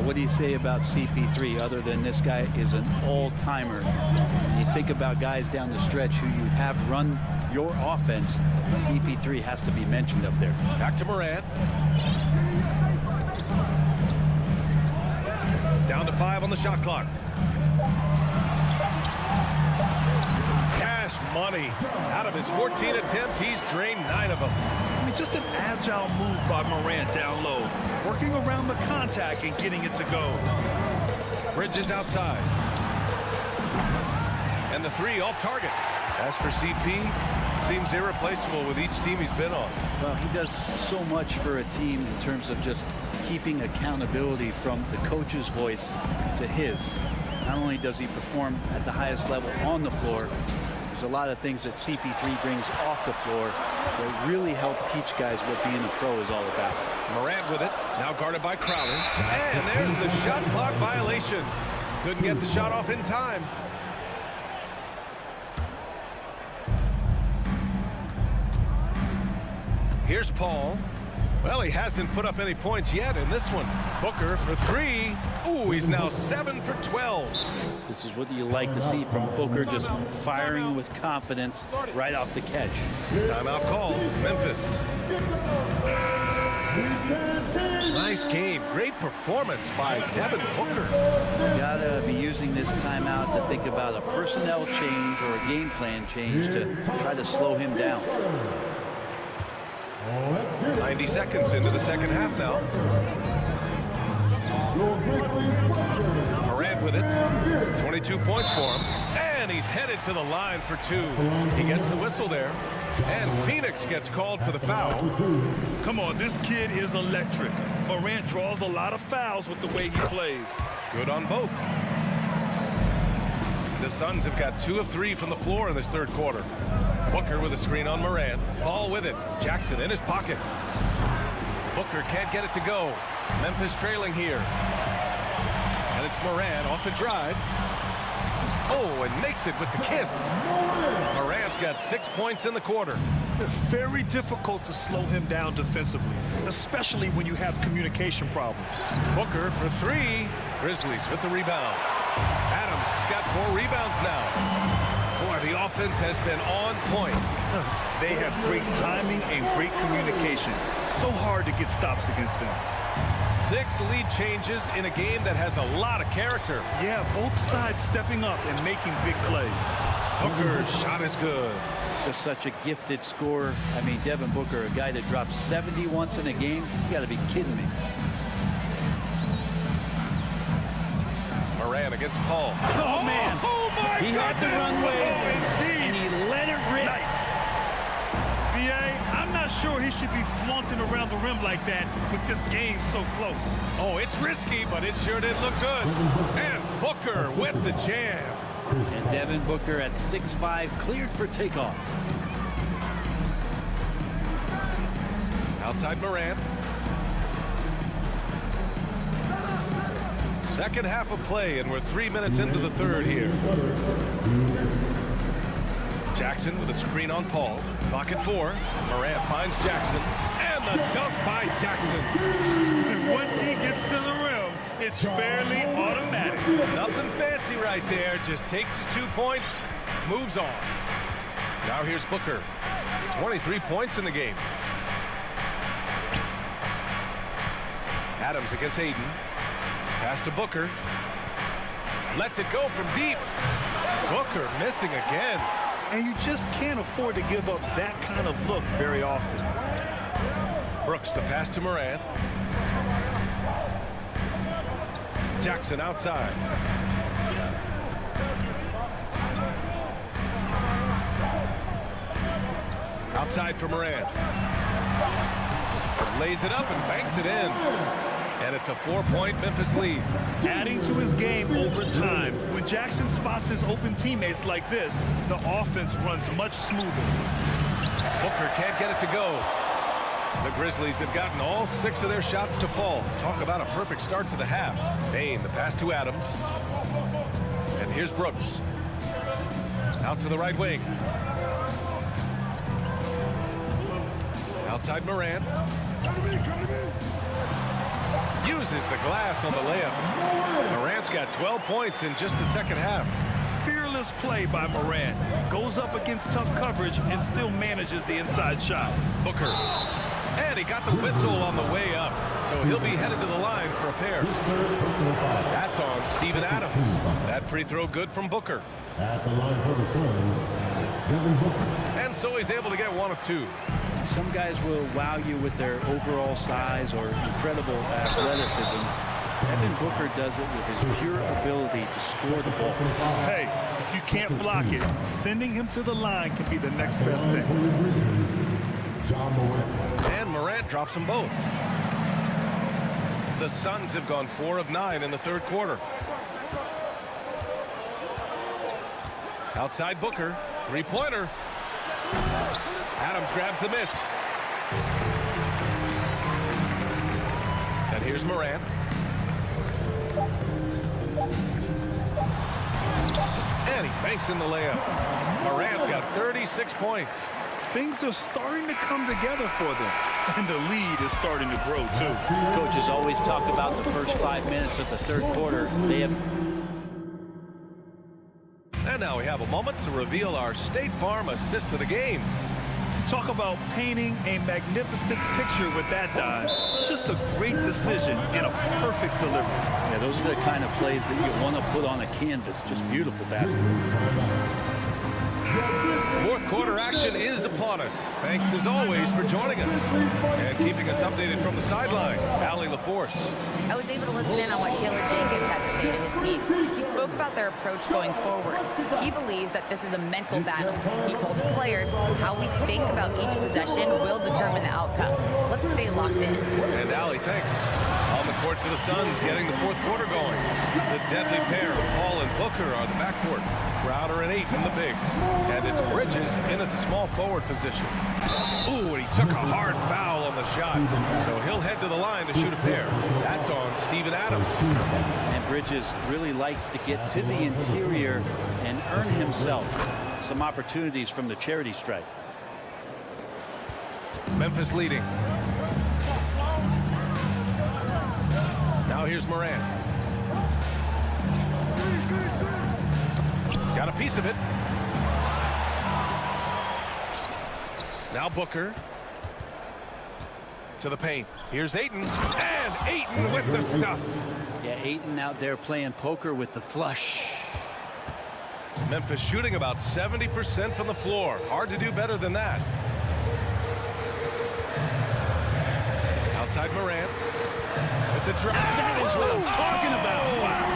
What do you say about CP3 other than this guy is an all-timer? When you think about guys down the stretch who you have run your offense, CP3 has to be mentioned up there. Back to Morant. Down to 5 on the shot clock. Cash money. Out of his 14 attempts, he's drained 9 of them. I mean, just an agile move by Morant down low, working around the contact and getting it to go. Bridges outside. And the 3 off target. As for CP, seems irreplaceable with each team he's been on. Well, he does so much for a team in terms of just keeping accountability from the coach's voice to his. Not only does he perform at the highest level on the floor, there's a lot of things that CP3 brings off the floor that really help teach guys what being a pro is all about. Morant with it, now guarded by Crowder. And there's the shot clock violation. Couldn't get the shot off in time. Here's Paul. Well, he hasn't put up any points yet in this one. Booker for 3. Ooh, he's now 7 for 12. This is what you like to see from Booker, just firing with confidence right off the catch. Timeout call, Memphis. Nice game. Great performance by Devin Booker. You gotta be using this timeout to think about a personnel change or a game plan change to try to slow him down. 90 seconds into the second half now. Morant with it. 22 points for him. And he's headed to the line for 2. He gets the whistle there. And Phoenix gets called for the foul. Come on, this kid is electric. Morant draws a lot of fouls with the way he plays. Good on both. The Suns have got 2 of 3 from the floor in this third quarter. Booker with a screen on Morant. Ball with it. Jackson in his pocket. Booker can't get it to go. Memphis trailing here. And it's Morant off the drive. Oh, and makes it with the kiss. Morant's got 6 points in the quarter. Very difficult to slow him down defensively, especially when you have communication problems. Booker for 3. Grizzlies with the rebound. Adams has got 4 rebounds now. Boy, the offense has been on point. They have great timing and great communication. So hard to get stops against them. 6 lead changes in a game that has a lot of character. Yeah, both sides stepping up and making big plays. Booker's shot is good. Just such a gifted scorer. I mean, Devin Booker, a guy that dropped 70 once in a game. You got to be kidding me. Morant against Paul. Oh, man. Oh, my He had the runway, and he let it rip. Nice. I'm not sure he should be flaunting around the rim like that with this game so close. Oh, it's risky, but it sure did look good. And Booker with the jam. And Devin Booker at 6'5", cleared for takeoff. Outside Morant. Second half of play, and we're 3 minutes into the third here. Jackson with a screen on Paul. Pocket 4. Morant finds Jackson. And the dunk by Jackson. And once he gets to the rim, it's fairly automatic. Nothing fancy right there. Just takes his 2 points, moves on. Now here's Booker. 23 points in the game. Adams against Aiden. Pass to Booker. Lets it go from deep. Booker missing again. And you just can't afford to give up that kind of look very often. Brooks the pass to Morant. Jackson outside. Outside for Morant. Lays it up and banks it in. And it's a 4-point Memphis lead. Adding to his game over time. When Jackson spots his open teammates like this, the offense runs much smoother. Booker can't get it to go. The Grizzlies have gotten all 6 of their shots to fall. Talk about a perfect start to the half. Bain, the pass to Adams. And here's Brooks. Out to the right wing. Outside Morant. Uses the glass on the layup. Morant's got 12 points in just the second half. Fearless play by Morant. Goes up against tough coverage and still manages the inside shot. Booker. And he got the whistle on the way up. So he'll be headed to the line for a pair. That's on Steven Adams. That free throw good from Booker. At the line for the Suns, Devin Booker. And so he's able to get 1 of 2. Some guys will wow you with their overall size or incredible athleticism. Devin Booker does it with his pure ability to score the ball. Hey, if you can't block it, sending him to the line can be the next best thing. And Morant drops them both. The Suns have gone 4 of 9 in the third quarter. Outside Booker. 3-pointer. Adams grabs the miss. And here's Morant. And he banks in the layup. Morant's got 36 points. Things are starting to come together for them. And the lead is starting to grow, too. Coaches always talk about the first 5 minutes of the third quarter. They have... And now we have a moment to reveal our State Farm assist of the game. Talk about painting a magnificent picture with that dive. Just a great decision and a perfect delivery. Yeah, those are the kind of plays that you want to put on a canvas. Just beautiful basketball. Fourth quarter action is upon us. Thanks as always for joining us and keeping us updated from the sideline. Allie LaForce. I was able to listen in on what Taylor Jenkins had to say to his team. He spoke about their approach going forward. He believes that this is a mental battle. He told his players how we think about each possession will determine the outcome. Let's stay locked in. And Allie, thanks. On the court for the Suns, getting the fourth quarter going. The deadly pair of Paul and Booker are the backcourt. Crowder and 8 in the bigs. And it's Bridges in at the small forward position. Ooh, and he took a hard foul on the shot. So he'll head to the line to shoot a pair. That's on Steven Adams. And Bridges really likes to get to the interior and earn himself some opportunities from the charity stripe. Memphis leading. Now here's Morant. Got a piece of it. Now Booker. To the paint. Here's Ayton. And Ayton with the stuff. Yeah, Ayton out there playing poker with the flush. Memphis shooting about 70% from the floor. Hard to do better than that. Outside Morant. With the drive. That is what I'm talking about. Wow.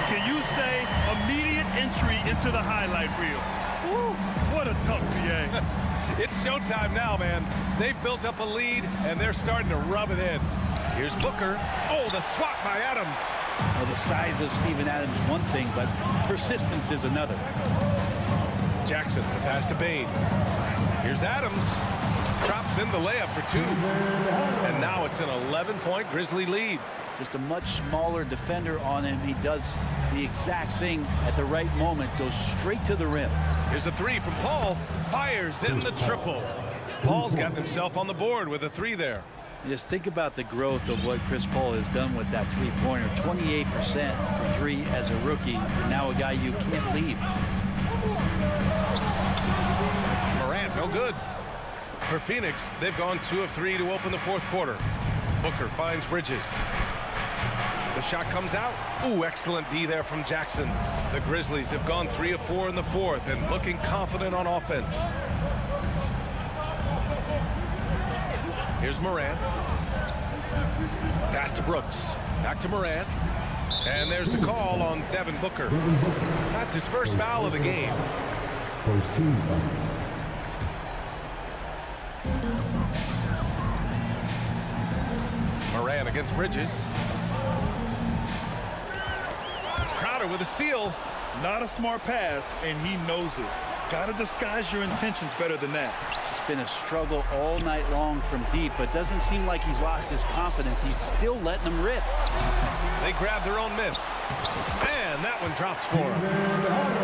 Can you say immediate entry into the highlight reel? Woo, what a tough PA. It's showtime now, man. They've built up a lead, and they're starting to rub it in. Here's Booker. Oh, the swat by Adams. Well, the size of Steven Adams is one thing, but persistence is another. Jackson, the pass to Bane. Here's Adams. Drops in the layup for 2. And now it's an 11-point Grizzly lead. Just a much smaller defender on him. He does the exact thing at the right moment. Goes straight to the rim. Here's a 3 from Paul. Fires in the triple. Paul's got himself on the board with a 3 there. Just think about the growth of what Chris Paul has done with that three-pointer. 28% for 3 as a rookie. And now a guy you can't leave. Morant, no good. For Phoenix, they've gone 2 of 3 to open the fourth quarter. Booker finds Bridges. The shot comes out. Ooh, excellent D there from Jackson. The Grizzlies have gone 3 of 4 in the fourth and looking confident on offense. Here's Morant. Pass to Brooks. Back to Morant. And there's the call on Devin Booker. That's his first foul of the game. First team foul. Morant against Bridges. Crowder with a steal. Not a smart pass, and he knows it. Got to disguise your intentions better than that. It's been a struggle all night long from deep, but doesn't seem like he's lost his confidence. He's still letting them rip. They grab their own miss. And that one drops for him.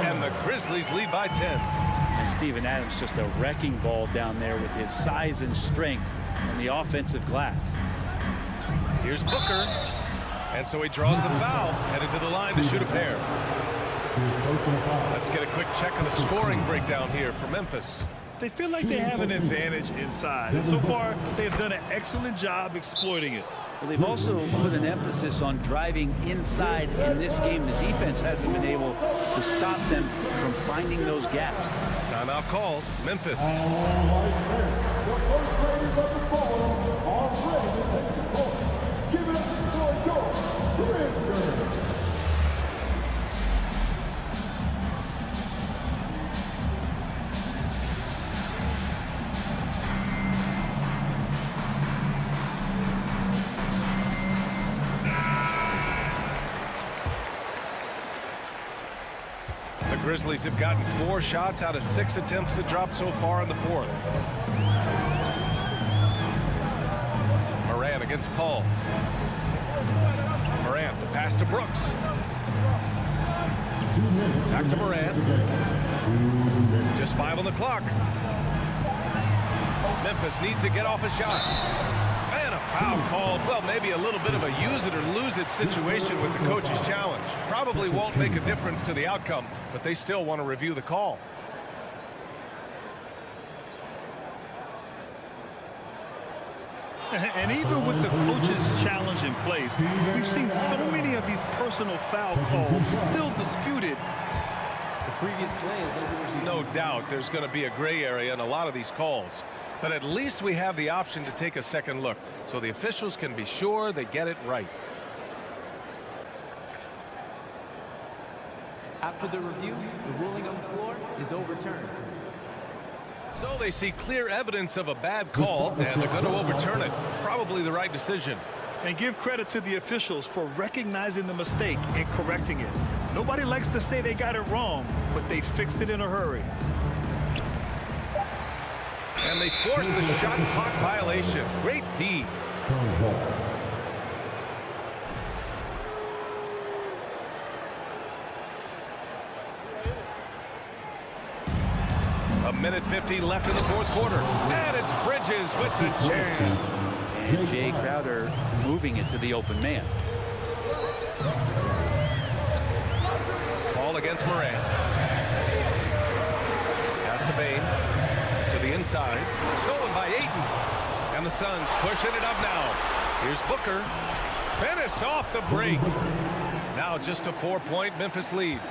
And the Grizzlies lead by 10. And Steven Adams just a wrecking ball down there with his size and strength on the offensive glass. Here's Booker. And so he draws the foul, headed to the line to shoot a pair. Let's get a quick check of the scoring breakdown here for Memphis. They feel like they have an advantage inside, and so far they have done an excellent job exploiting it. Well, they've also put an emphasis on driving inside in this game. The defense hasn't been able to stop them from finding those gaps. Timeout called. Memphis. The Grizzlies have gotten 4 shots out of 6 attempts to drop so far in the fourth. Morant against Paul. Morant, the pass to Brooks. Back to Morant. Just 5 on the clock. Memphis needs to get off a shot. And a foul called. Well, maybe a little bit of a use it or lose it situation with the coach's challenge. Probably won't make a difference to the outcome, but they still want to review the call. And even with the coach's challenge in place, we've seen so many of these personal foul calls still disputed. The previous play is over. No doubt there's going to be a gray area in a lot of these calls. But at least we have the option to take a second look, so the officials can be sure they get it right. After the review, the ruling on the floor is overturned. So they see clear evidence of a bad call, and they're going to overturn it. Probably the right decision. And give credit to the officials for recognizing the mistake and correcting it. Nobody likes to say they got it wrong, but they fixed it in a hurry. And they forced the shot clock violation. Great D. A minute 50 left in the fourth quarter. And it's Bridges with the jam. And Jay Crowder moving it to the open man. Ball against Moran. Pass to Bain. To the inside. Stolen by Ayton. And the Suns pushing it up now. Here's Booker. Finished off the break. Now just a 4-point Memphis lead.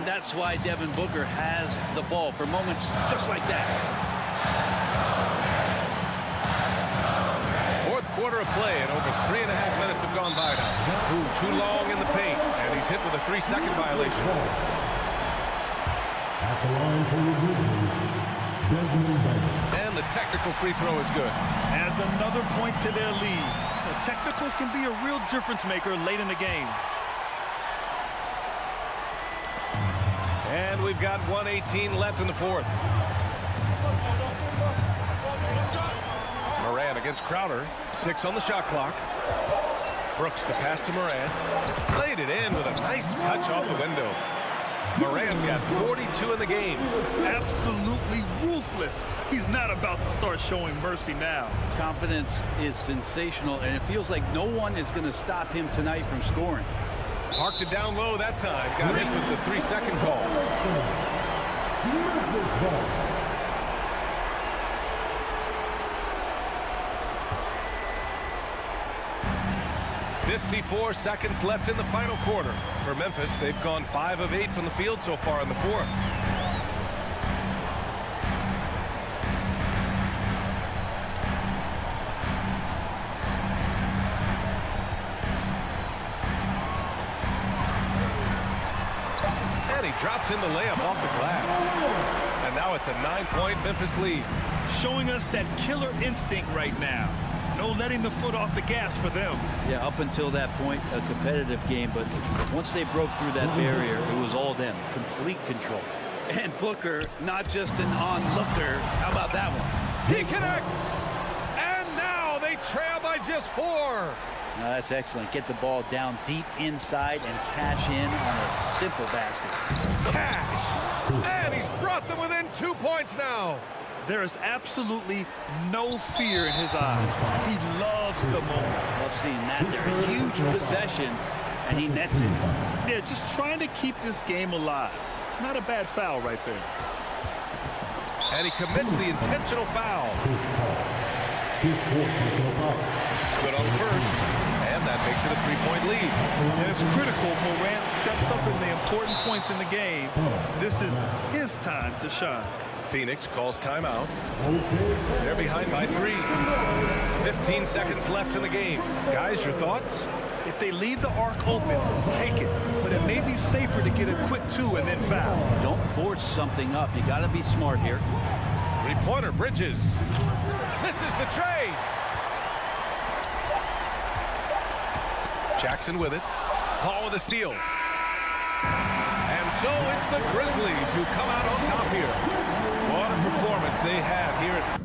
That's why Devin Booker has the ball for moments just like that. Fourth quarter of play, and over 3.5 minutes have gone by now. Ooh, too long in the paint, and he's hit with a 3-second violation. At the line for the Grizzlies, Desmond Bain. And the technical free throw is good. Adds another point to their lead. The technicals can be a real difference maker late in the game. And we've got 1:18 left in the fourth. Moran against Crowder. 6 on the shot clock. Brooks the pass to Moran. Played it in with a nice touch off the window. Moran's got 42 in the game. Absolutely ruthless. He's not about to start showing mercy now. Confidence is sensational, and it feels like no one is going to stop him tonight from scoring. Parked it down low that time. Got hit with the 3-second call. 54 seconds left in the final quarter. For Memphis, they've gone 5 of 8 from the field so far in the fourth. Drops in the layup off the glass. And now it's a 9-point Memphis lead. Showing us that killer instinct right now. No letting the foot off the gas for them. Yeah, up until that point, a competitive game. But once they broke through that barrier, it was all them. Complete control. And Booker, not just an onlooker. How about that one? He connects. And now they trail by just 4. No, that's excellent. Get the ball down deep inside and cash in on a simple basket. Cash! And he's brought them within 2 points now. There is absolutely no fear in his eyes. He loves the moment. Love seeing that. They're a huge possession, and he nets it. Yeah, just trying to keep this game alive. Not a bad foul right there. And he commits the intentional foul. Good on the first. And that makes it a 3-point lead. And it's critical Morant steps up in the important points in the game. This is his time to shine. Phoenix calls timeout. They're behind by 3. 15 seconds left in the game. Guys, your thoughts? If they leave the arc open, take it. But it may be safer to get a quick 2 and then foul. Don't force something up. You got to be smart here. 3-pointer, Bridges. Misses the trade. Jackson with it. Hall with a steal. And so it's the Grizzlies who come out on top here. What a performance they have here at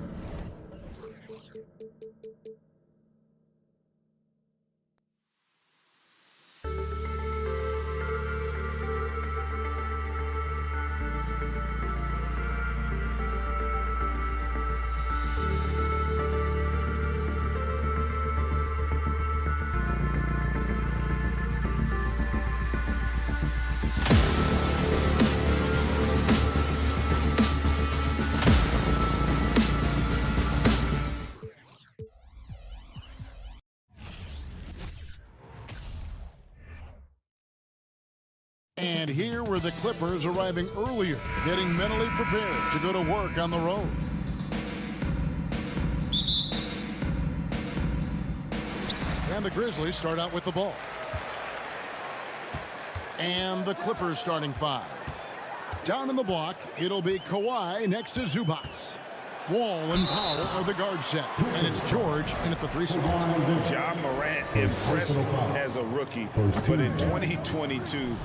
And here were the Clippers arriving earlier, getting mentally prepared to go to work on the road. And the Grizzlies start out with the ball. And the Clippers starting 5. Down in the block, it'll be Kawhi next to Zubac. Wall and Powell are the guard set. And it's George in at the 3 spot. John Morant impressed as a rookie, but in 2022,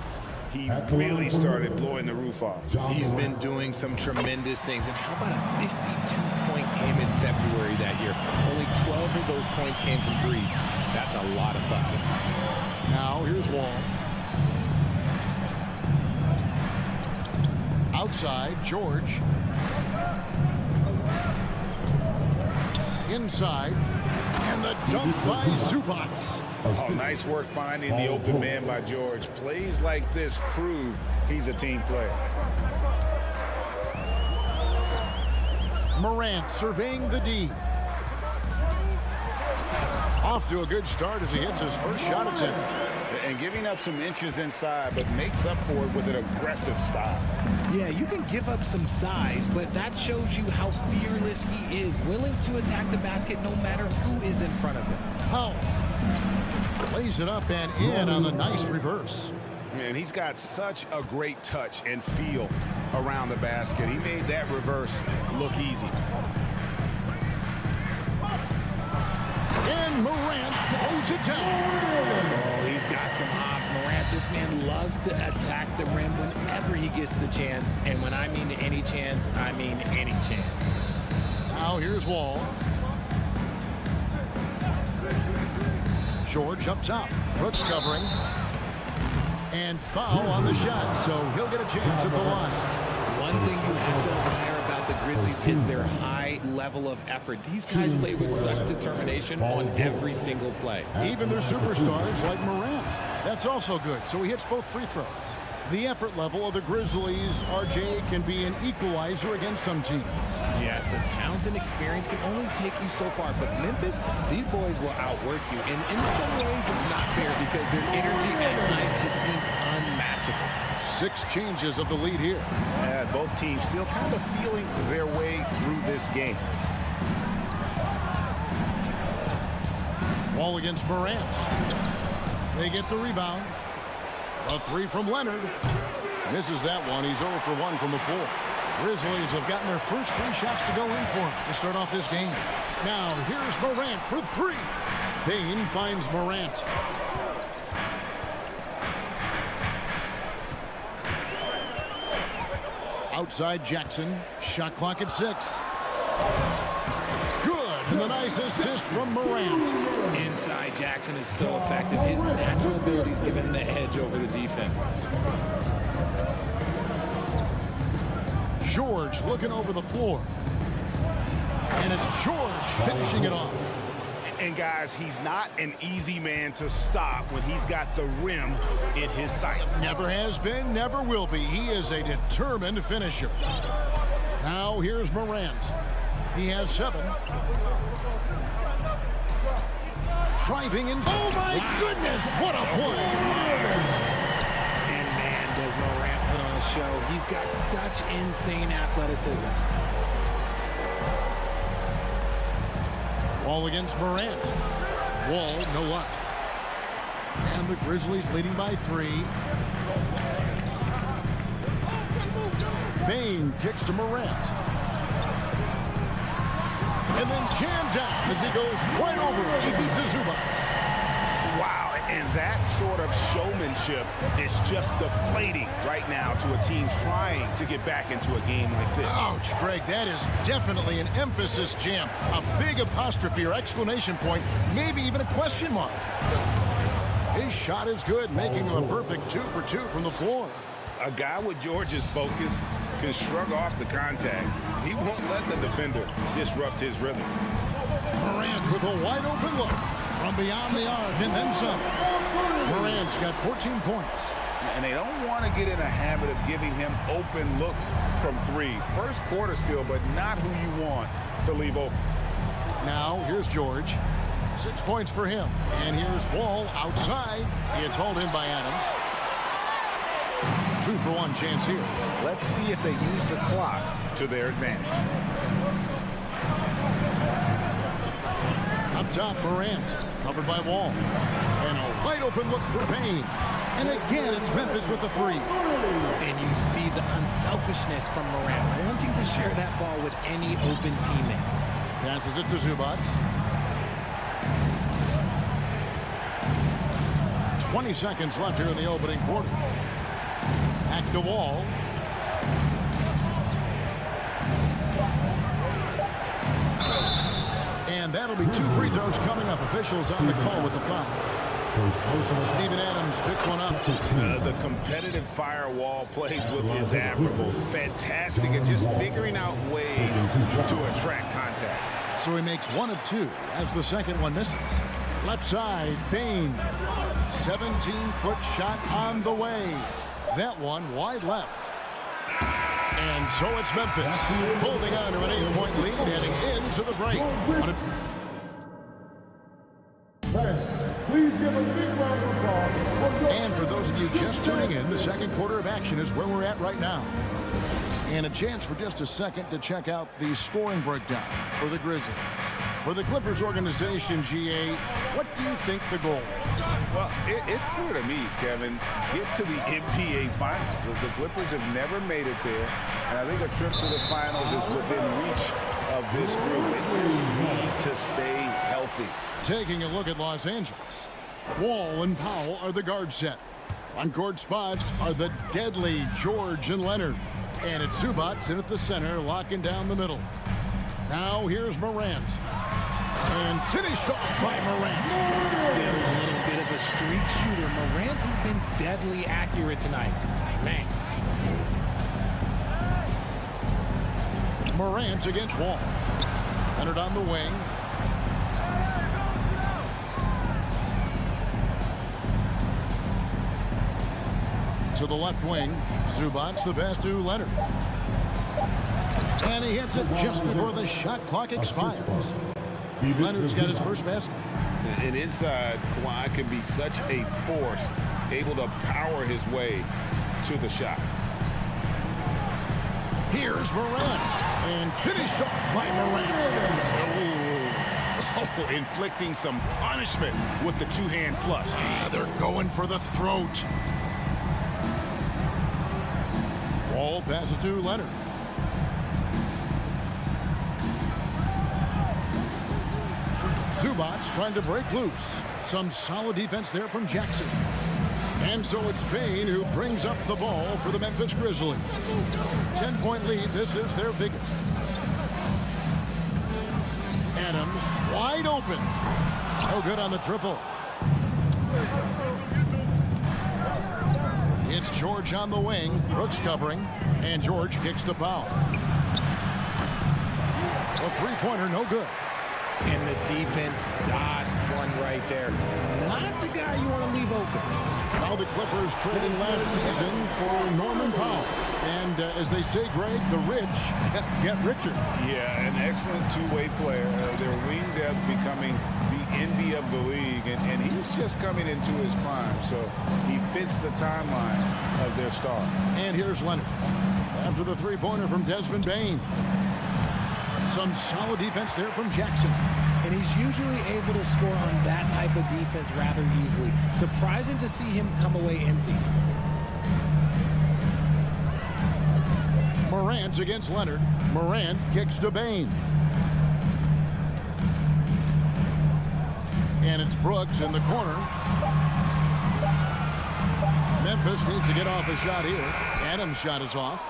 he really started blowing the roof off. He's been doing some tremendous things. And how about a 52-point game in February that year? Only 12 of those points came from threes. That's a lot of buckets. Now here's Wall. Outside, George. Inside. And the dunk by Zubac. Oh, nice work finding the open man by George. Plays like this prove he's a team player. Morant surveying the D. Off to a good start as he hits his first shot attempt. And giving up some inches inside, but makes up for it with an aggressive style. Yeah, you can give up some size, but that shows you how fearless he is, willing to attack the basket no matter who is in front of him. Powell plays it up and in on the nice reverse. Man, he's got such a great touch and feel around the basket. He made that reverse look easy. And Morant throws it down. Oh, he's got some hop. Morant, this man loves to attack the rim whenever he gets the chance. And when I mean any chance, I mean any chance. Now here's Wall. George up top. Brooks covering. And foul on the shot, so he'll get a chance at the line. One thing you have to admire about the Grizzlies is their high level of effort. These guys play with such determination on every single play. Even their superstars like Morant. That's also good, so he hits both free throws. The effort level of the Grizzlies, RJ, can be an equalizer against some teams. Yes, the talent and experience can only take you so far, but Memphis, these boys will outwork you. And in some ways, it's not fair because their energy at times just seems unmatchable. 6 changes of the lead here. Both teams still kind of feeling their way through this game. Wall against Morant. They get the rebound. A 3 from Leonard. Misses that one. He's 0 for 1 from the floor. Grizzlies have gotten their first 3 shots to go in for him to start off this game. Now here's Morant for 3. Bain finds Morant. Outside Jackson. Shot clock at 6. Good. And the nice assist from Morant. Inside Jackson is so effective. His natural abilities give him the edge over the defense. George looking over the floor. And it's George finishing it off. And guys, he's not an easy man to stop when he's got the rim in his sights. Never has been, never will be. He is a determined finisher. Now here's Morant. He has 7. Driving in. Oh my goodness, what a play. And man, does Morant put on a show. He's got such insane athleticism. Wall against Morant. Wall, no luck. And the Grizzlies leading by 3. Bain kicks to Morant. And then jammed down as he goes right over. He beats Zubac. Wow, and that sort of showmanship is just deflating right now to a team trying to get back into a game like this. Ouch, Greg, that is definitely an emphasis jam. A big apostrophe or exclamation point, maybe even a question mark. His shot is good, making him a perfect 2 for 2 from the floor. A guy with George's focus can shrug off the contact. He won't let the defender disrupt his rhythm. Morant with a wide open look from beyond the arc and then some. Morant's got 14 points. And they don't want to get in a habit of giving him open looks from 3. First quarter still, but not who you want to leave open. Now here's George. 6 points for him. And here's Wall outside. It's hauled in by Adams. 2 for 1 chance here. Let's see if they use the clock to their advantage. Up top, Morant, covered by Wall. And a wide open look for Payne. And again, it's Memphis with the three. And you see the unselfishness from Morant, wanting to share that ball with any open teammate. Passes it to Zubac. 20 seconds left here in the opening quarter. Back to Wall. And that'll be 2 free throws coming up. Officials on the call with the foul. Steven Adams picks one up. The competitive firewall plays with is admirable. Fantastic at just figuring out ways to attract contact. So he makes 1 of 2 as the second one misses. Left side, Bain. 17-foot shot on the way. That one wide left. And so it's Memphis holding on to an 8-point lead heading into the break. Please give a big round of applause. And for those of you just tuning in, the second quarter of action is where we're at right now. And a chance for just a second to check out the scoring breakdown for the Grizzlies. For the Clippers organization, GA, what do you think the goal is? Well, it's clear to me, Kevin, get to the NBA Finals. The Clippers have never made it there, and I think a trip to the Finals is within reach of this group. They just need to stay healthy. Taking a look at Los Angeles. Wall and Powell are the guard set. On-court spots are the deadly George and Leonard. And it's Zubac in at the center, locking down the middle. Now here's Morant. And finished off by Morant. Still a little bit of a streak shooter. Morant has been deadly accurate tonight. Man. Morant against Wall. Leonard on the wing. To the left wing. Zubac, the pass to Leonard. And he hits it just before the shot clock expires. Leonard's got his first basket. And inside, Kawhi can be such a force, able to power his way to the shot. Here's Morant. And finished off by Morant. Oh, inflicting some punishment with the two-hand flush. They're going for the throat. Wall passes to Leonard. Zubac trying to break loose. Some solid defense there from Jackson. And so it's Payne who brings up the ball for the Memphis Grizzlies. 10-point lead. This is their biggest. Adams wide open. No good on the triple. It's George on the wing. Brooks covering. And George kicks to Powell. A three-pointer, no good. And the defense dodged one right there. Not the guy you want to leave open. Now the Clippers trading last season for Norman Powell. And as they say, Greg, the rich get richer. Yeah, an excellent two-way player. Their wing depth becoming the envy of the league. And he's just coming into his prime. So he fits the timeline of their star. And here's Leonard. After the three-pointer from Desmond Bain. Some solid defense there from Jackson. And he's usually able to score on that type of defense rather easily. Surprising to see him come away empty. Morant against Leonard. Morant kicks to Bain. And it's Brooks in the corner. Memphis needs to get off a shot here. Adams' shot is off.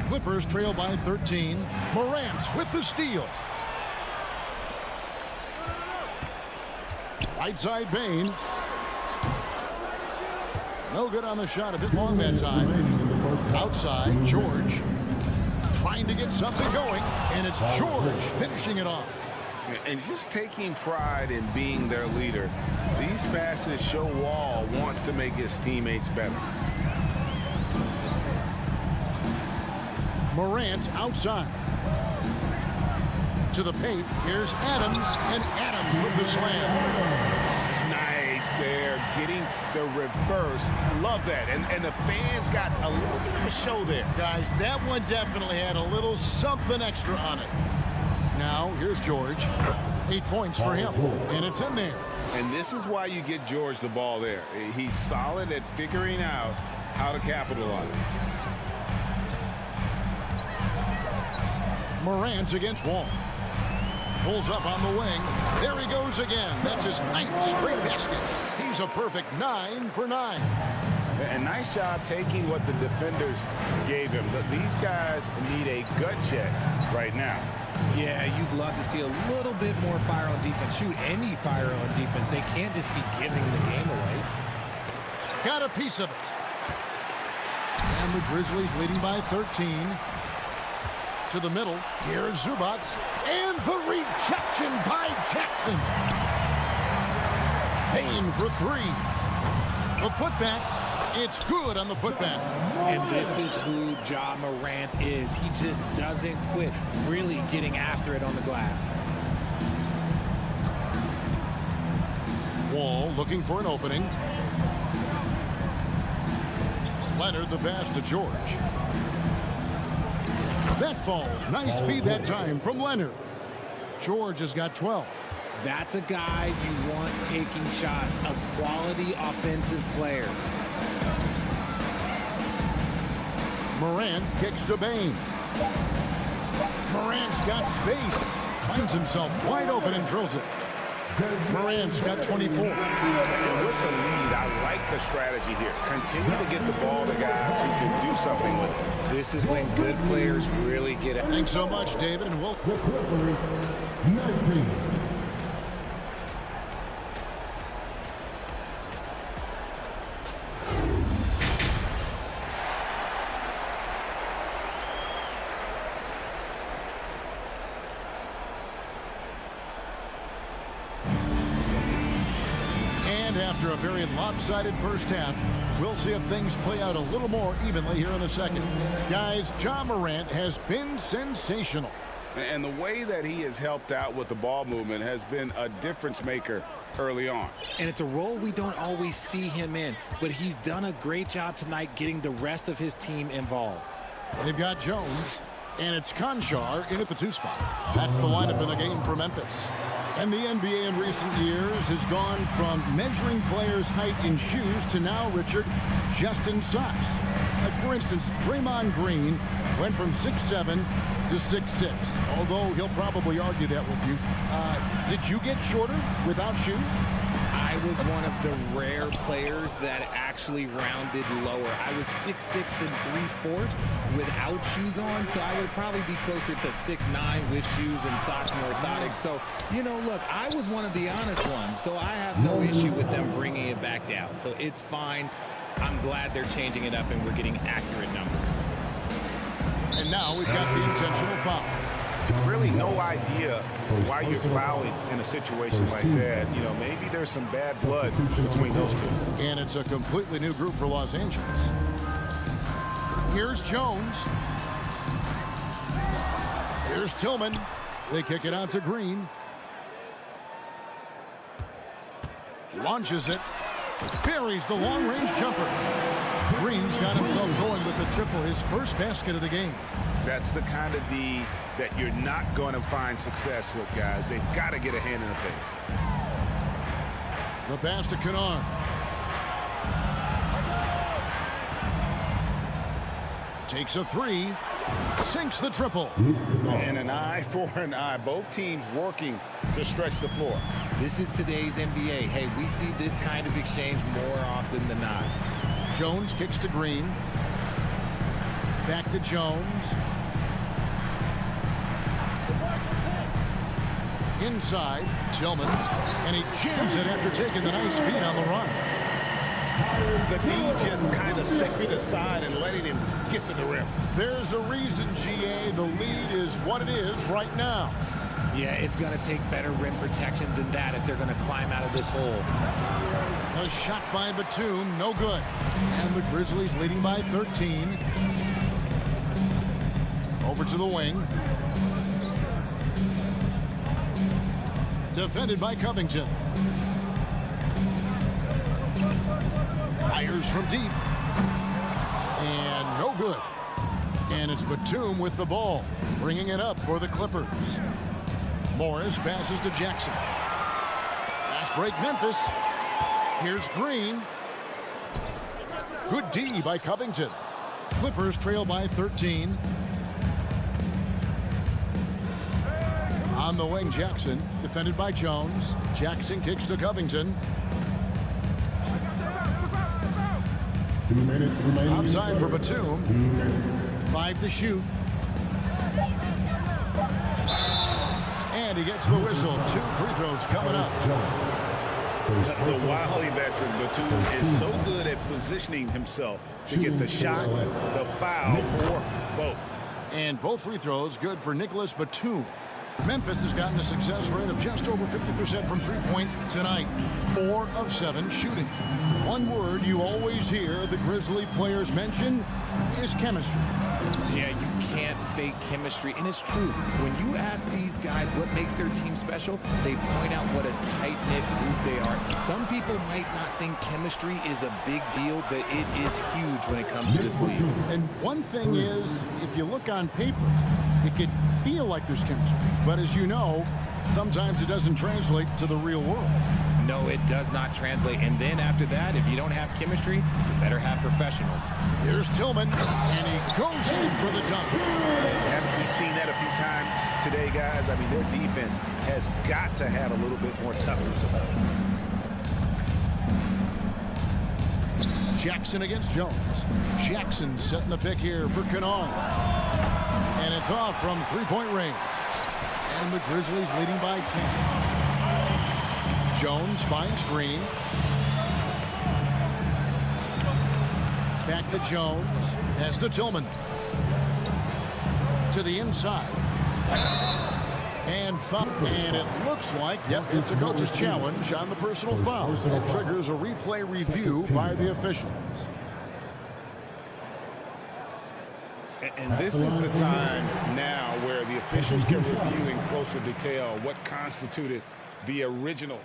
Clippers trail by 13. Morant with the steal. Right side Bain. No good on the shot. A bit long that time. Outside George. Trying to get something going. And it's George finishing it off. And just taking pride in being their leader. These passes show Wall wants to make his teammates better. Morant outside. To the paint. Here's Adams. And Adams with the slam. Nice there. Getting the reverse. Love that. And the fans got a little bit of a show there. Guys, that one definitely had a little something extra on it. Now, here's George. 8 points for him. And it's in there. And this is why you get George the ball there. He's solid at figuring out how to capitalize. Morant against Wall. Pulls up on the wing. There he goes again. That's his 9th straight basket. He's a perfect 9 for 9. And nice job taking what the defenders gave him. But these guys need a gut check right now. Yeah, you'd love to see a little bit more fire on defense. Shoot, any fire on defense. They can't just be giving the game away. Got a piece of it. And the Grizzlies leading by 13. To the middle. Here's Zubac. And the rejection by Jackson. Payne for 3. The putback. It's good on the putback. And this is who Ja Morant is. He just doesn't quit really getting after it on the glass. Wall looking for an opening. Leonard the pass to George. That falls. Nice feed that time from Leonard. George has got 12. That's a guy you want taking shots, a quality offensive player. Morant kicks to Bane. Morant's got space. Finds himself wide open and drills it. Morant's got 24. And with the lead, I like the strategy here. Continue to get the ball to guys who can do something with it. This is when good players really get it. Thanks so much, David, and we'll... 19. After a very lopsided first half, we'll see if things play out a little more evenly here in the second. Guys, Ja Morant has been sensational. And the way that he has helped out with the ball movement has been a difference maker early on. And it's a role we don't always see him in, but he's done a great job tonight getting the rest of his team involved. They've got Jones, and it's Conchar in at the 2 spot. That's the lineup in the game for Memphis. And the NBA in recent years has gone from measuring players' height in shoes to now, Richard, just in socks. Like, for instance, Draymond Green went from 6'7" to 6'6", although he'll probably argue that with you. Did you get shorter without shoes? I was one of the rare players that actually rounded lower. I was 6'6" and 3/4 without shoes on, so I would probably be closer to 6'9" with shoes and socks and orthotics. So, you know, look, I was one of the honest ones, so I have no issue with them bringing it back down. So it's fine. I'm glad they're changing it up and we're getting accurate numbers. And now we've got the intentional foul. Really no idea why you're fouling in a situation like that. You know, maybe there's some bad blood between those two. And it's a completely new group for Los Angeles. Here's Jones. Here's Tillman. They kick it out to Green. Launches it. Buries the long-range jumper. Green's got himself going with the triple, his first basket of the game. That's the kind of D that you're not going to find success with, guys. They've got to get a hand in the face. The pass to Kennard. Takes a 3. Sinks the triple. And an eye for an eye. Both teams working to stretch the floor. This is today's NBA. Hey, we see this kind of exchange more often than not. Jones kicks to Green. Back to Jones. Inside, Tillman. And he jams it after taking the nice feed on the run. The D just kind of stepping aside and letting him get to the rim. There's a reason, GA. The lead is what it is right now. Yeah, it's going to take better rim protection than that if they're going to climb out of this hole. A shot by Batum, no good. And the Grizzlies leading by 13. Over to the wing. Defended by Covington. Fires from deep. And no good. And it's Batum with the ball, bringing it up for the Clippers. Morris passes to Jackson. Pass break Memphis. Here's Green. Good D by Covington. Clippers trail by 13. On the wing, Jackson, defended by Jones. Jackson kicks to Covington. 2 minutes remaining. Outside for Batum. 5 to shoot. And he gets the whistle. 2 free throws coming up. The wily veteran Batum is so good at positioning himself to get the shot, the foul, or both. And both free throws good for Nicholas Batum. Memphis has gotten a success rate of just over 50% from three-point tonight. 4 of 7 shooting. One word you always hear the Grizzly players mention is chemistry. Yeah, you can't fake chemistry, and it's true. When you ask these guys what makes their team special, they point out what a tight-knit group they are. Some people might not think chemistry is a big deal, but it is huge when it comes to this league. And one thing is, if you look on paper, it could feel like there's chemistry. But as you know, sometimes it doesn't translate to the real world. No, it does not translate. And then after that, if you don't have chemistry, you better have professionals. Here's Tillman, and he goes in for the dunk. Haven't we seen that a few times today, guys? I mean, their defense has got to have a little bit more toughness about it. Jackson against Jones. Jackson setting the pick here for Kennard. And it's off from three-point range. And the Grizzlies leading by 10. Jones finds Green. Back to Jones. Pass to Tillman. To the inside. And foul. And it looks like, yep, it's a coach's challenge on the personal foul. That triggers a replay review by the officials. And this is the time now where the officials can review in closer detail what constituted the original.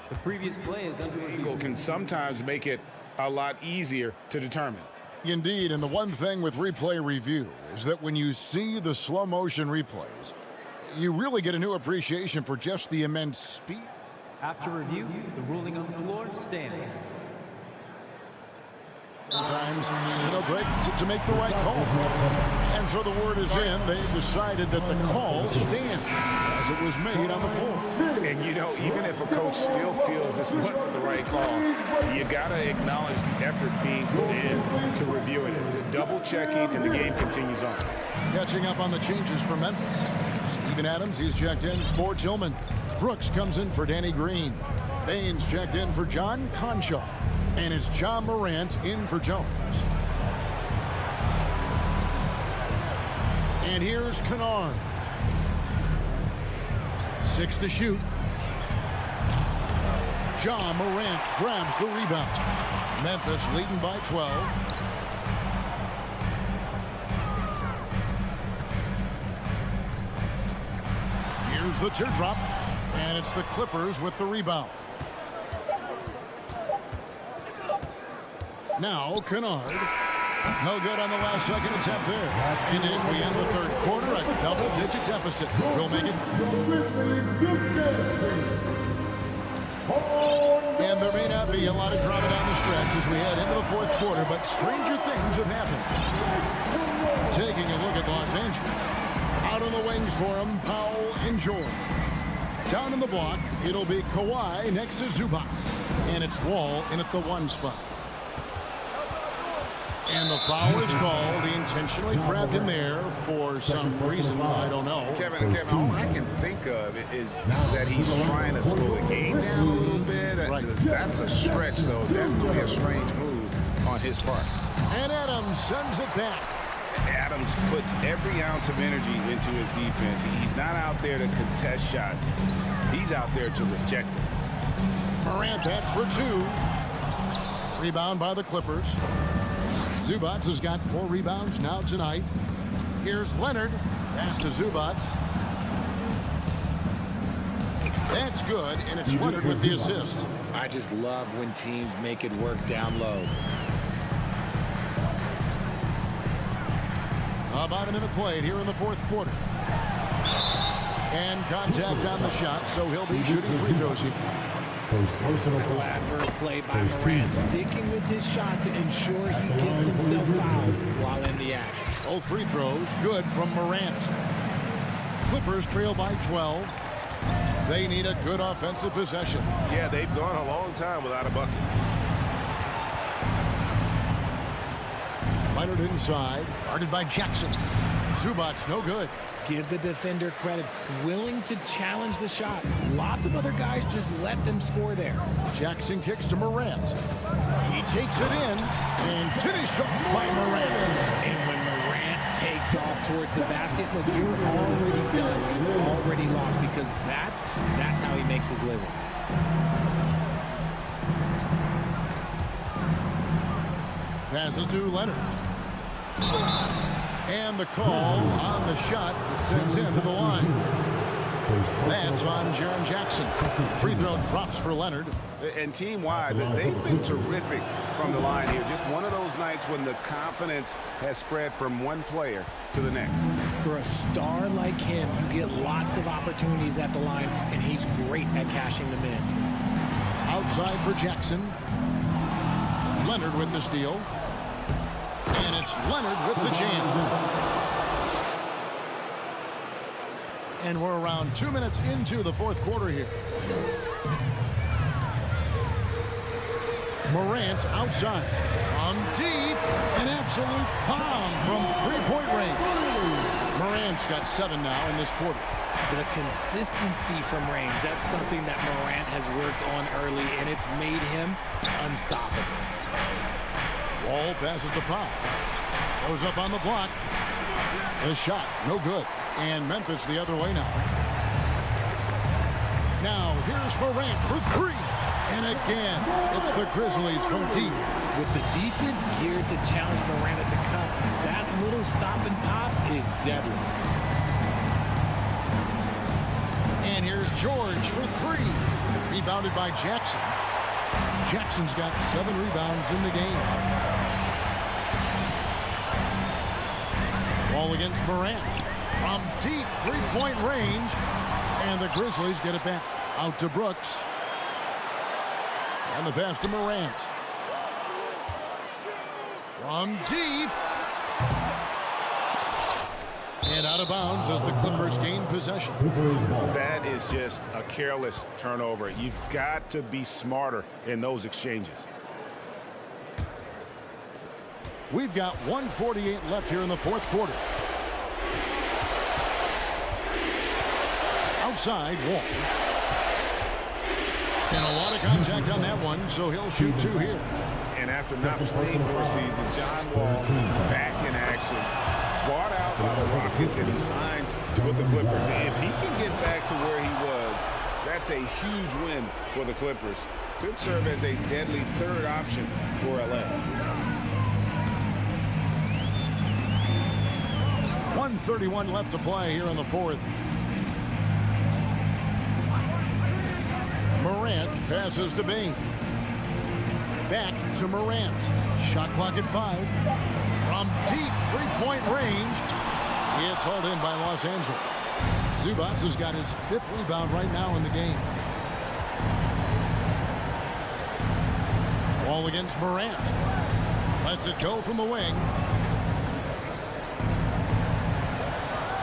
The previous play is under review. Can sometimes make it a lot easier to determine. Indeed, and the one thing with replay review is that when you see the slow motion replays, you really get a new appreciation for just the immense speed. After review, the ruling on the floor stands. Sometimes, Greg, to make the right call. And so the word is in. They decided that the call stands as it was made on the floor. And, even if a coach still feels this wasn't the right call, you got to acknowledge the effort being put in to reviewing it. Double checking, and the game continues on. Catching up on the changes for Memphis. Steven Adams, he's checked in for Tillman. Brooks comes in for Danny Green. Baines checked in for John Conshaw. And it's John Morant in for Jones. And here's Kennard. 6 to shoot. John Morant grabs the rebound. Memphis leading by 12. Here's the teardrop. And it's the Clippers with the rebound. Now, Kennard. No good on the last second attempt there. And as we end the third quarter, a double-digit deficit. We'll make it. And there may not be a lot of drama down the stretch as we head into the fourth quarter, but stranger things have happened. Taking a look at Los Angeles. Out on the wings for him, Powell and George. Down in the block, it'll be Kawhi next to Zubac. And it's Wall in at the 1 spot. And the foul is called. He intentionally grabbed in there for some reason. I don't know. Kevin, all I can think of is that he's trying to slow the game down a little bit. Right. That's a stretch, though. Definitely a strange move on his part. And Adams sends it back. Adams puts every ounce of energy into his defense. He's not out there to contest shots. He's out there to reject them. Morant, that's for 2. Rebound by the Clippers. Zubac has got 4 rebounds now tonight. Here's Leonard. Pass to Zubac. That's good, and it's Leonard with the assist. I just love when teams make it work down low. About a minute played here in the fourth quarter. And contact on the shot, so he'll be shooting free throws here. Clever play by Morant, sticking with his shot to ensure he gets himself fouled while in the act. Both free throws good from Morant. Clippers trail by 12. They need a good offensive possession. Yeah, they've gone a long time without a bucket. Leonard inside, guarded by Jackson. Zubac, no good. Give the defender credit, willing to challenge the shot. Lots of other guys just let them score there. Jackson kicks to Morant. He takes it in and finished off by Morant. And when Morant takes off towards the basket, look, you're already done. You're already lost because that's how he makes his living. Passes to Leonard. And the call on the shot that sends him to the line. That's on Jaren Jackson. Free throw drops for Leonard. And team-wide, they've been terrific from the line here. Just one of those nights when the confidence has spread from one player to the next. For a star like him, you get lots of opportunities at the line, and he's great at cashing them in. Outside for Jackson. Leonard with the steal. And it's Leonard with the jam. And we're around 2 minutes into the fourth quarter here. Morant outside. On deep. An absolute bomb from three-point range. Morant's got 7 now in this quarter. The consistency from range, that's something that Morant has worked on early, and it's made him unstoppable. Wall passes to Pop. Goes up on the block. The shot, no good. And Memphis the other way now. Now, here's Morant for 3. And again, it's the Grizzlies from deep. With the defense geared to challenge Morant at the cup, that little stop and pop is deadly. And here's George for 3. Rebounded by Jackson. Jackson's got 7 rebounds in the game. Ball against Morant. From deep three-point range. And the Grizzlies get it back. Out to Brooks. And the pass to Morant. From deep. And out of bounds as the Clippers gain possession. That is just a careless turnover. You've got to be smarter in those exchanges. We've got 1:48 left here in the fourth quarter. Outside, Wall. And a lot of contact on that one, so he'll shoot 2 here. And after not playing for a season, John Wall back in action. Bought out by the Rockets, and he signs with the Clippers. If he can get back to where he was, that's a huge win for the Clippers. Could serve as a deadly third option for LA. 1:31 left to play here in the fourth. Morant passes to Bain. Back to Morant. Shot clock at 5. From deep three-point range. It's hauled in by Los Angeles. Zubac has got his 5th rebound right now in the game. Ball against Morant. Lets it go from the wing.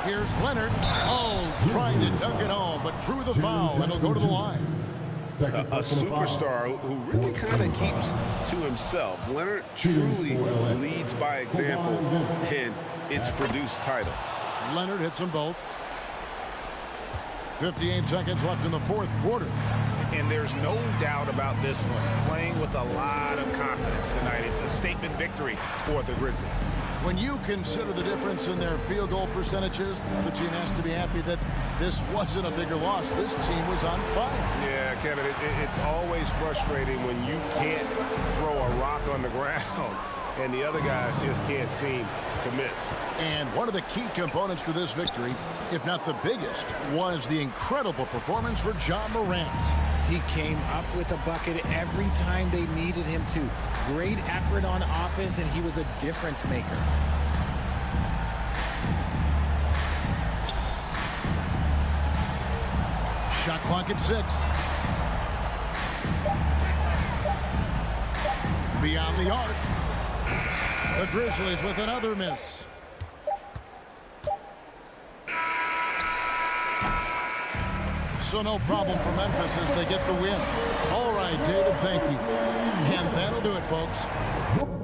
Here's Leonard. Oh, trying to dunk it home, but drew the foul, and he'll go to the line. A superstar who really kind of keeps to himself. Leonard truly leads by example, and it's produced titles. Leonard hits them both. 58 seconds left in the fourth quarter. And there's no doubt about this one. Playing with a lot of confidence tonight. It's a statement victory for the Grizzlies. When you consider the difference in their field goal percentages, the team has to be happy that this wasn't a bigger loss. This team was on fire. Yeah, Kevin, it's always frustrating when you can't throw a rock on the ground and the other guys just can't seem to miss. And one of the key components to this victory, if not the biggest, was the incredible performance for John Morant. He came up with a bucket every time they needed him to. Great effort on offense, and he was a difference maker. Shot clock at 6. Beyond the arc. The Grizzlies with another miss. So no problem for Memphis as they get the win. All right, David, thank you. And that'll do it, folks.